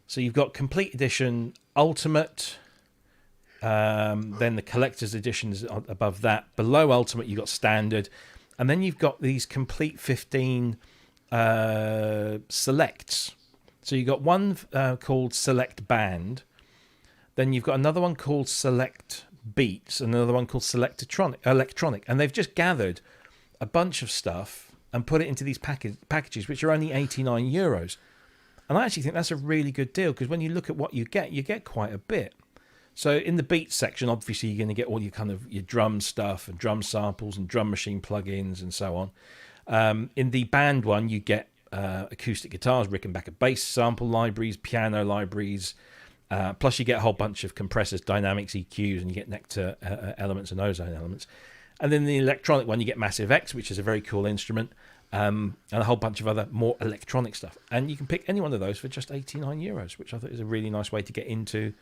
So you've got Complete Edition, Ultimate, then the Collector's Edition is above that. Below Ultimate you've got Standard, and then you've got these Complete 15 Selects. So you've got one called Select Band, then you've got another one called Select Beats, another one called Select Electronic, and they've just gathered a bunch of stuff and put it into these packages, which are only €89. And I actually think that's a really good deal, because when you look at what you get quite a bit. So in the Beats section, obviously you're going to get all your your drum stuff and drum samples and drum machine plugins and so on. In the band one, you get acoustic guitars, Rickenbacker bass sample libraries, piano libraries. Plus you get a whole bunch of compressors, dynamics, EQs, and you get Nectar elements and Ozone elements. And then the electronic one, you get Massive X, which is a very cool instrument, and a whole bunch of other more electronic stuff. And you can pick any one of those for just €89, which I thought is a really nice way to get into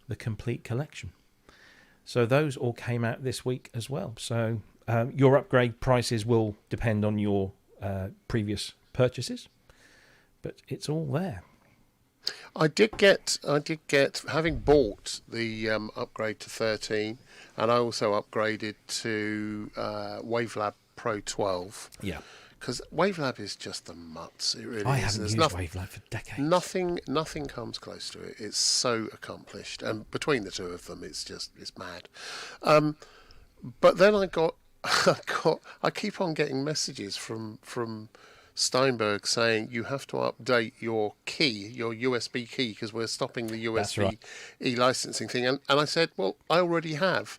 the complete collection. So those all came out this week as well. So your upgrade prices will depend on your previous purchases, but it's all there.
I did get, having bought the upgrade to 13, and I also upgraded to Wavelab Pro 12.
Yeah.
Because Wavelab is just the mutts. It really is.
I haven't used Wavelab for decades.
Nothing comes close to it. It's so accomplished, and between the two of them, it's mad. But then I keep on getting messages from Steinberg saying you have to update your USB key, because we're stopping the USB e-licensing thing. And I said, well, I already have.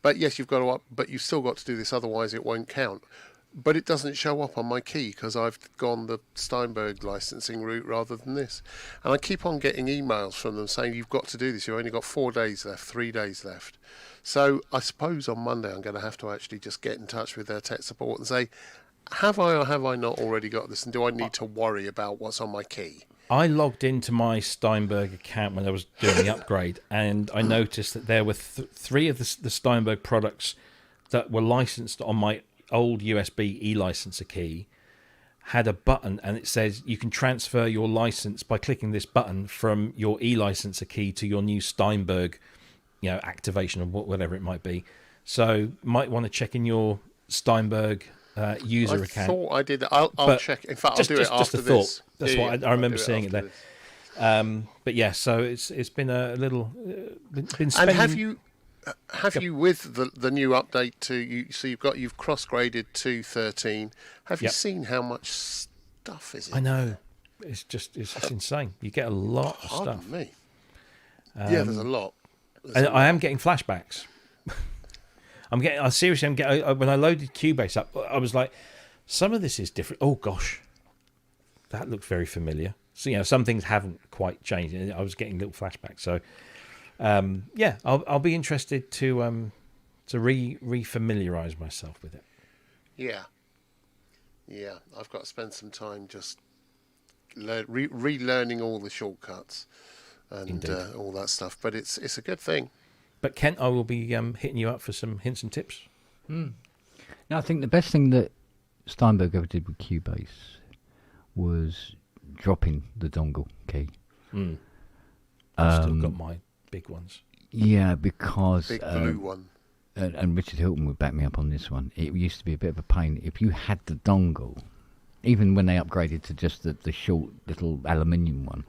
But yes, you've got to but you've still got to do this, otherwise it won't count. but it doesn't show up on my key because I've gone the Steinberg licensing route rather than this. And I keep on getting emails from them saying, you've got to do this. You've only got 4 days left, 3 days left. So I suppose on Monday I'm going to have to actually just get in touch with their tech support and say, have I or have I not already got this? And do I need to worry about what's on my key?
I logged into my Steinberg account when I was doing the upgrade, and I noticed that there were 3 of the Steinberg products that were licensed on my old USB e-licenser key had a button, and it says you can transfer your license by clicking this button from your e-licenser key to your new Steinberg, activation or whatever it might be. So might want to check in your Steinberg user account.
I thought I did that. I'll check. In fact, I'll do it after this.
That's what I remember seeing it there. But yeah, so it's been a little been spending...
And have you with the new update to you? So you've cross-graded to 13. Have you seen how much stuff is in?
I know. It's insane. You get a lot of
Pardon
stuff.
me. Yeah, there's a lot.
I am getting flashbacks. I'm getting when I loaded Cubase up, I was like, some of this is different. Oh gosh, that looks very familiar. So some things haven't quite changed, and I was getting little flashbacks. So I'll be interested to re-familiarize myself with it. Yeah,
I've got to spend some time just relearning all the shortcuts and all that stuff. But it's a good thing.
But Kent, I will be hitting you up for some hints and tips.
No, I think the best thing that Steinberg ever did with Cubase was dropping the dongle key.
I've still got my big ones.
Yeah, because...
Big blue one.
And Richard Hilton would back me up on this one. It used to be a bit of a pain. If you had the dongle, even when they upgraded to just the short little aluminium one,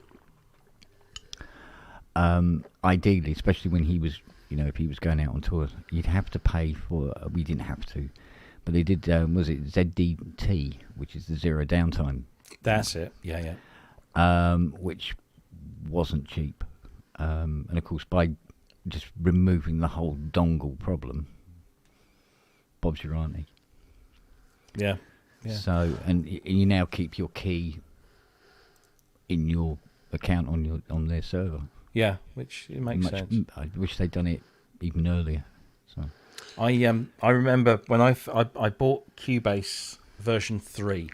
ideally, especially when he was... if he was going out on tour, you'd have to pay for... we didn't have to, but they did, was it ZDT, which is the zero downtime.
That's it, yeah.
Which wasn't cheap. And of course, by just removing the whole dongle problem, Bob's your auntie.
Yeah.
So, and you now keep your key in your account on their server.
Yeah, which it makes sense.
I wish they'd done it even earlier. So
I remember when I bought Cubase version 3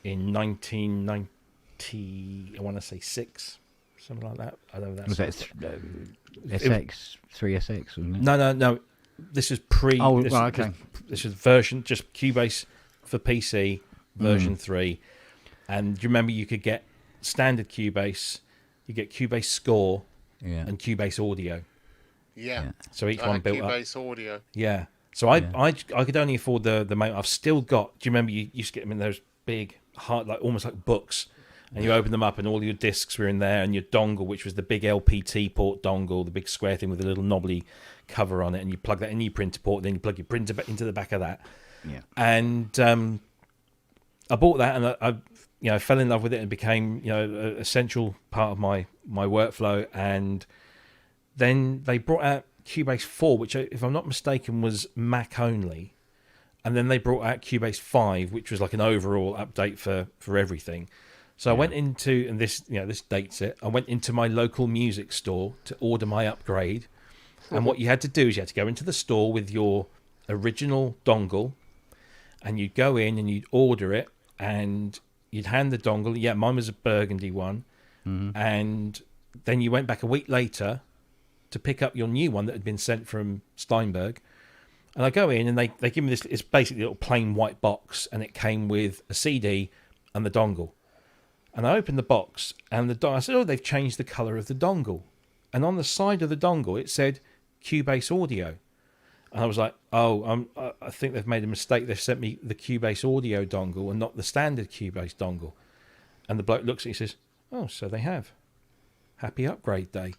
in 1990. I want to say 6, something like that. I don't know.
Was that SX 3SX? Wasn't it?
No. This is pre.
Oh, okay.
This is version just Cubase for PC version 3, and do you remember you could get standard Cubase? You get Cubase Score and Cubase Audio.
Yeah.
So each one built
Cubase
up.
Audio.
Yeah. So I could only afford the main. I've still got. Do you remember you used to get them in those big, hard, like almost like books, and you open them up and all your discs were in there, and your dongle, which was the big LPT port dongle, the big square thing with a little knobbly cover on it, and you plug that in your printer port, then you plug your printer into the back of that.
Yeah.
And I bought that, and I fell in love with it and became, an essential part of my workflow. And then they brought out Cubase 4, which, if I'm not mistaken, was Mac only. And then they brought out Cubase 5, which was like an overall update for everything. So I went into, and this dates it, I went into my local music store to order my upgrade. And what you had to do is you had to go into the store with your original dongle, and you'd go in and you'd order it, and you'd hand the dongle. Yeah, mine was a burgundy one. And then you went back a week later to pick up your new one that had been sent from Steinberg. And I go in and they give me this, it's basically a little plain white box, and it came with a CD and the dongle. And I opened the box, and I said, they've changed the colour of the dongle. And on the side of the dongle, it said Cubase Audio. And I was like, I think they've made a mistake. They've sent me the Cubase Audio dongle and not the standard Cubase dongle. And the bloke looks at me and says, so they have. Happy upgrade day.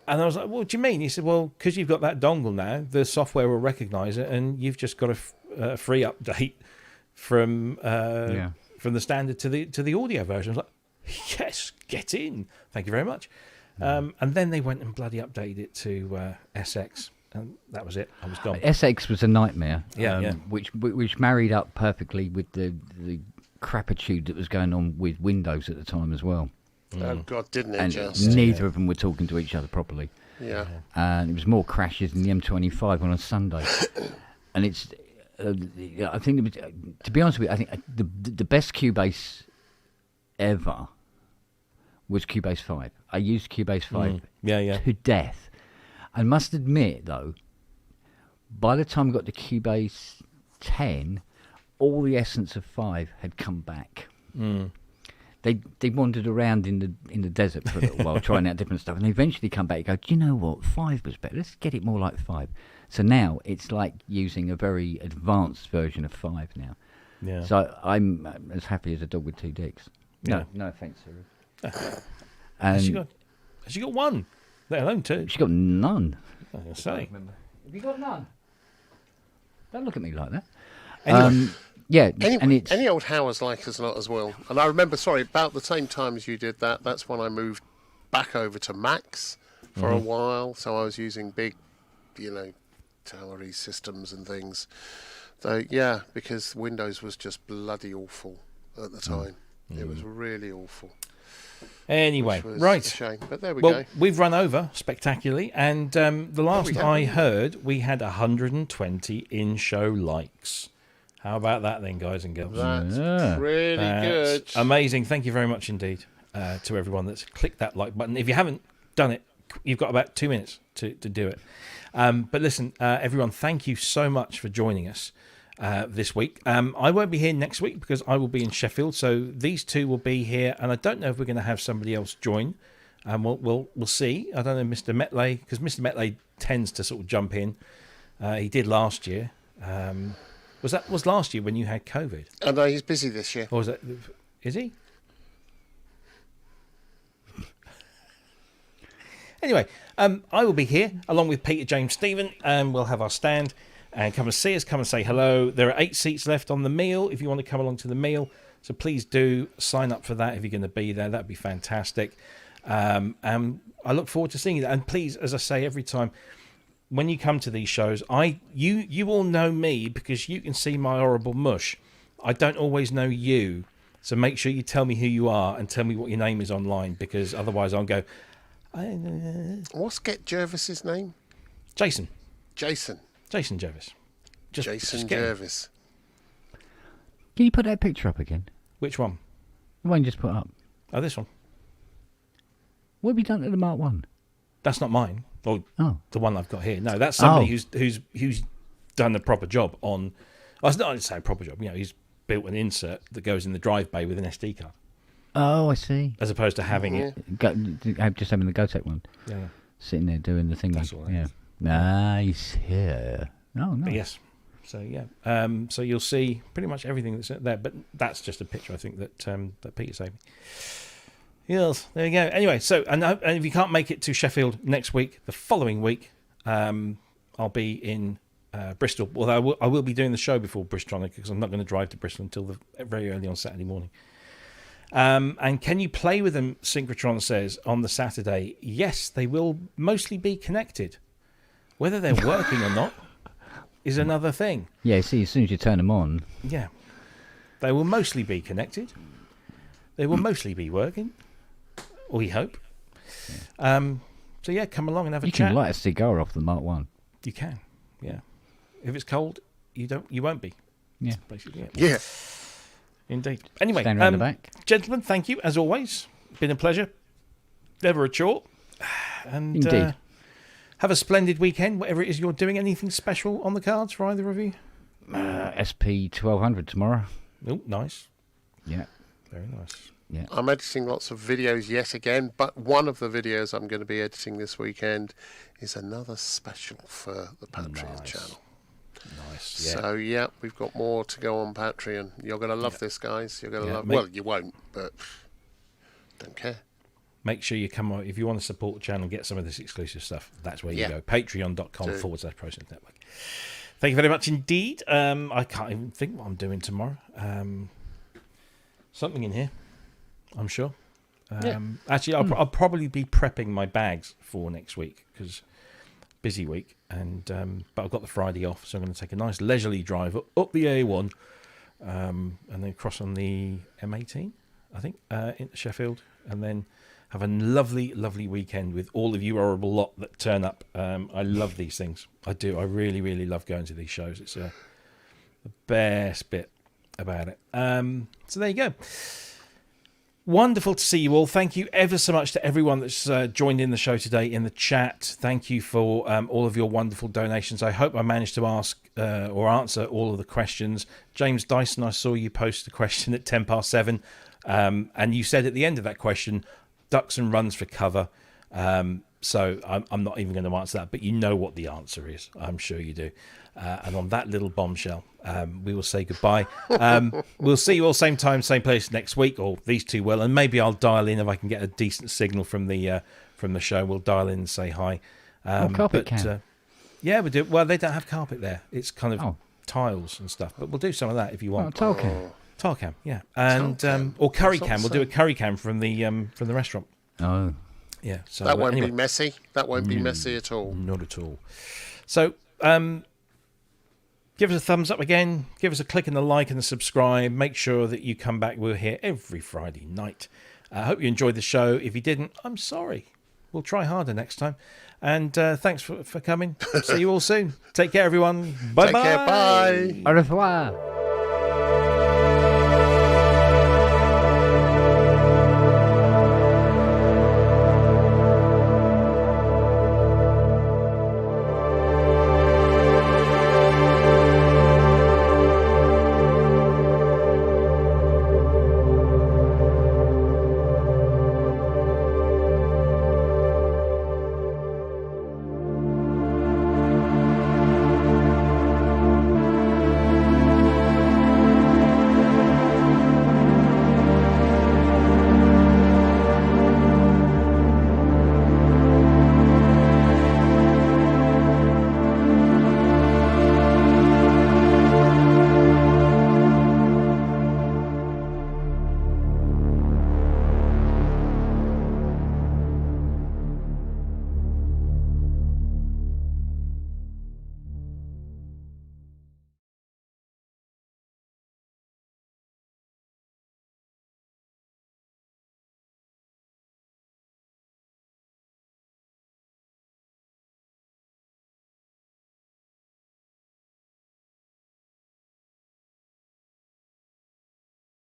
And I was like, what do you mean? He said, well, because you've got that dongle now, the software will recognise it, and you've just got a free update from the standard to the audio version. I was like, yes, get in. Thank you very much. And then they went and bloody updated it to SX. and that was it. I was gone.
SX was a nightmare.
Yeah.
Which married up perfectly with the crapitude that was going on with Windows at the time as well.
Oh God, didn't it
And
just?
neither of them were talking to each other properly.
Yeah.
And it was more crashes than the M25 on a Sunday. And it's, I think, it was, to be honest with you, I think the best Cubase ever was Cubase 5. I used Cubase 5 to death. I must admit, though, by the time I got to Cubase 10, all the essence of 5 had come back. They wandered around in the desert for a little while, trying out different stuff, and they eventually come back and go, do you know what? 5 was better. Let's get it more like 5. So now it's like using a very advanced version of 5 now.
Yeah.
So I'm as happy as a dog with 2 dicks.
Yeah.
No offence, Cyril.
Has she got one? Let alone 2.
She got none.
I was gonna say.
Have you got none? Don't look at me like that.
Anyway.
Yeah,
Any,
and it's
any old Howers like us not as well. And I remember, about the same time as you did that, that's when I moved back over to Macs for a while. So I was using big, towery systems and things. So, yeah, because Windows was just bloody awful at the time. It was really awful.
Anyway,
Which was
right.
a shame. But there we
Well,
go.
we've run over spectacularly, and the last
we have.
I heard, we had 120 in-show likes. How about that then, guys and girls?
That's really good.
That's amazing. Thank you very much indeed to everyone that's clicked that like button. If you haven't done it, you've got about 2 minutes to do it. But listen, everyone, thank you so much for joining us this week. I won't be here next week because I will be in Sheffield, so these two will be here, and I don't know if we're going to have somebody else join. We'll see. I don't know, Mr. Metley, because Mr. Metley tends to sort of jump in. He did last year. Was last year when you had COVID?
Oh, no, he's busy this year.
Or was that? Is he? Anyway, I will be here along with Peter, James, Stephen, and we'll have our stand and come and see us. Come and say hello. There are 8 seats left on the meal if you want to come along to the meal. So please do sign up for that if you're going to be there. That'd be fantastic. And I look forward to seeing you. And please, as I say every time, when you come to these shows, you all know me because you can see my horrible mush. I don't always know you, so make sure you tell me who you are and tell me what your name is online, because otherwise I'll go.
What's Get Jervis's name?
Jason
Jason.
Jason Jervis.
Jason
get him.
Jervis.
Can you put that picture up again?
Which one?
The one you just put up.
Oh, this one.
What have you done to the Mark 1?
That's not mine. Or the one I've got here. No, that's somebody who's done the proper job on. I was not saying proper job. He's built an insert that goes in the drive bay with an SD card,
Oh, I see.
as opposed to having it.
Just having the GoTech one.
Yeah.
Sitting there doing the thing.
That's all that
Yeah.
is.
Nice. Yeah. Oh, no.
But yes. So yeah. So you'll see pretty much everything that's there. But that's just a picture I think that Peter saved me. Yes, there you go. Anyway, so and if you can't make it to Sheffield next week, the following week, I'll be in Bristol. Although I will be doing the show before Bristol because I'm not going to drive to Bristol until very early on Saturday morning. And can you play with them? Synchrotron says on the Saturday. Yes, they will mostly be connected. Whether they're working or not is another thing.
Yeah, see, as soon as you turn them on.
Yeah, they will mostly be connected. They will mostly be working. We hope. So yeah, come along and have a chat.
You can light a cigar off the Mark 1.
You can, yeah. If it's cold, you won't be.
Yeah.
That's basically it.
Yeah.
Indeed. Anyway,
Stand around the back.
gentlemen, thank you as always. Been a pleasure. Never a chore. And
Indeed.
have a splendid weekend. Whatever it is you're doing. Anything special on the cards for either of you?
SP 1200 tomorrow.
Oh, nice.
Yeah.
Very nice.
Yeah.
I'm editing lots of videos yet again, but one of the videos I'm going to be editing this weekend is another special for the Patreon channel.
Nice. Yeah.
So, yeah, we've got more to go on Patreon. You're going to love this, guys. You're going to love...
make-
Well, you won't, but don't care.
Make sure you come on. If you want to support the channel and get some of this exclusive stuff, that's where you
Yeah.
go. Patreon.com/Process Network. Thank you very much indeed. I can't even think what I'm doing tomorrow. Something in here, I'm sure. Actually, I'll probably be prepping my bags for next week because busy week, and but I've got the Friday off, so I'm going to take a nice leisurely drive up the A1, and then cross on the M18, I think, into Sheffield, and then have a lovely, lovely weekend with all of you horrible lot that turn up. I love these things. I do. I really, really love going to these shows. It's the best bit about it. So there you go. Wonderful to see you all. Thank you ever so much to everyone that's joined in the show today in the chat. Thank you for all of your wonderful donations. I hope I managed to ask or answer all of the questions. James Dyson, I saw you post a question at 7:10, and you said at the end of that question, ducks and runs for cover. So I'm not even going to answer that, but you know what the answer is. I'm sure you do. And on that little bombshell, we will say goodbye. We'll see you all same time, same place next week, or these two will, and maybe I'll dial in if I can get a decent signal from the show. We'll dial in and say hi.
Carpet cam.
Yeah, we do. Well, they don't have carpet there. It's kind of tiles and stuff, but we'll do some of that if you want.
Tile cam.
Tile cam, yeah, and or curry cam. We'll do a curry cam from the restaurant.
Oh,
yeah. So
that won't
anyway.
be messy. That won't be messy at all.
Not at all. So, give us a thumbs up again. Give us a click and the like and the subscribe. Make sure that you come back. We're here every Friday night. I hope you enjoyed the show. If you didn't, I'm sorry. We'll try harder next time. And thanks for coming. See you all soon. Take care, everyone. Bye-bye.
Take care. Bye.
au revoir.